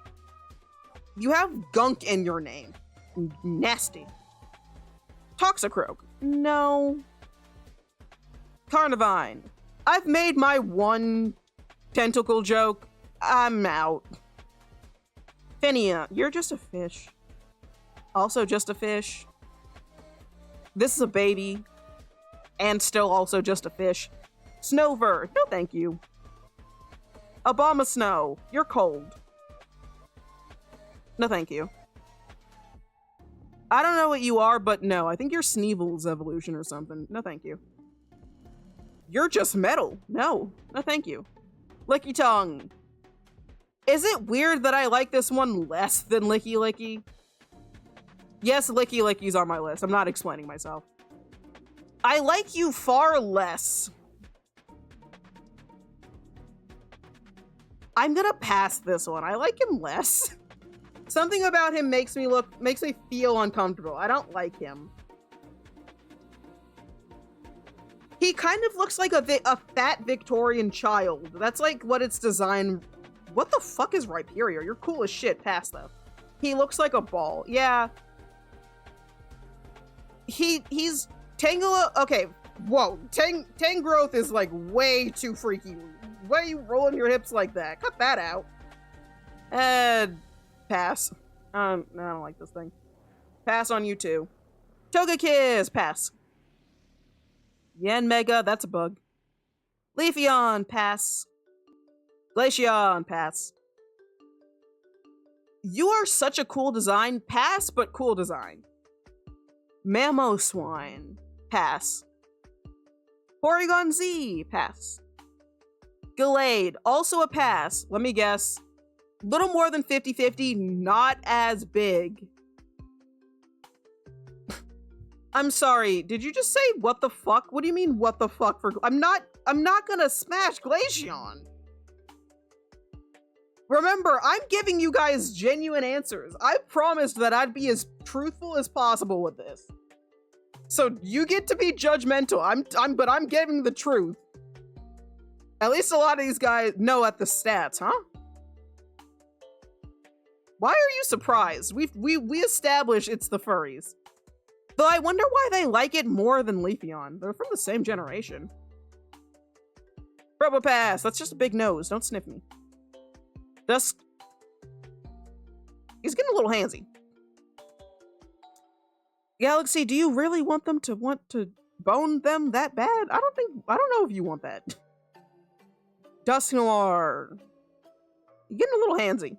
You have gunk in your name. Nasty. Toxicroak. No. Carnivine. I've made my one tentacle joke. I'm out. Phinia. You're just a fish. Also just a fish. This is a baby. And still also just a fish. Snover. No, thank you. Abomasnow. You're cold. No, thank you. I don't know what you are, but no. I think you're Sneevel's evolution or something. No, thank you. You're just metal. No. No, thank you. Licky Tongue. Is it weird that I like this one less than Licky Licky? Yes, Licky Licky's on my list. I'm not explaining myself. I like you far less. I'm gonna pass this one. I like him less. Something about him makes me feel uncomfortable. I don't like him. He kind of looks like a fat Victorian child. That's like what it's designed. What the fuck is Rhyperior? You're cool as shit. Pass though. He looks like a ball. Yeah. He's Tangela. Okay. Whoa. Tangrowth is like way too freaky. Why are you rolling your hips like that? Cut that out. Pass. No, I don't like this thing. Pass on you too. Togekiss. Pass. Yanmega. That's a bug. Leafeon. Pass. Glaceon. Pass. You are such a cool design. Pass, but cool design. Mamoswine. Pass. Porygon Z. Pass. Gallade. Also a pass. Let me guess. Little more than 50-50. Not as big. I'm sorry. Did you just say what the fuck? What do you mean what the fuck for? I'm not gonna smash Glaceon. Remember, I'm giving you guys genuine answers. I promised that I'd be as truthful as possible with this. So you get to be judgmental. But I'm giving the truth. At least a lot of these guys know at the stats, huh? Why are you surprised? We established it's the furries. Though I wonder why they like it more than Leafeon. They're from the same generation. Probopass. That's just a big nose. Don't sniff me. He's getting a little handsy. Galaxy, do you really want to bone them that bad? I don't know if you want that. Dusknoir. You're getting a little handsy.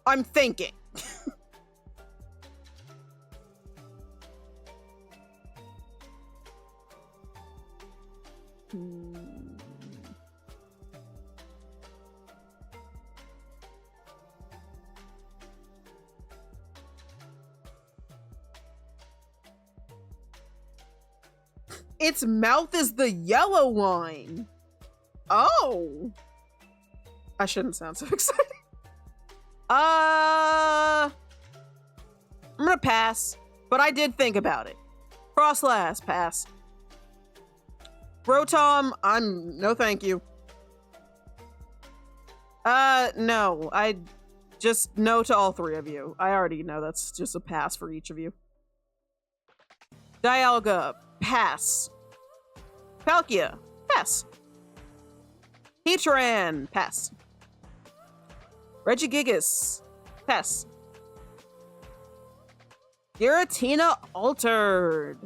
I'm thinking. Its mouth is the yellow line. Oh. I shouldn't sound so excited. I'm gonna pass, but I did think about it. Frostlass, pass. Rotom, no thank you. No, I just no to all three of you. I already know that's just a pass for each of you. Dialga, pass. Palkia, pass. Heatran, pass. Regigigas, pass. Giratina altered.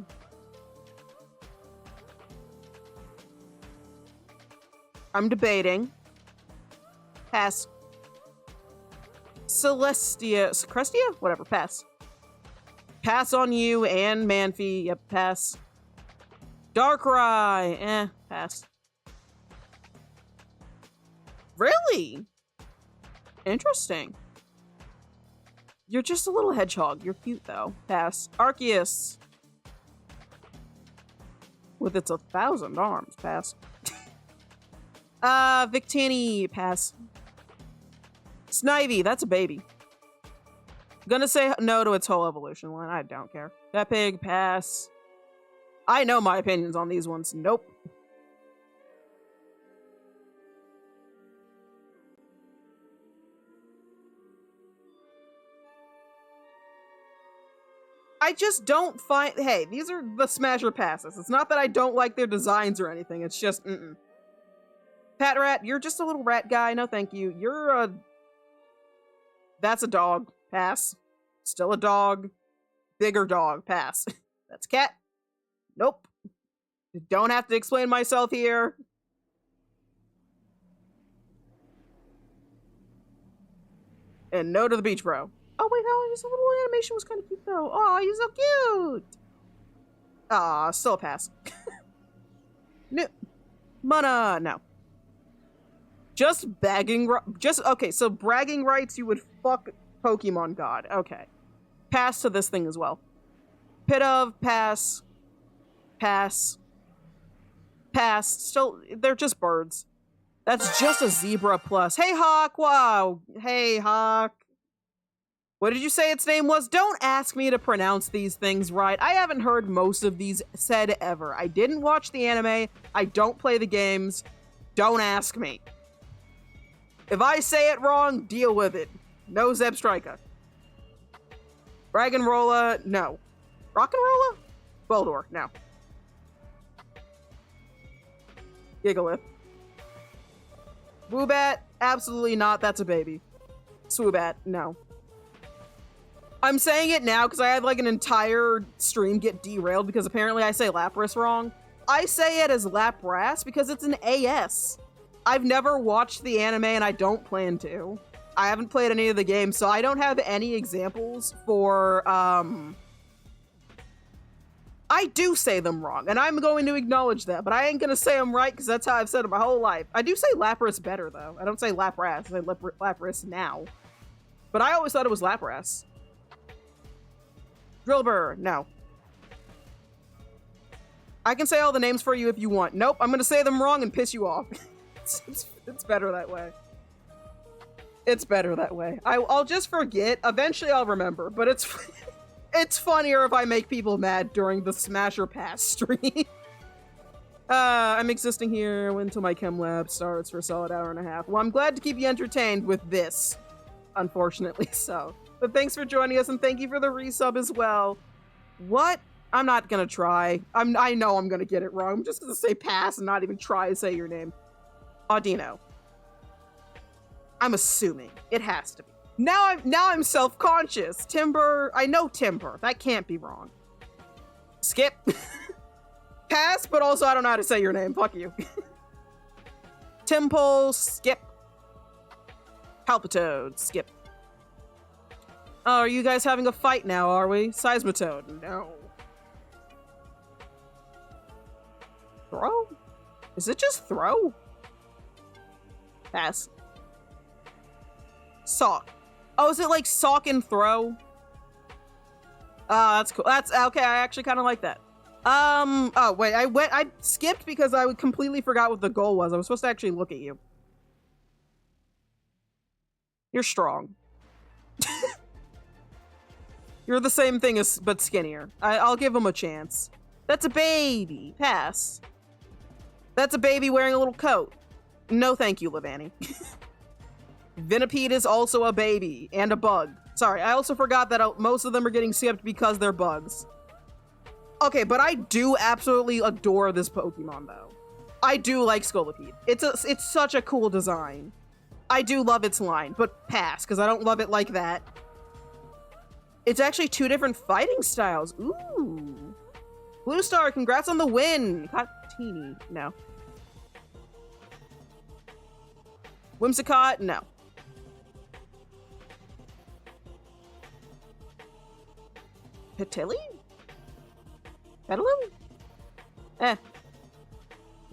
I'm debating. Pass. Crestia? Whatever, pass. Pass on you and Manphy. Yep, pass. Darkrai. Pass. Really? Interesting. You're just a little hedgehog. You're cute, though. Pass. Arceus. With its 1,000 arms. Pass. Victini. Pass. Snivy. That's a baby. Gonna say no to its whole evolution line. I don't care. That pig. Pass. I know my opinions on these ones. Nope. I just don't find... Hey, these are the Smasher passes. It's not that I don't like their designs or anything. It's just, Patrat, you're just a little rat guy. No, thank you. You're a... That's a dog. Pass. Still a dog. Bigger dog. Pass. That's cat. Nope. Don't have to explain myself here. And no to the beach bro. Oh wait, no, his little animation was kind of cute though. Oh, he's so cute. Aw, still a pass. No. Mana, no. Just bagging, okay, so bragging rights, you would fuck Pokemon God. Okay. Pass to this thing as well. Pidove, pass. Pass. Pass. Still, they're just birds. That's just a zebra plus. Hey, Hawk, wow. Hey, Hawk. What did you say its name was? Don't ask me to pronounce these things right. I haven't heard most of these said ever. I didn't watch the anime. I don't play the games. Don't ask me. If I say it wrong, deal with it. No Zebstrika. Dragonrola, no. Rock'n'Rolla? Boldor, no. Gigalith. Woobat, absolutely not. That's a baby. Swoobat, no. I'm saying it now because I had like an entire stream get derailed because apparently I say Lapras wrong. I say it as Lapras because it's an AS. I've never watched the anime and I don't plan to. I haven't played any of the games, so I don't have any examples for, I do say them wrong, and I'm going to acknowledge that, but I ain't gonna say them right because that's how I've said it my whole life. I do say Lapras better, though. I don't say Lapras. I say Lapras now. But I always thought it was Lapras. Drillbur, no. I can say all the names for you if you want. Nope, I'm gonna say them wrong and piss you off. It's better that way. It's better that way. I'll just forget. Eventually I'll remember, but it's it's funnier if I make people mad during the Smasher Pass stream. I'm existing here until my chem lab starts for a solid hour and a half. Well, I'm glad to keep you entertained with this. Unfortunately so. But thanks for joining us, and thank you for the resub as well. What? I'm not gonna try. I know I'm gonna get it wrong. I'm just gonna say pass and not even try to say your name. Audino. I'm assuming. It has to be. Now I'm self-conscious. Timber. I know Timber. That can't be wrong. Skip. Pass, but also I don't know how to say your name. Fuck you. Timple. Skip. Palpitoad. Skip. Oh, are you guys having a fight now, are we? Seismitoad. No. Throw? Is it just throw? Pass. Sock. Oh, is it like sock and throw? That's cool. That's okay. I actually kind of like that. Oh wait, I skipped because I completely forgot what the goal was. I was supposed to actually look at you. You're strong. You're the same thing as, but skinnier. I'll give him a chance. That's a baby. Pass. That's a baby wearing a little coat. No thank you, Levani. Venipede is also a baby and a bug. Sorry, I also forgot that most of them are getting skipped because they're bugs. Okay, but I do absolutely adore this Pokemon, though. I do like Scolipede. It's such a cool design. I do love its line, but pass, because I don't love it like that. It's actually 2 different fighting styles. Ooh. Blue Star, congrats on the win. Cotini, no. Whimsicott, no. Petilli? Petaloo? Eh.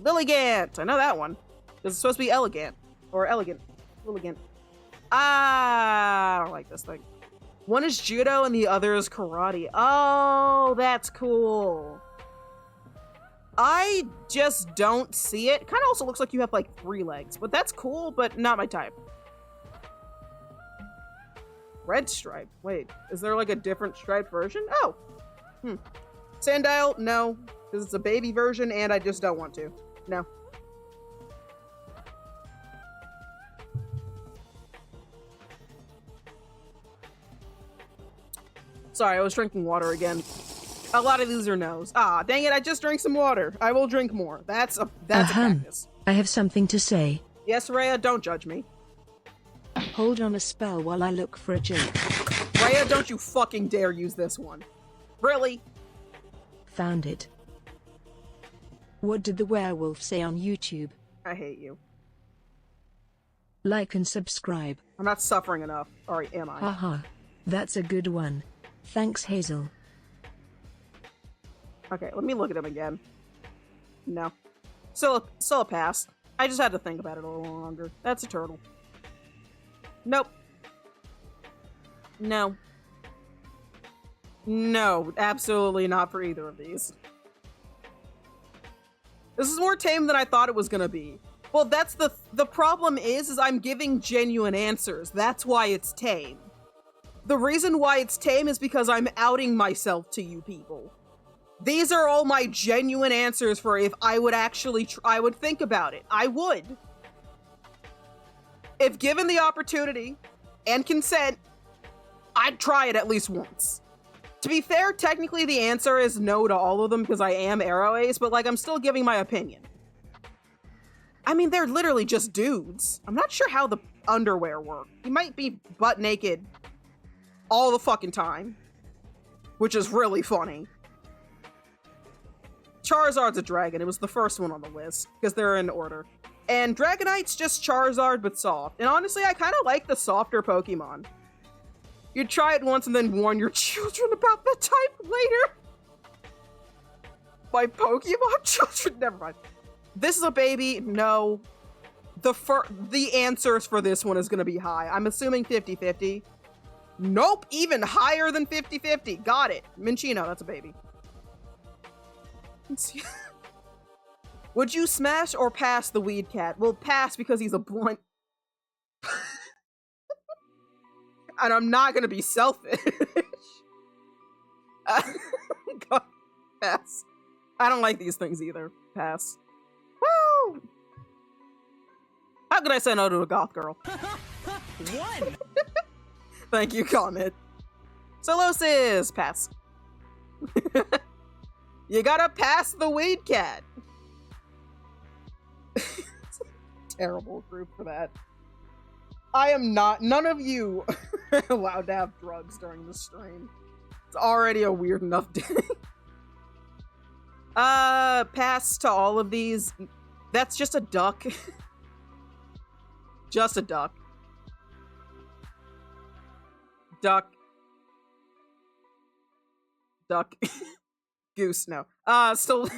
Lilligant! I know that one. Because it's supposed to be elegant. Or elegant. Lilligant. Ah, I don't like this thing. One is judo and the other is karate. Oh, that's cool. I just don't see it. Kind of also looks like you have like 3 legs, but that's cool, but not my type. Red stripe. Wait, is there like a different striped version? Oh. Sandile, no, because it's a baby version and I just don't want to. No. Sorry, I was drinking water again. A lot of these are no's. Ah, dang it, I just drank some water. I will drink more. That's a cactus. I have something to say. Yes, Rhea, don't judge me. Hold on a spell while I look for a joke. Rhea, don't you fucking dare use this one. Really? Found it. What did the werewolf say on YouTube? I hate you. Like and subscribe. I'm not suffering enough. Or am I? Haha. That's a good one. Thanks, Hazel. Okay, let me look at him again. No. Still a pass. I just had to think about it a little longer. That's a turtle. Nope. No. No, absolutely not for either of these. This is more tame than I thought it was gonna be. Well, that's the problem is I'm giving genuine answers. That's why it's tame. The reason why it's tame is because I'm outing myself to you people. These are all my genuine answers for if I would actually I would think about it. I would. If given the opportunity and consent, I'd try it at least once. To be fair, technically the answer is no to all of them because I am Arrow Ace, but like I'm still giving my opinion. I mean, they're literally just dudes. I'm not sure how the underwear work. He might be butt naked all the fucking time, which is really funny. Charizard's a dragon. It was the first one on the list because they're in order. And Dragonite's just Charizard but soft. And honestly, I kind of like the softer Pokemon. You'd try it once and then warn your children about the type later. My Pokemon children? Never mind. This is a baby. No. The answers for this one is going to be high. I'm assuming 50-50. Nope. Even higher than 50-50. Got it. Minchino, that's a baby. Would you smash or pass the Weed Cat? Well, pass because he's a blunt. And I'm not gonna be selfish. God, pass. I don't like these things either. Pass. Woo! How could I say no to a goth girl? One! Thank you, comment. Solosis! Pass. You gotta pass the Weed Cat. Terrible group for that. I am not. None of you are allowed to have drugs during this stream. It's already a weird enough day. Pass to all of these. That's just a duck. Just a duck. Duck. Duck. Goose, no. Still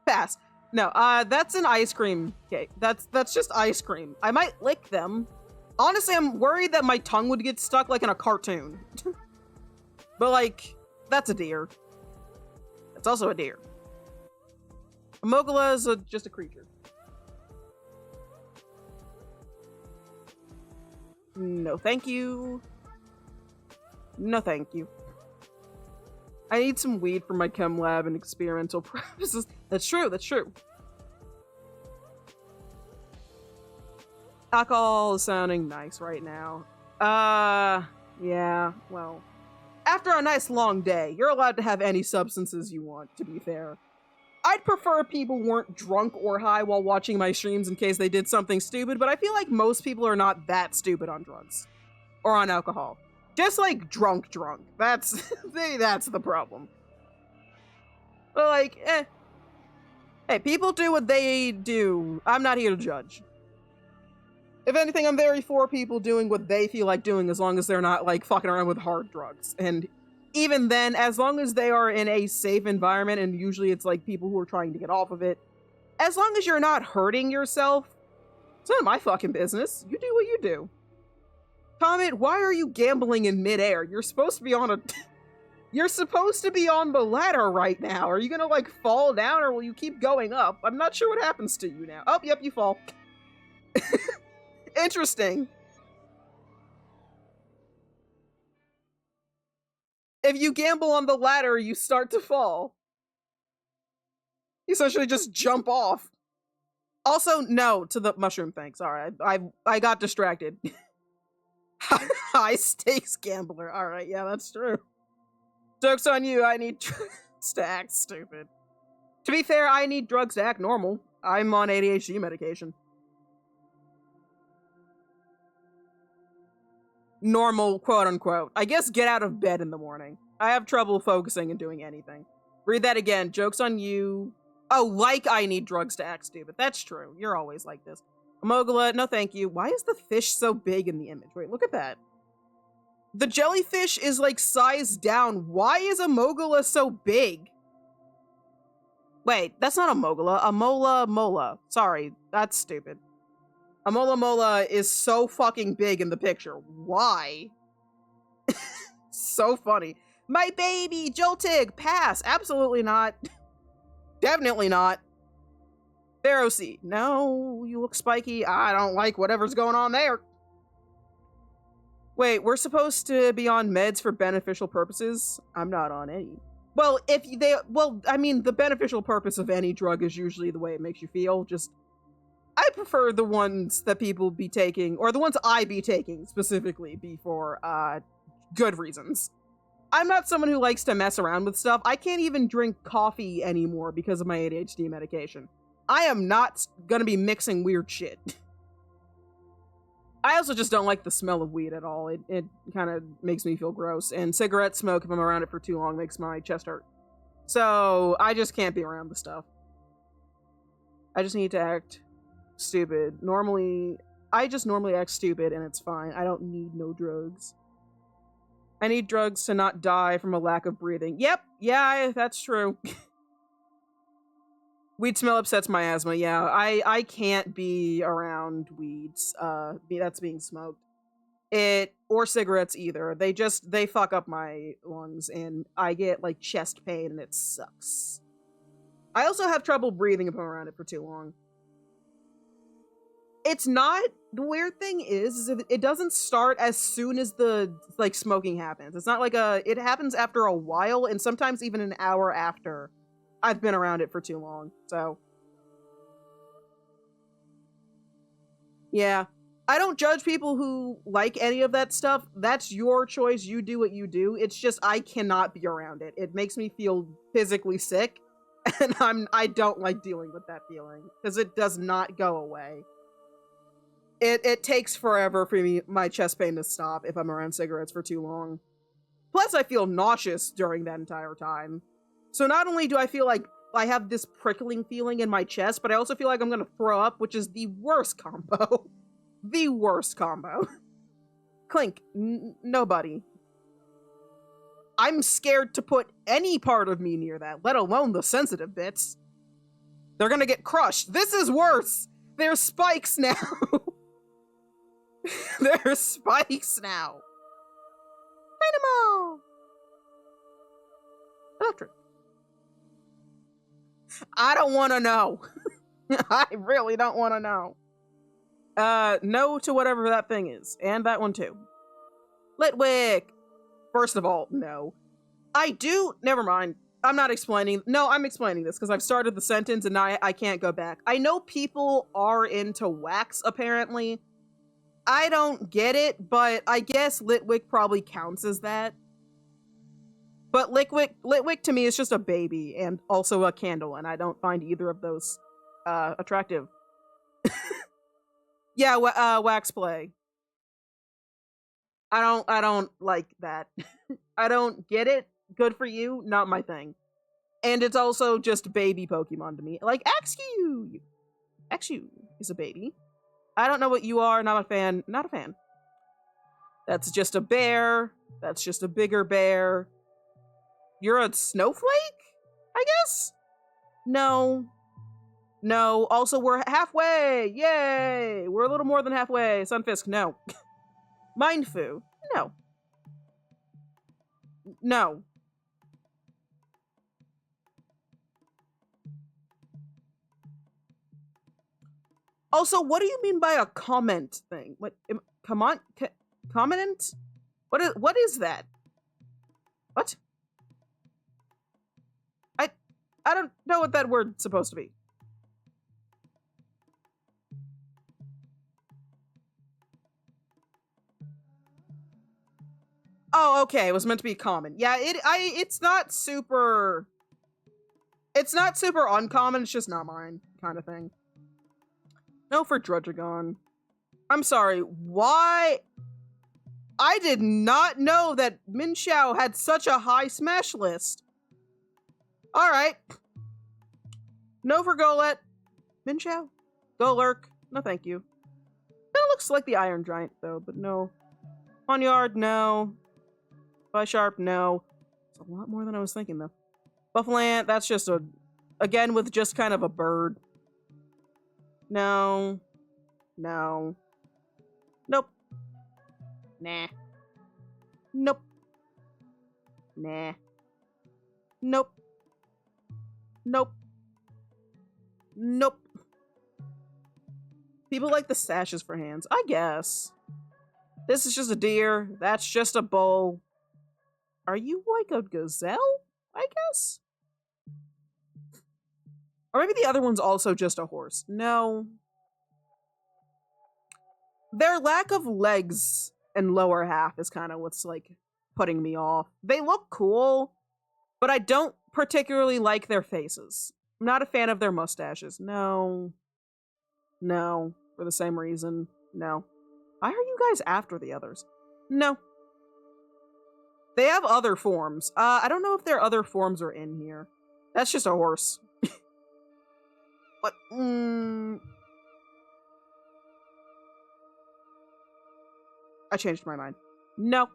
pass. No, that's an ice cream cake. That's just ice cream. I might lick them. Honestly, I'm worried that my tongue would get stuck like in a cartoon. But like, that's a deer. It's also a deer. Amogola is just a creature. No, thank you. No, thank you. I need some weed for my chem lab and experimental purposes. That's true, that's true. Alcohol is sounding nice right now. Yeah, well. After a nice long day, you're allowed to have any substances you want, to be fair. I'd prefer people weren't drunk or high while watching my streams in case they did something stupid, but I feel like most people are not that stupid on drugs. Or on alcohol. Just like drunk. That's that's the problem. But like, Hey, people do what they do. I'm not here to judge. If anything, I'm very for people doing what they feel like doing as long as they're not like fucking around with hard drugs. And even then, as long as they are in a safe environment, and usually it's like people who are trying to get off of it, as long as you're not hurting yourself, it's none of my fucking business. You do what you do. Comment, why are you gambling in midair? You're supposed to be on a... You're supposed to be on the ladder right now. Are you gonna, like, fall down, or will you keep going up? I'm not sure what happens to you now. Oh, yep, you fall. Interesting. If you gamble on the ladder, you start to fall. You essentially just jump off. Also, no to the mushroom thing. Sorry, I got distracted. High stakes gambler. Alright, yeah, that's true. Joke's on you, I need drugs to act stupid. To be fair, I need drugs to act normal. I'm on ADHD medication. Normal, quote-unquote. I guess get out of bed in the morning. I have trouble focusing and doing anything. Read that again. Joke's on you. Oh, like I need drugs to act stupid. That's true. You're always like this. Amogala, no thank you. Why is the fish so big in the image? Wait, look at that. The jellyfish is, like, sized down. Why is Amogala so big? Wait, that's not Amogala. Amola Mola. Sorry, that's stupid. Amola Mola is so fucking big in the picture. Why? So funny. My baby, Joltig, pass. Absolutely not. Definitely not. Pharoah, no, you look spiky. I don't like whatever's going on there. Wait, we're supposed to be on meds for beneficial purposes? I'm not on any. Well, I mean, the beneficial purpose of any drug is usually the way it makes you feel. Just, I prefer the ones that people be taking, or the ones I be taking specifically, be for, good reasons. I'm not someone who likes to mess around with stuff. I can't even drink coffee anymore because of my ADHD medication. I am not gonna be mixing weird shit. I also just don't like the smell of weed at all. It kind of makes me feel gross. And cigarette smoke, if I'm around it for too long, makes my chest hurt. So, I just can't be around the stuff. I just need to act stupid. I just normally act stupid and it's fine. I don't need no drugs. I need drugs to not die from a lack of breathing. Yep, yeah, that's true. Weed smell upsets my asthma, yeah. I can't be around weeds, that's being smoked. Or cigarettes either. They fuck up my lungs and I get, like, chest pain and it sucks. I also have trouble breathing if I'm around it for too long. It's not, the weird thing is it doesn't start as soon as the, like, smoking happens. It's not like it happens after a while and sometimes even an hour after I've been around it for too long, so. Yeah. I don't judge people who like any of that stuff. That's your choice. You do what you do. It's just I cannot be around it. It makes me feel physically sick, and I don't like dealing with that feeling, because it does not go away. It takes forever for my chest pain to stop if I'm around cigarettes for too long. Plus, I feel nauseous during that entire time. So not only do I feel like I have this prickling feeling in my chest, but I also feel like I'm gonna throw up, which is the worst combo. The worst combo. Clink, nobody. I'm scared to put any part of me near that, let alone the sensitive bits. They're gonna get crushed. This is worse! There's spikes now! There's spikes now! Dynamo! Electric. I don't want to know. I really don't want to know. No to whatever that thing is. And that one too. Litwick! First of all, no. Never mind. I'm not explaining. No, I'm explaining this because I've started the sentence and I can't go back. I know people are into wax, apparently. I don't get it, but I guess Litwick probably counts as that. But Litwick to me is just a baby and also a candle, and I don't find either of those attractive. Yeah, wax play. I don't like that. I don't get it. Good for you, not my thing. And it's also just baby Pokemon to me. Like Axew! Axew is a baby. I don't know what you are, not a fan. Not a fan. That's just a bear. That's just a bigger bear. You're a snowflake? I guess? No. No. Also, we're halfway! Yay! We're a little more than halfway. Sunfisk, no. Mindfu, no. No. Also, what do you mean by a comment thing? What? Comment? Comment? What is that? What? I don't know what that word's supposed to be. Oh, okay. It was meant to be common. Yeah, it's not super. It's not super uncommon. It's just not mine, kind of thing. No for Druddigon. I'm sorry. Why? I did not know that Minxiao had such a high smash list. All right. No for Golett. Minxiao. Golurk. No, thank you. It looks like the Iron Giant though, but no. Ponyard, no. Bisharp, no. It's a lot more than I was thinking, though. Buffalo, that's just again, with just kind of a bird. No. No. Nope. Nah. Nope. Nah. Nope. Nope. Nope. People like the sashes for hands. I guess. This is just a deer. That's just a bull. Are you like a gazelle? I guess? Or maybe the other one's also just a horse. No. Their lack of legs and lower half is kind of what's, like, putting me off. They look cool, but I don't particularly like their faces. I'm not a fan of their mustaches. No. No. For the same reason. No. Why are you guys after the others? No. They have other forms. I don't know if their other forms are in here. That's just a horse. But, I changed my mind. No.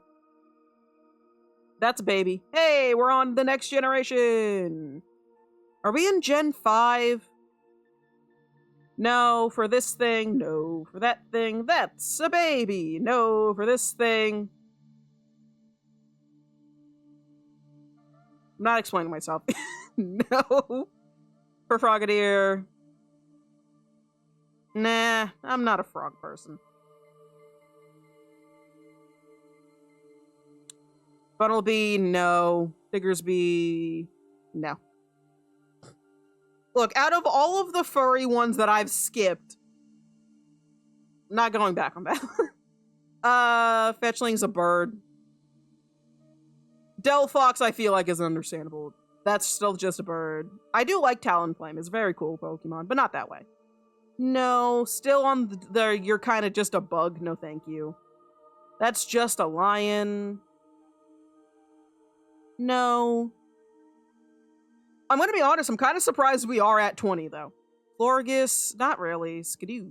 That's a baby. Hey, we're on the next generation. Are we in Gen 5? No, for this thing. No, for that thing. That's a baby. No, for this thing. I'm not explaining myself. No. For Frogadier. Nah, I'm not a frog person. Funnelby, no. Diggersby, no. Look, out of all of the furry ones that I've skipped, I'm not going back on that. Fetchling's a bird. Delphox, I feel like, is understandable. That's still just a bird. I do like Talonflame. It's a very cool Pokemon, but not that way. No, still on the you're kind of just a bug. No, thank you. That's just a lion. No. I'm gonna be honest, I'm kind of surprised we are at 20, though. Florges, not really. Skidoo.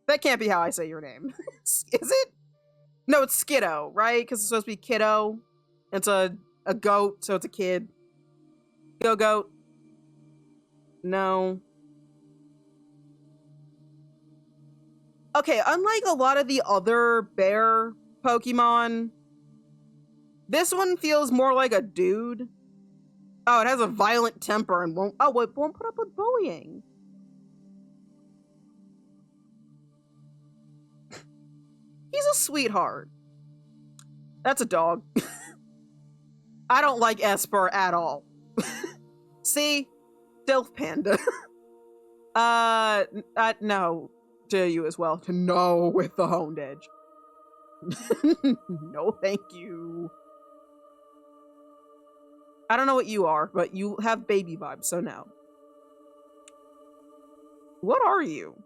That can't be how I say your name. Is it? No, it's Skiddo, right? Because it's supposed to be kiddo. It's a goat, so it's a kid. Go goat. No. Okay, unlike a lot of the other bear Pokemon, this one feels more like a dude. Oh, it has a violent temper and won't put up with bullying. He's a sweetheart. That's a dog. I don't like Esper at all. See? Dilf Panda. No. To you as well. No with the honed edge. No, thank you. I don't know what you are, but you have baby vibes, so no. What are you?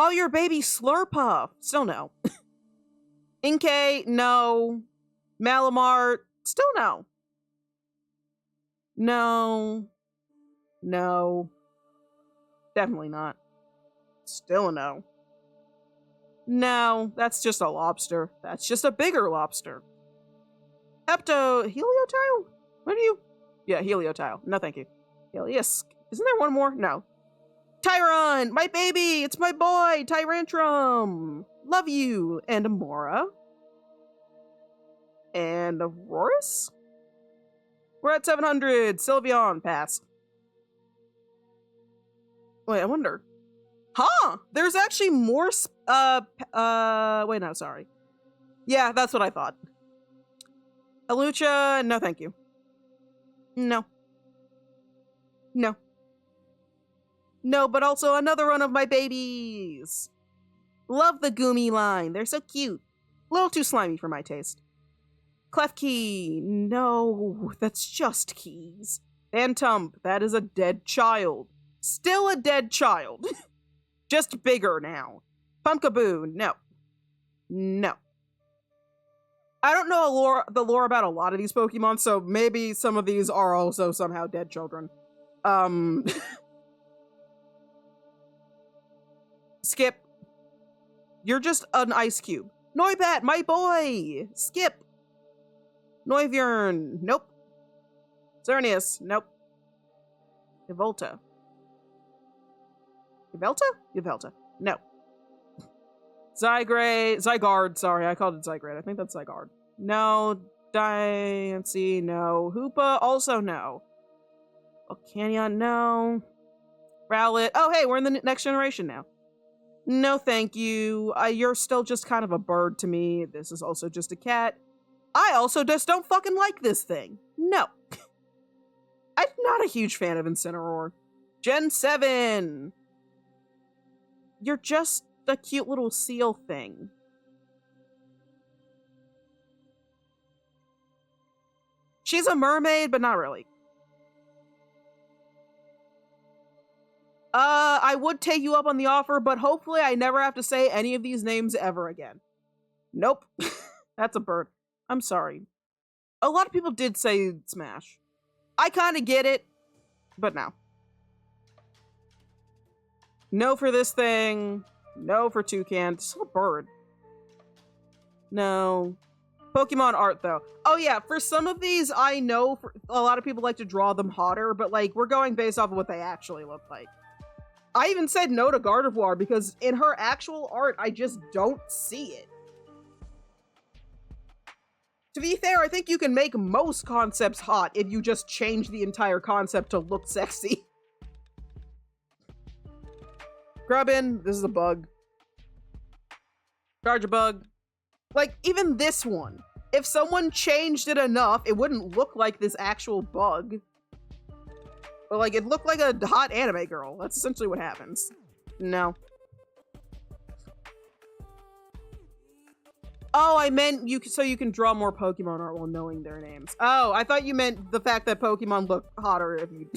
Oh, you're baby Slurpuff. Still no. Inkay, no. Malamar, still no. No. No. Definitely not. Still no. No, that's just a lobster. That's just a bigger lobster. Heliotile? What are you? Yeah, Heliotile. No, thank you. Helios. Isn't there one more? No. Tyron! My baby! It's my boy! Tyrantrum! Love you! And Amora. And Aurorus? We're at 700. Sylveon, pass. Wait, I wonder. Huh! There's actually more wait, no, sorry. Yeah, that's what I thought. Alucha, no thank you. No. No. No, but also another one of my babies! Love the Goomy line, they're so cute. A little too slimy for my taste. Klefki, no, that's just keys. Phantump, that is a dead child. Still a dead child. Just bigger now. Pumpkaboo, no. No. I don't know the lore about a lot of these Pokemon, so maybe some of these are also somehow dead children. Skip. You're just an ice cube. Noibat, my boy! Skip. Noivern, nope. Xerneas, nope. Yvelta. Yvelta? No. Zygarde, sorry, I called it Zygrade. I think that's Zygarde. No. Diancie, no. Hoopa, also no. Volcanion, no. Rowlet, oh hey, we're in the next generation now. No thank you. You're still just kind of a bird to me. This is also just a cat. I also just don't fucking like this thing. No. I'm not a huge fan of Incineroar. Gen 7! You're just a cute little seal thing. She's a mermaid, but not really. I would take you up on the offer, but hopefully I never have to say any of these names ever again. Nope. That's a bird. I'm sorry. A lot of people did say Smash. I kind of get it, but no. No for this thing. No for Toucan. It's still a bird. No. Pokemon art, though. Oh, yeah. For some of these, I know a lot of people like to draw them hotter, but, like, we're going based off of what they actually look like. I even said no to Gardevoir because in her actual art, I just don't see it. To be fair, I think you can make most concepts hot if you just change the entire concept to look sexy. Grubbin, this is a bug. Charjabug. Like, even this one. If someone changed it enough, it wouldn't look like this actual bug. But, like, it looked like a hot anime girl. That's essentially what happens. No. Oh, I meant so you can draw more Pokemon art while knowing their names. Oh, I thought you meant the fact that Pokemon look hotter if you...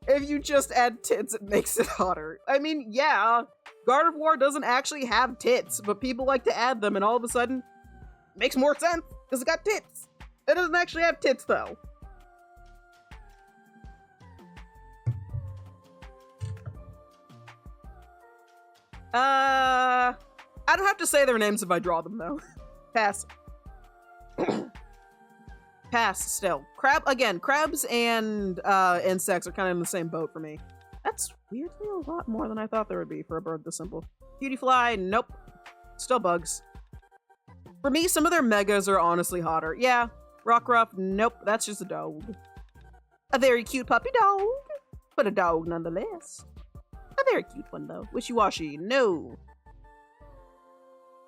If you just add tits, it makes it hotter. I mean, yeah, Gardevoir doesn't actually have tits, but people like to add them, and all of a sudden, it makes more sense, because it got tits. It doesn't actually have tits, though. I don't have to say their names if I draw them, though. Pass. Pass, still. Crabs and insects are kind of in the same boat for me. That's weirdly a lot more than I thought there would be for a bird this simple. Beautyfly, nope. Still bugs. For me, some of their megas are honestly hotter. Yeah. Rockruff, nope. That's just a dog. A very cute puppy dog, but a dog nonetheless. A very cute one, though. Wishy-washy. No.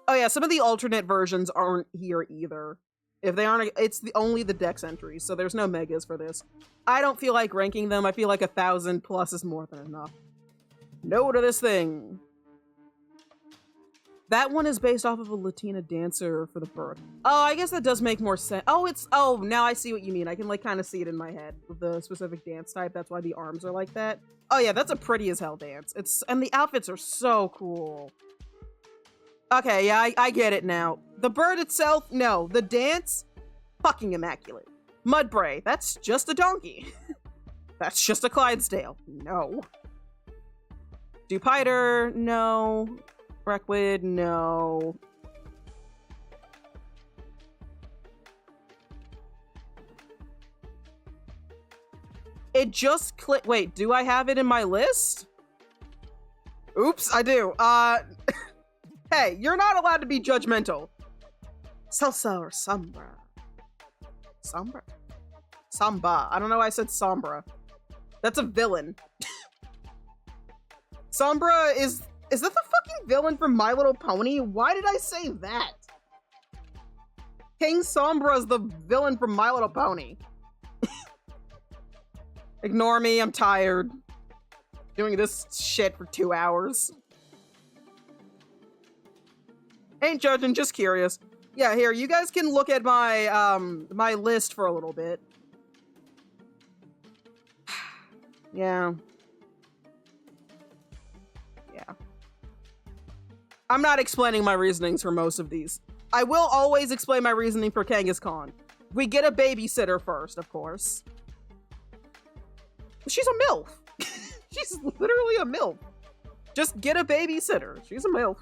Oh, yeah, some of the alternate versions aren't here either. If they aren't, it's only the Dex entries, so there's no megas for this. I don't feel like ranking them. I feel like 1,000 plus is more than enough. No to this thing. That one is based off of a Latina dancer for the bird. Oh, I guess that does make more sense. Oh, now I see what you mean. I can like kind of see it in my head with the specific dance type. That's why the arms are like that. Oh yeah, that's a pretty as hell dance. And the outfits are so cool. Okay, yeah, I get it now. The bird itself, no. The dance, fucking immaculate. Mudbray, that's just a donkey. That's just a Clydesdale. No. Dupiter, no. Breckwood, no. It just clicked. Wait, do I have it in my list? Oops, I do. Hey, you're not allowed to be judgmental. Salsa or Sombra? Sombra? Samba. I don't know why I said Sombra. That's a villain. Sombra is that the fucking villain from My Little Pony? Why did I say that? King Sombra is the villain from My Little Pony. Ignore me, I'm tired. Doing this shit for 2 hours. Ain't judging, just curious. Yeah, here, you guys can look at my, my list for a little bit. Yeah. Yeah. I'm not explaining my reasonings for most of these. I will always explain my reasoning for Kangaskhan. We get a babysitter first, of course. She's a MILF. She's literally a MILF. Just get a babysitter. She's a MILF.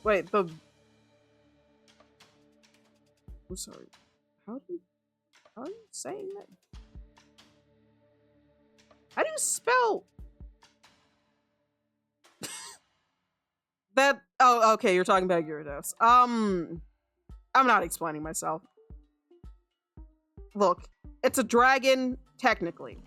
Wait, I'm sorry. How are you saying that? How do you spell that? Oh, okay, you're talking about Gyarados. I'm not explaining myself. Look, it's a dragon, technically.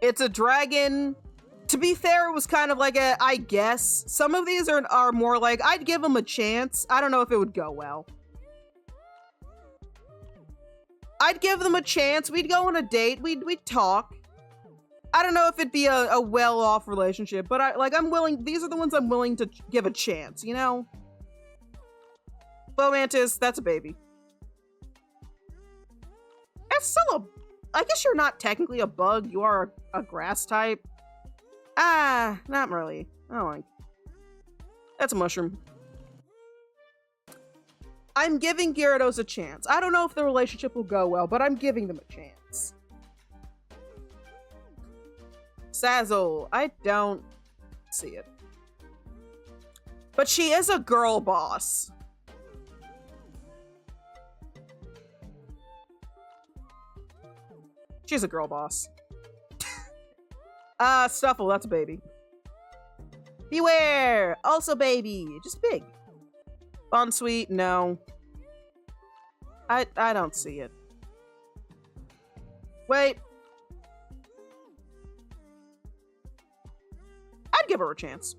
It's a dragon. To be fair, it was kind of like I guess. Some of these are more like, I'd give them a chance. I don't know if it would go well. I'd give them a chance. We'd go on a date. We'd talk. I don't know if it'd be a well-off relationship, but I'm willing. These are the ones I'm willing to give a chance, you know? Fomantis, that's a baby. That's still I guess you're not technically a bug. You are a grass type. Not really. I don't like. That's a mushroom. I'm giving Gyarados a chance. I don't know if the relationship will go well, but I'm giving them a chance. Sazzle, I don't see it. But she is a girl boss. She's a girl boss. Stuffle, that's a baby. Beware! Also baby. Just big. Bonsweet, no. I don't see it. Wait. I'd give her a chance.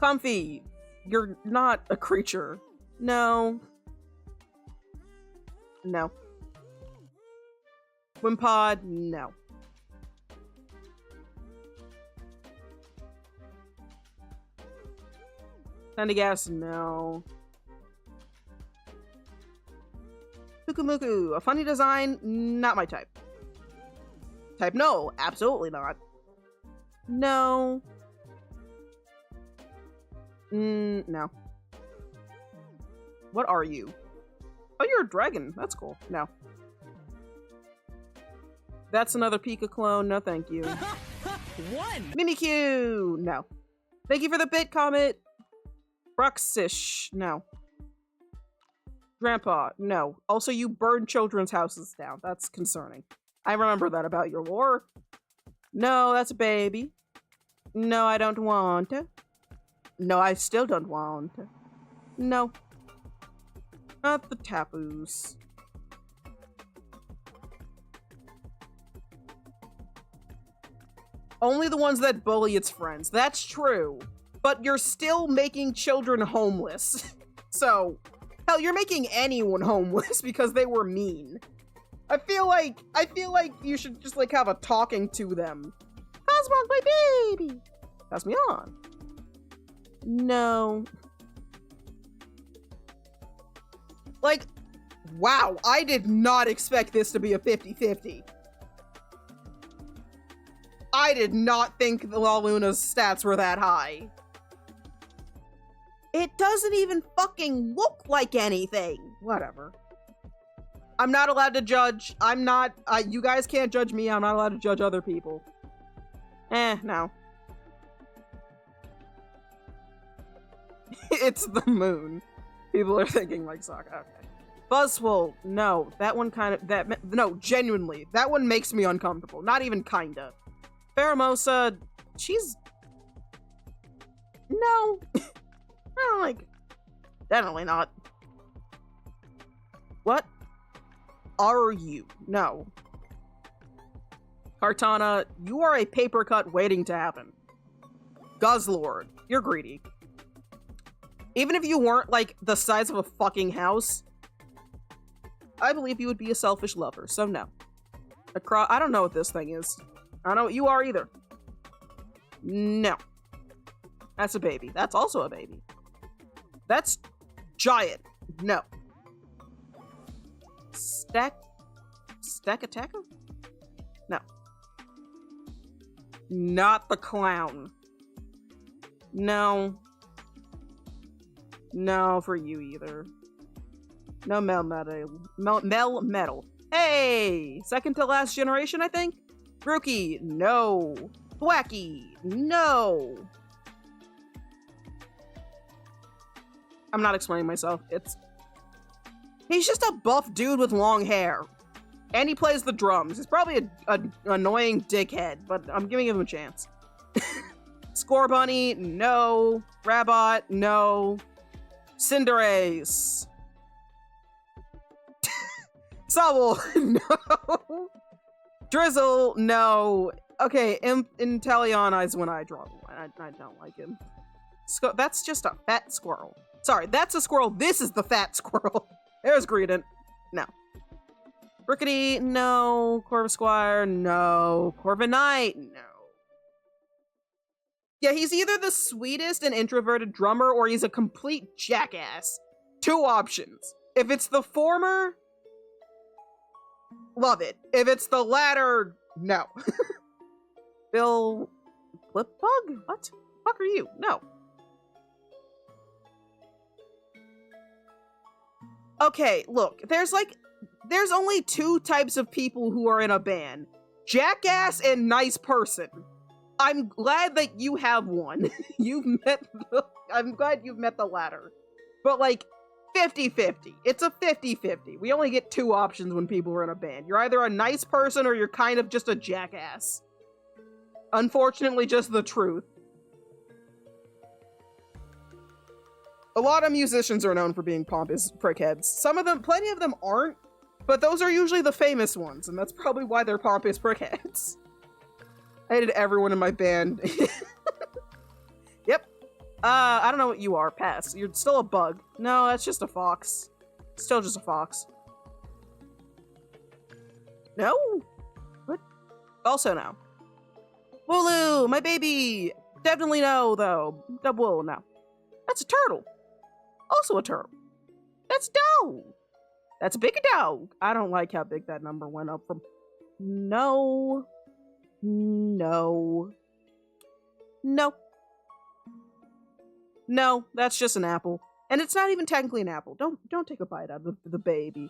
Comfy, you're not a creature. No. No. Wimpod, no. Sandygast, no. Fukumuku, a funny design, not my type. Type no, absolutely not. No. No. What are you? Oh, you're a dragon. That's cool. No. That's another Pika clone. No, thank you. One. Mimikyu. No. Thank you for the bit, Comet. Bruxish. No. Grandpa. No. Also, you burn children's houses down. That's concerning. I remember that about your lore. No, that's a baby. No, I don't want to. No, I still don't want to. No. Not the taboos. Only the ones that bully its friends. That's true. But you're still making children homeless. So, hell, you're making anyone homeless because they were mean. I feel like you should just like have a talking to them. Cosmog, my baby. Pass me on. No. Like, wow, I did not expect this to be a 50-50. I did not think the La Luna's stats were that high. It doesn't even fucking look like anything. Whatever. I'm not allowed to judge. I'm not, you guys can't judge me. I'm not allowed to judge other people. No. It's the moon. People are thinking like Sokka. Okay. Buzzwole, no. That one kind of, no, genuinely. That one makes me uncomfortable. Not even kinda. Pheromosa, she's... No. I don't like... Definitely not. What are you? No. Kartana, you are a paper cut waiting to happen. Guzzlord, you're greedy. Even if you weren't, like, the size of a fucking house, I believe you would be a selfish lover, so no. I don't know what this thing is. I don't know what you are either. No. That's a baby. That's also a baby. That's giant. No. Stack-a-tacker? No. Not the clown. No. No, for you either. No Melmetal. Hey! Second to last generation, I think? Brookie, no. Thwacky, no. I'm not explaining myself. He's just a buff dude with long hair. And he plays the drums. He's probably an annoying dickhead, but I'm giving him a chance. Score Bunny, no. Rabot, no. Cinderace. Sobble, no. Drizzle, no. Okay, Inteleon is when I draw one. I don't like him. That's just a fat squirrel. Sorry, that's a squirrel. This is the fat squirrel. There's Greedent. No. Rickety, no. Corvisquire, no. Corviknight, no. Yeah, he's either the sweetest and introverted drummer or he's a complete jackass. Two options. If it's the former, love it. If it's the latter, no. Bill Flipbug? What the fuck are you? No. Okay, look, there's only two types of people who are in a band. Jackass and nice person. I'm glad that you have one. I'm glad you've met the latter. But like, 50-50. It's a 50-50. We only get two options when people are in a band. You're either a nice person or you're kind of just a jackass. Unfortunately, just the truth. A lot of musicians are known for being pompous prickheads. Some of them, plenty of them aren't, but those are usually the famous ones, and that's probably why they're pompous prickheads. I hated everyone in my band. Yep. I don't know what you are. Pass. You're still a bug. No, that's just a fox. Still just a fox. No? What? Also no. Wooloo, my baby! Definitely no, though. Double no. That's a turtle. Also a turtle. That's dog. That's a big dog. I don't like how big that number went up from. No. No. No. No, that's just an apple. And it's not even technically an apple. Don't take a bite out of the baby.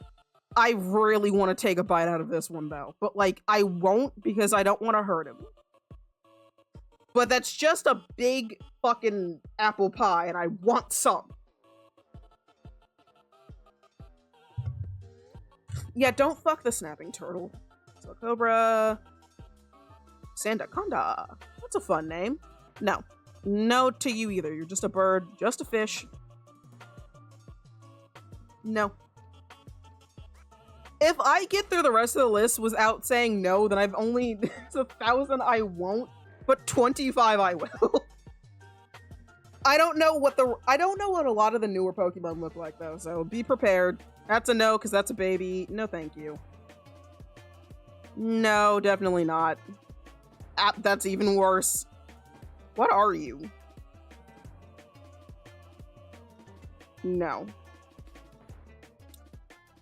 I really want to take a bite out of this one, though. But, like, I won't because I don't want to hurt him. But that's just a big fucking apple pie, and I want some. Yeah, don't fuck the snapping turtle. So, Cobra. Sandaconda. That's a fun name. No. No to you either. You're just a bird, just a fish. No. If I get through the rest of the list without saying no, then I've only... It's 1,000 I won't, but 25 I will. I don't know what a lot of the newer Pokemon look like though, so be prepared. That's a no, because that's a baby. No, thank you. No, definitely not. That's even worse. What are you? No.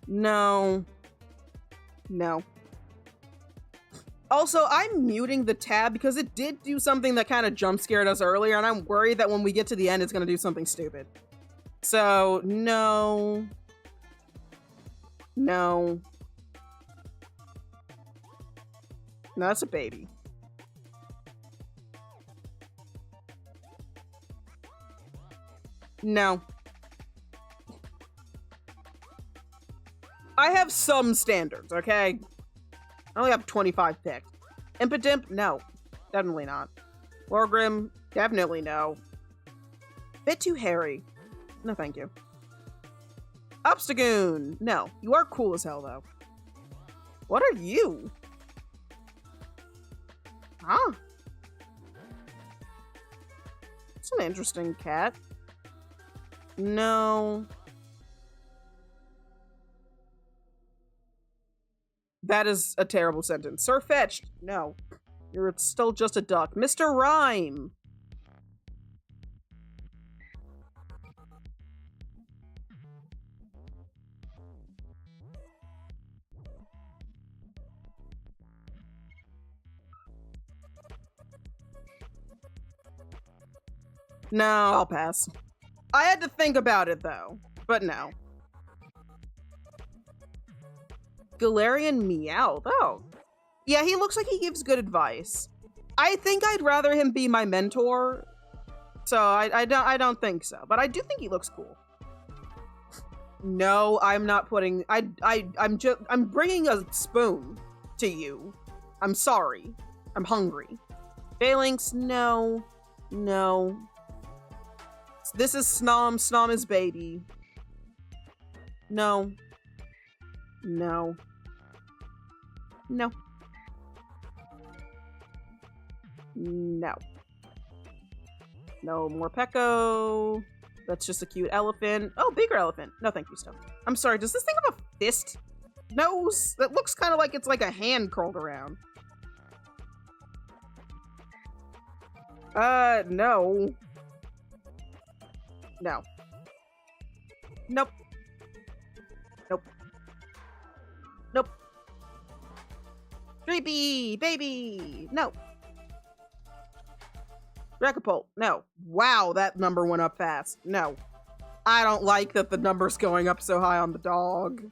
No. No. Also, I'm muting the tab because it did do something that kind of jump scared us earlier, and I'm worried that when we get to the end, it's going to do something stupid. So, no. No. No, that's a baby. No. I have some standards, okay? I only have 25 picked. Impidimp? No. Definitely not. Lorgrim? Definitely no. Bit too hairy. No, thank you. Obstagoon? No. You are cool as hell, though. What are you? Huh? It's an interesting cat. No. That is a terrible sentence. Sirfetch'd? No. You're still just a duck. Mr. Rhyme! No, I'll pass. I had to think about it, though. But no. Galarian Meowth. Oh. Yeah, he looks like he gives good advice. I think I'd rather him be my mentor. So I don't think so. But I do think he looks cool. No, I'm not putting... I'm bringing a spoon to you. I'm sorry. I'm hungry. Phalanx? No. No. This is Snom. Snom is baby. No. No. No. No. No more Pecco. That's just a cute elephant. Oh, bigger elephant. No, thank you, Stone. I'm sorry, does this thing have a fist nose? That looks kind of like it's like a hand curled around. No. No. Nope. Nope. Nope. Dreepy! Baby! No. Dracopult. No. Wow, that number went up fast. No. I don't like that the number's going up so high on the dog.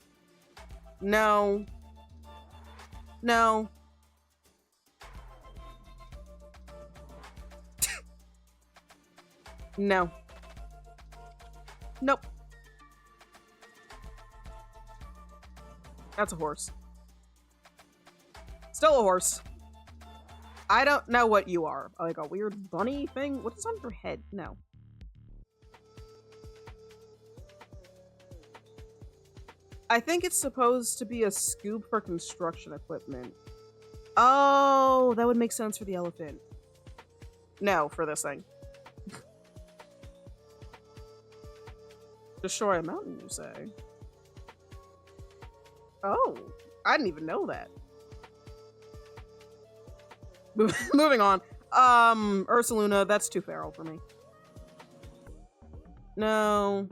No. No. No. Nope. That's a horse. Still a horse. I don't know what you are. Like a weird bunny thing? What is on your head? No. I think it's supposed to be a scoop for construction equipment. Oh, that would make sense for the elephant. No, for this thing. Destroy a mountain, you say? Oh, I didn't even know that. Moving on. Ursaluna, that's too feral for me. No.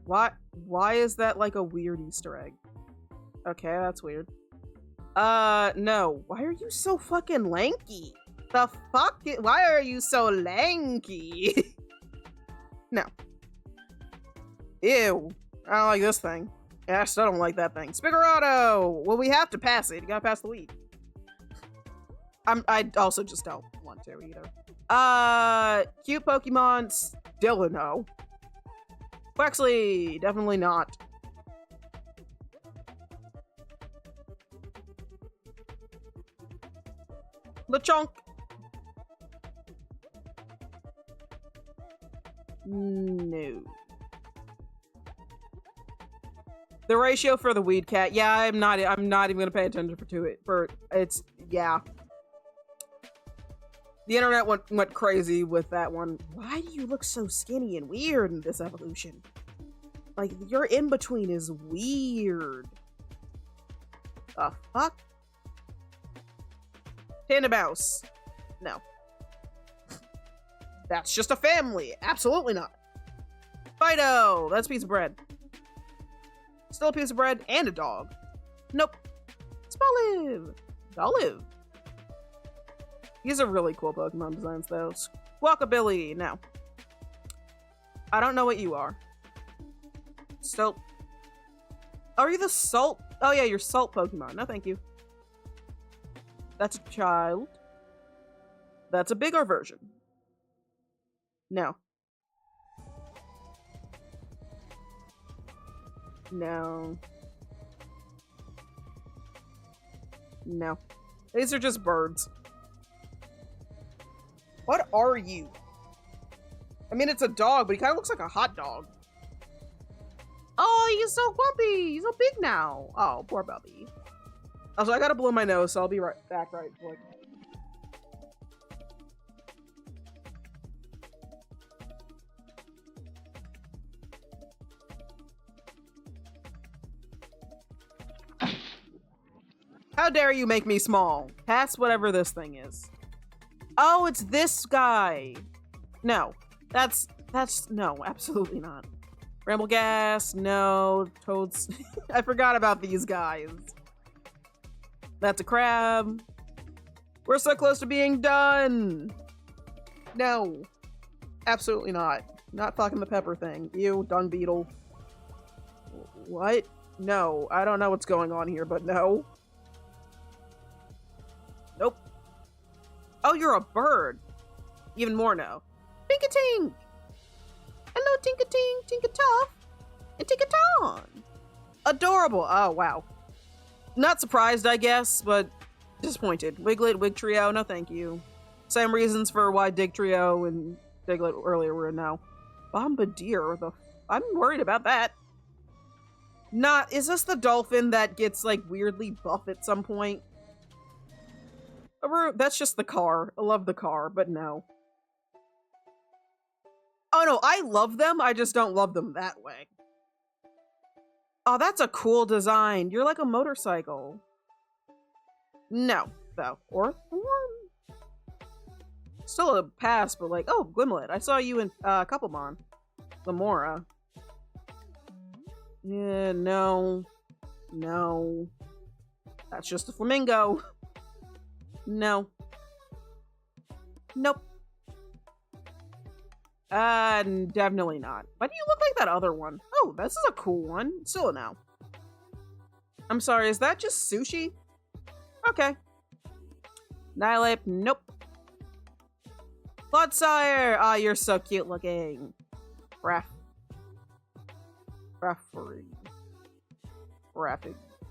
What? Why is that like a weird Easter egg? Okay, that's weird. No. Why are you so fucking lanky? The fuck? Why are you so lanky? No. Ew. I don't like this thing. Yeah, I still don't like that thing. Spigarato! Well, we have to pass it. You gotta pass the lead. I also just don't want to either. Cute Pokemon, still a no. Quaxley, definitely not. Lechonk. No. The ratio for the weed cat. Yeah, I'm not even gonna pay attention to it. Yeah. The internet went crazy with that one. Why do you look so skinny and weird in this evolution? Like, your in-between is weird. The fuck? Panda Mouse. No. That's just a family. Absolutely not. Fido. That's a piece of bread. Still a piece of bread and a dog. Nope. Smoliv. Olive. These are really cool Pokemon designs, though. Squawkabilly. No. I don't know what you are. Still. Are you the salt? Oh, yeah, you're salt Pokemon. No, thank you. That's a child. That's a bigger version. No. No. No. These are just birds. What are you? I mean, it's a dog, but he kind of looks like a hot dog. Oh, he's so grumpy. He's so big now. Oh, poor Bubby. Also, I gotta blow my nose, so I'll be back right quick. How dare you make me small? Past whatever this thing is. Oh, it's this guy. No. That's no, absolutely not. Ramblegas, no. Toads. I forgot about these guys. That's a crab. We're so close to being done. No. Absolutely not. Not fucking the pepper thing. Ew, dung beetle. What? No. I don't know what's going on here, but no. Nope. Oh, you're a bird. Even more no. Tink-a-tink. Hello, Tink-a-tink, Tink-a-toff, and Tink-a-ton. Adorable. Oh, wow. Not surprised, I guess, but disappointed. Wiglet, Wigtrio, no thank you. Same reasons for why Digtrio and Diglett earlier were no. Bombardier, I'm worried about that. Is this the dolphin that gets, like, weirdly buff at some point? That's just the car. I love the car, but no. Oh no, I love them, I just don't love them that way. Oh, that's a cool design. You're like a motorcycle. No, though. Or still a pass, but like, oh, Glimlet. I saw you in Couplemon. Lamora. Yeah, no. No. That's just a flamingo. No. Nope. Definitely not. Why do you look like that other one? Oh, this is a cool one. Still a no. I'm sorry, is that just sushi? Okay. Nihilip, nope. Clodsire! Ah, you're so cute looking. Referee.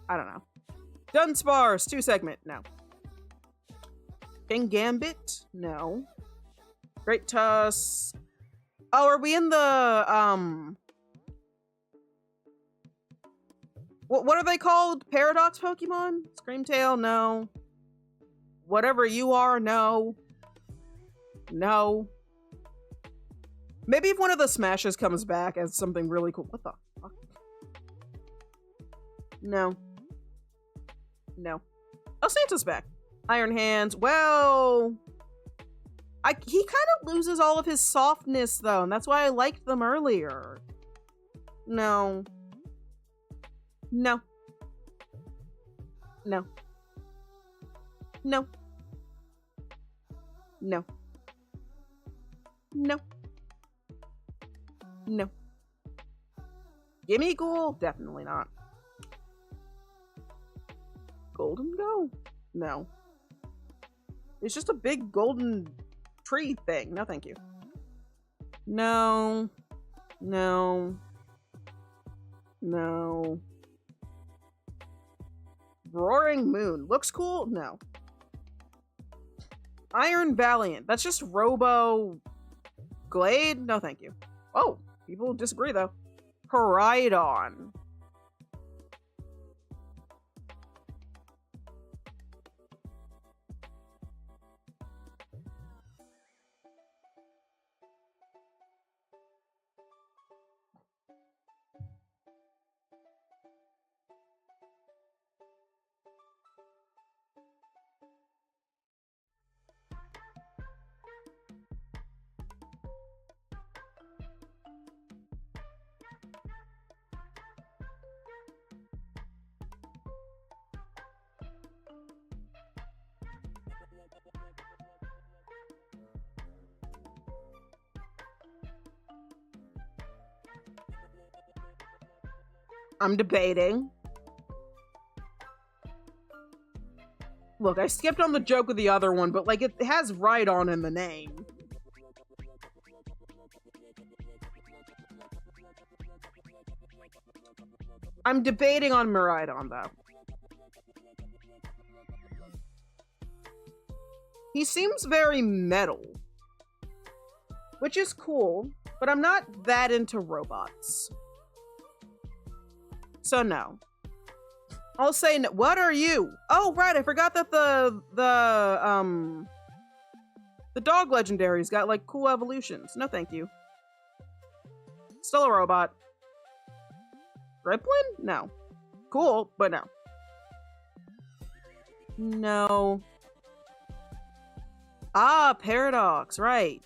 I don't know. Dunsparce, 2-segment, no. King Gambit, no. Great Tusk. Oh, are we in the, what are they called? Paradox Pokemon? Screamtail? No. Whatever you are, no. No. Maybe if one of the Smashes comes back as something really cool. What the fuck? No. No. Oh, Santa's back. Iron Hands. Well... he kind of loses all of his softness, though, and that's why I liked them earlier. No. No. No. No. No. No. No. Gimme Ghoul? Definitely not. Golden Go? No. It's just a big golden tree thing. No, thank you. No. No. No. Roaring Moon. Looks cool? No. Iron Valiant. That's just Robo Glade? No, thank you. Oh, people disagree though. Peridon. I'm debating. Look, I skipped on the joke with the other one, but like it has Rhydon in the name. I'm debating on Miraidon though. He seems very metal, which is cool, but I'm not that into robots. So no. I'll say no. What are you? Oh, right, I forgot that the dog legendary's got like cool evolutions. No, thank you. Still a robot. Riplin? No. Cool, but no. No. Ah, Paradox, right.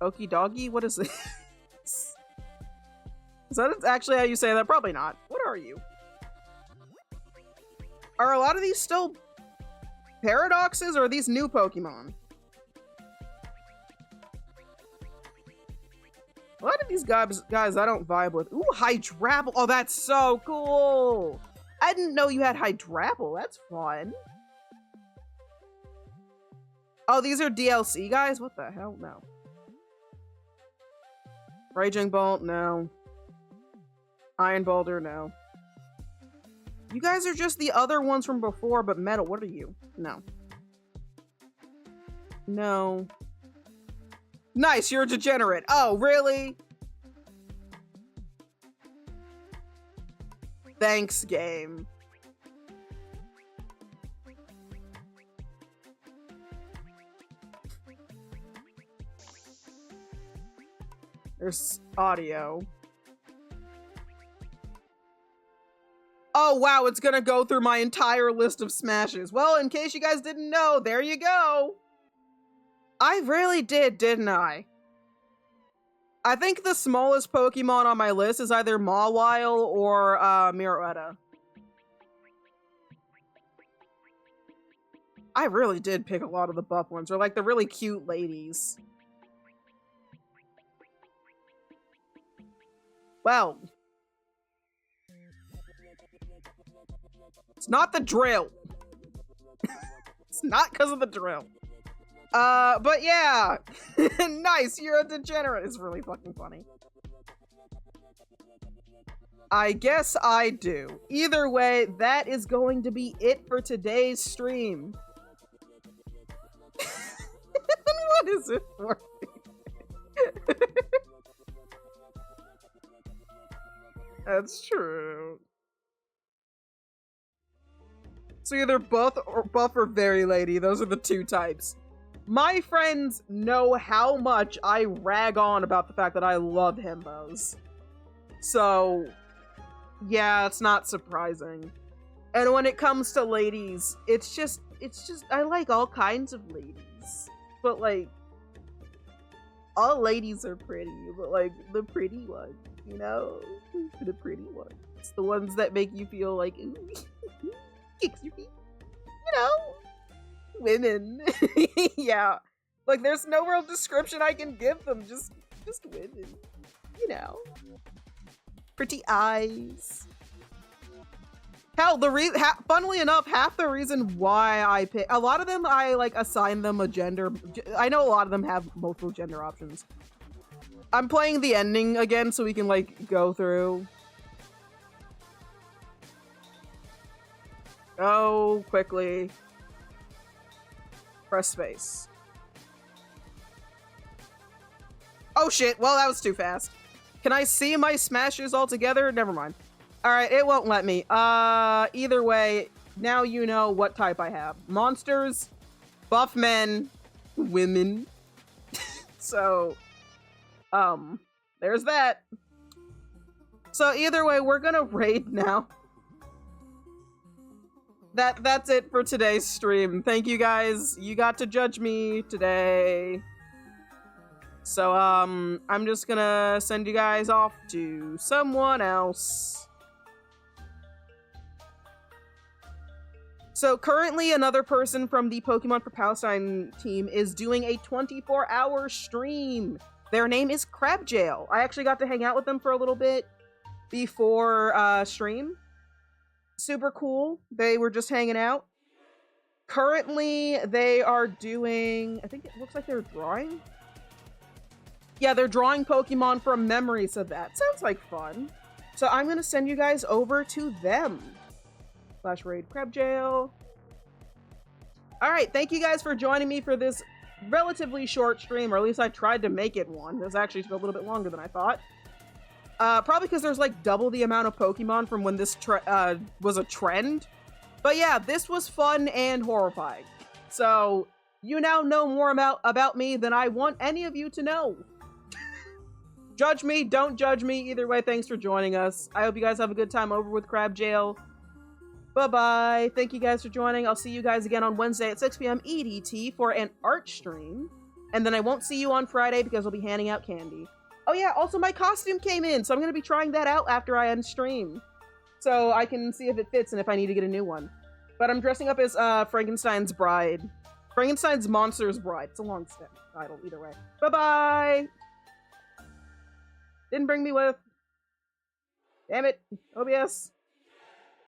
Okie doggy? What is this? Is that actually how you say that? Probably not. What are you? Are a lot of these still paradoxes, or are these new Pokemon? A lot of these guys I don't vibe with. Ooh, Hydrapple. Oh, that's so cool. I didn't know you had Hydrapple. That's fun. Oh, these are DLC guys? What the hell? No. Raging Bolt? No. Iron Boulder? No. You guys are just the other ones from before, but metal. What are you? No. No. Nice, you're a degenerate. Oh, really? Thanks, game. There's audio. Oh, wow, it's gonna go through my entire list of smashes. Well, in case you guys didn't know, there you go. I really did, didn't I? I think the smallest Pokemon on my list is either Mawile or Miroetta. I really did pick a lot of the buff ones. They're like the really cute ladies. Well. It's not the drill. It's not because of the drill. But yeah. Nice, you're a degenerate. It's really fucking funny. I guess I do. Either way, that is going to be it for today's stream. What is it for? That's true. So either buff or very lady. Those are the two types. My friends know how much I rag on about the fact that I love himbos. So, yeah, it's not surprising. And when it comes to ladies, it's just, I like all kinds of ladies. But like, all ladies are pretty, but like, the pretty ones, you know? The pretty ones. The ones that make you feel like, ooh, kicks your feet. You know? Women. Yeah. Like, there's no real description I can give them. Just women. You know? Pretty eyes. Hell, funnily enough, half the reason why I pick, a lot of them I like assign them a gender. I know a lot of them have multiple gender options. I'm playing the ending again so we can like go through. Oh, quickly. Press space. Oh shit, well that was too fast. Can I see my smashes all together? Never mind. Alright, it won't let me. Either way, now you know what type I have. Monsters, buff men, women. So, there's that. So either way, we're gonna raid now. That's it for today's stream. Thank you guys. You got to judge me today. So, I'm just gonna send you guys off to someone else. So currently another person from the Pokemon for Palestine team is doing a 24-hour stream. Their name is Crabjail. I actually got to hang out with them for a little bit before stream. Super cool. They were just hanging out. Currently, they are doing... I think it looks like they're drawing. Yeah, they're drawing Pokemon from memory, so that sounds like fun. So I'm going to send you guys over to them. /raid Crabjail. Alright, thank you guys for joining me for this relatively short stream, or at least I tried to make it one. It was actually a little bit longer than I thought. Probably because there's like double the amount of Pokemon from when this was a trend. But yeah, this was fun and horrifying. So, you now know more about me than I want any of you to know. Judge me, don't judge me. Either way, thanks for joining us. I hope you guys have a good time over with Crabjail. Bye-bye. Thank you guys for joining. I'll see you guys again on Wednesday at 6 p.m. EDT for an art stream. And then I won't see you on Friday because I'll be handing out candy. Oh yeah, also my costume came in, so I'm going to be trying that out after I end stream. So I can see if it fits and if I need to get a new one. But I'm dressing up as Frankenstein's bride. Frankenstein's monster's bride. It's a long title, either way. Bye-bye! Didn't bring me with. Damn it. OBS.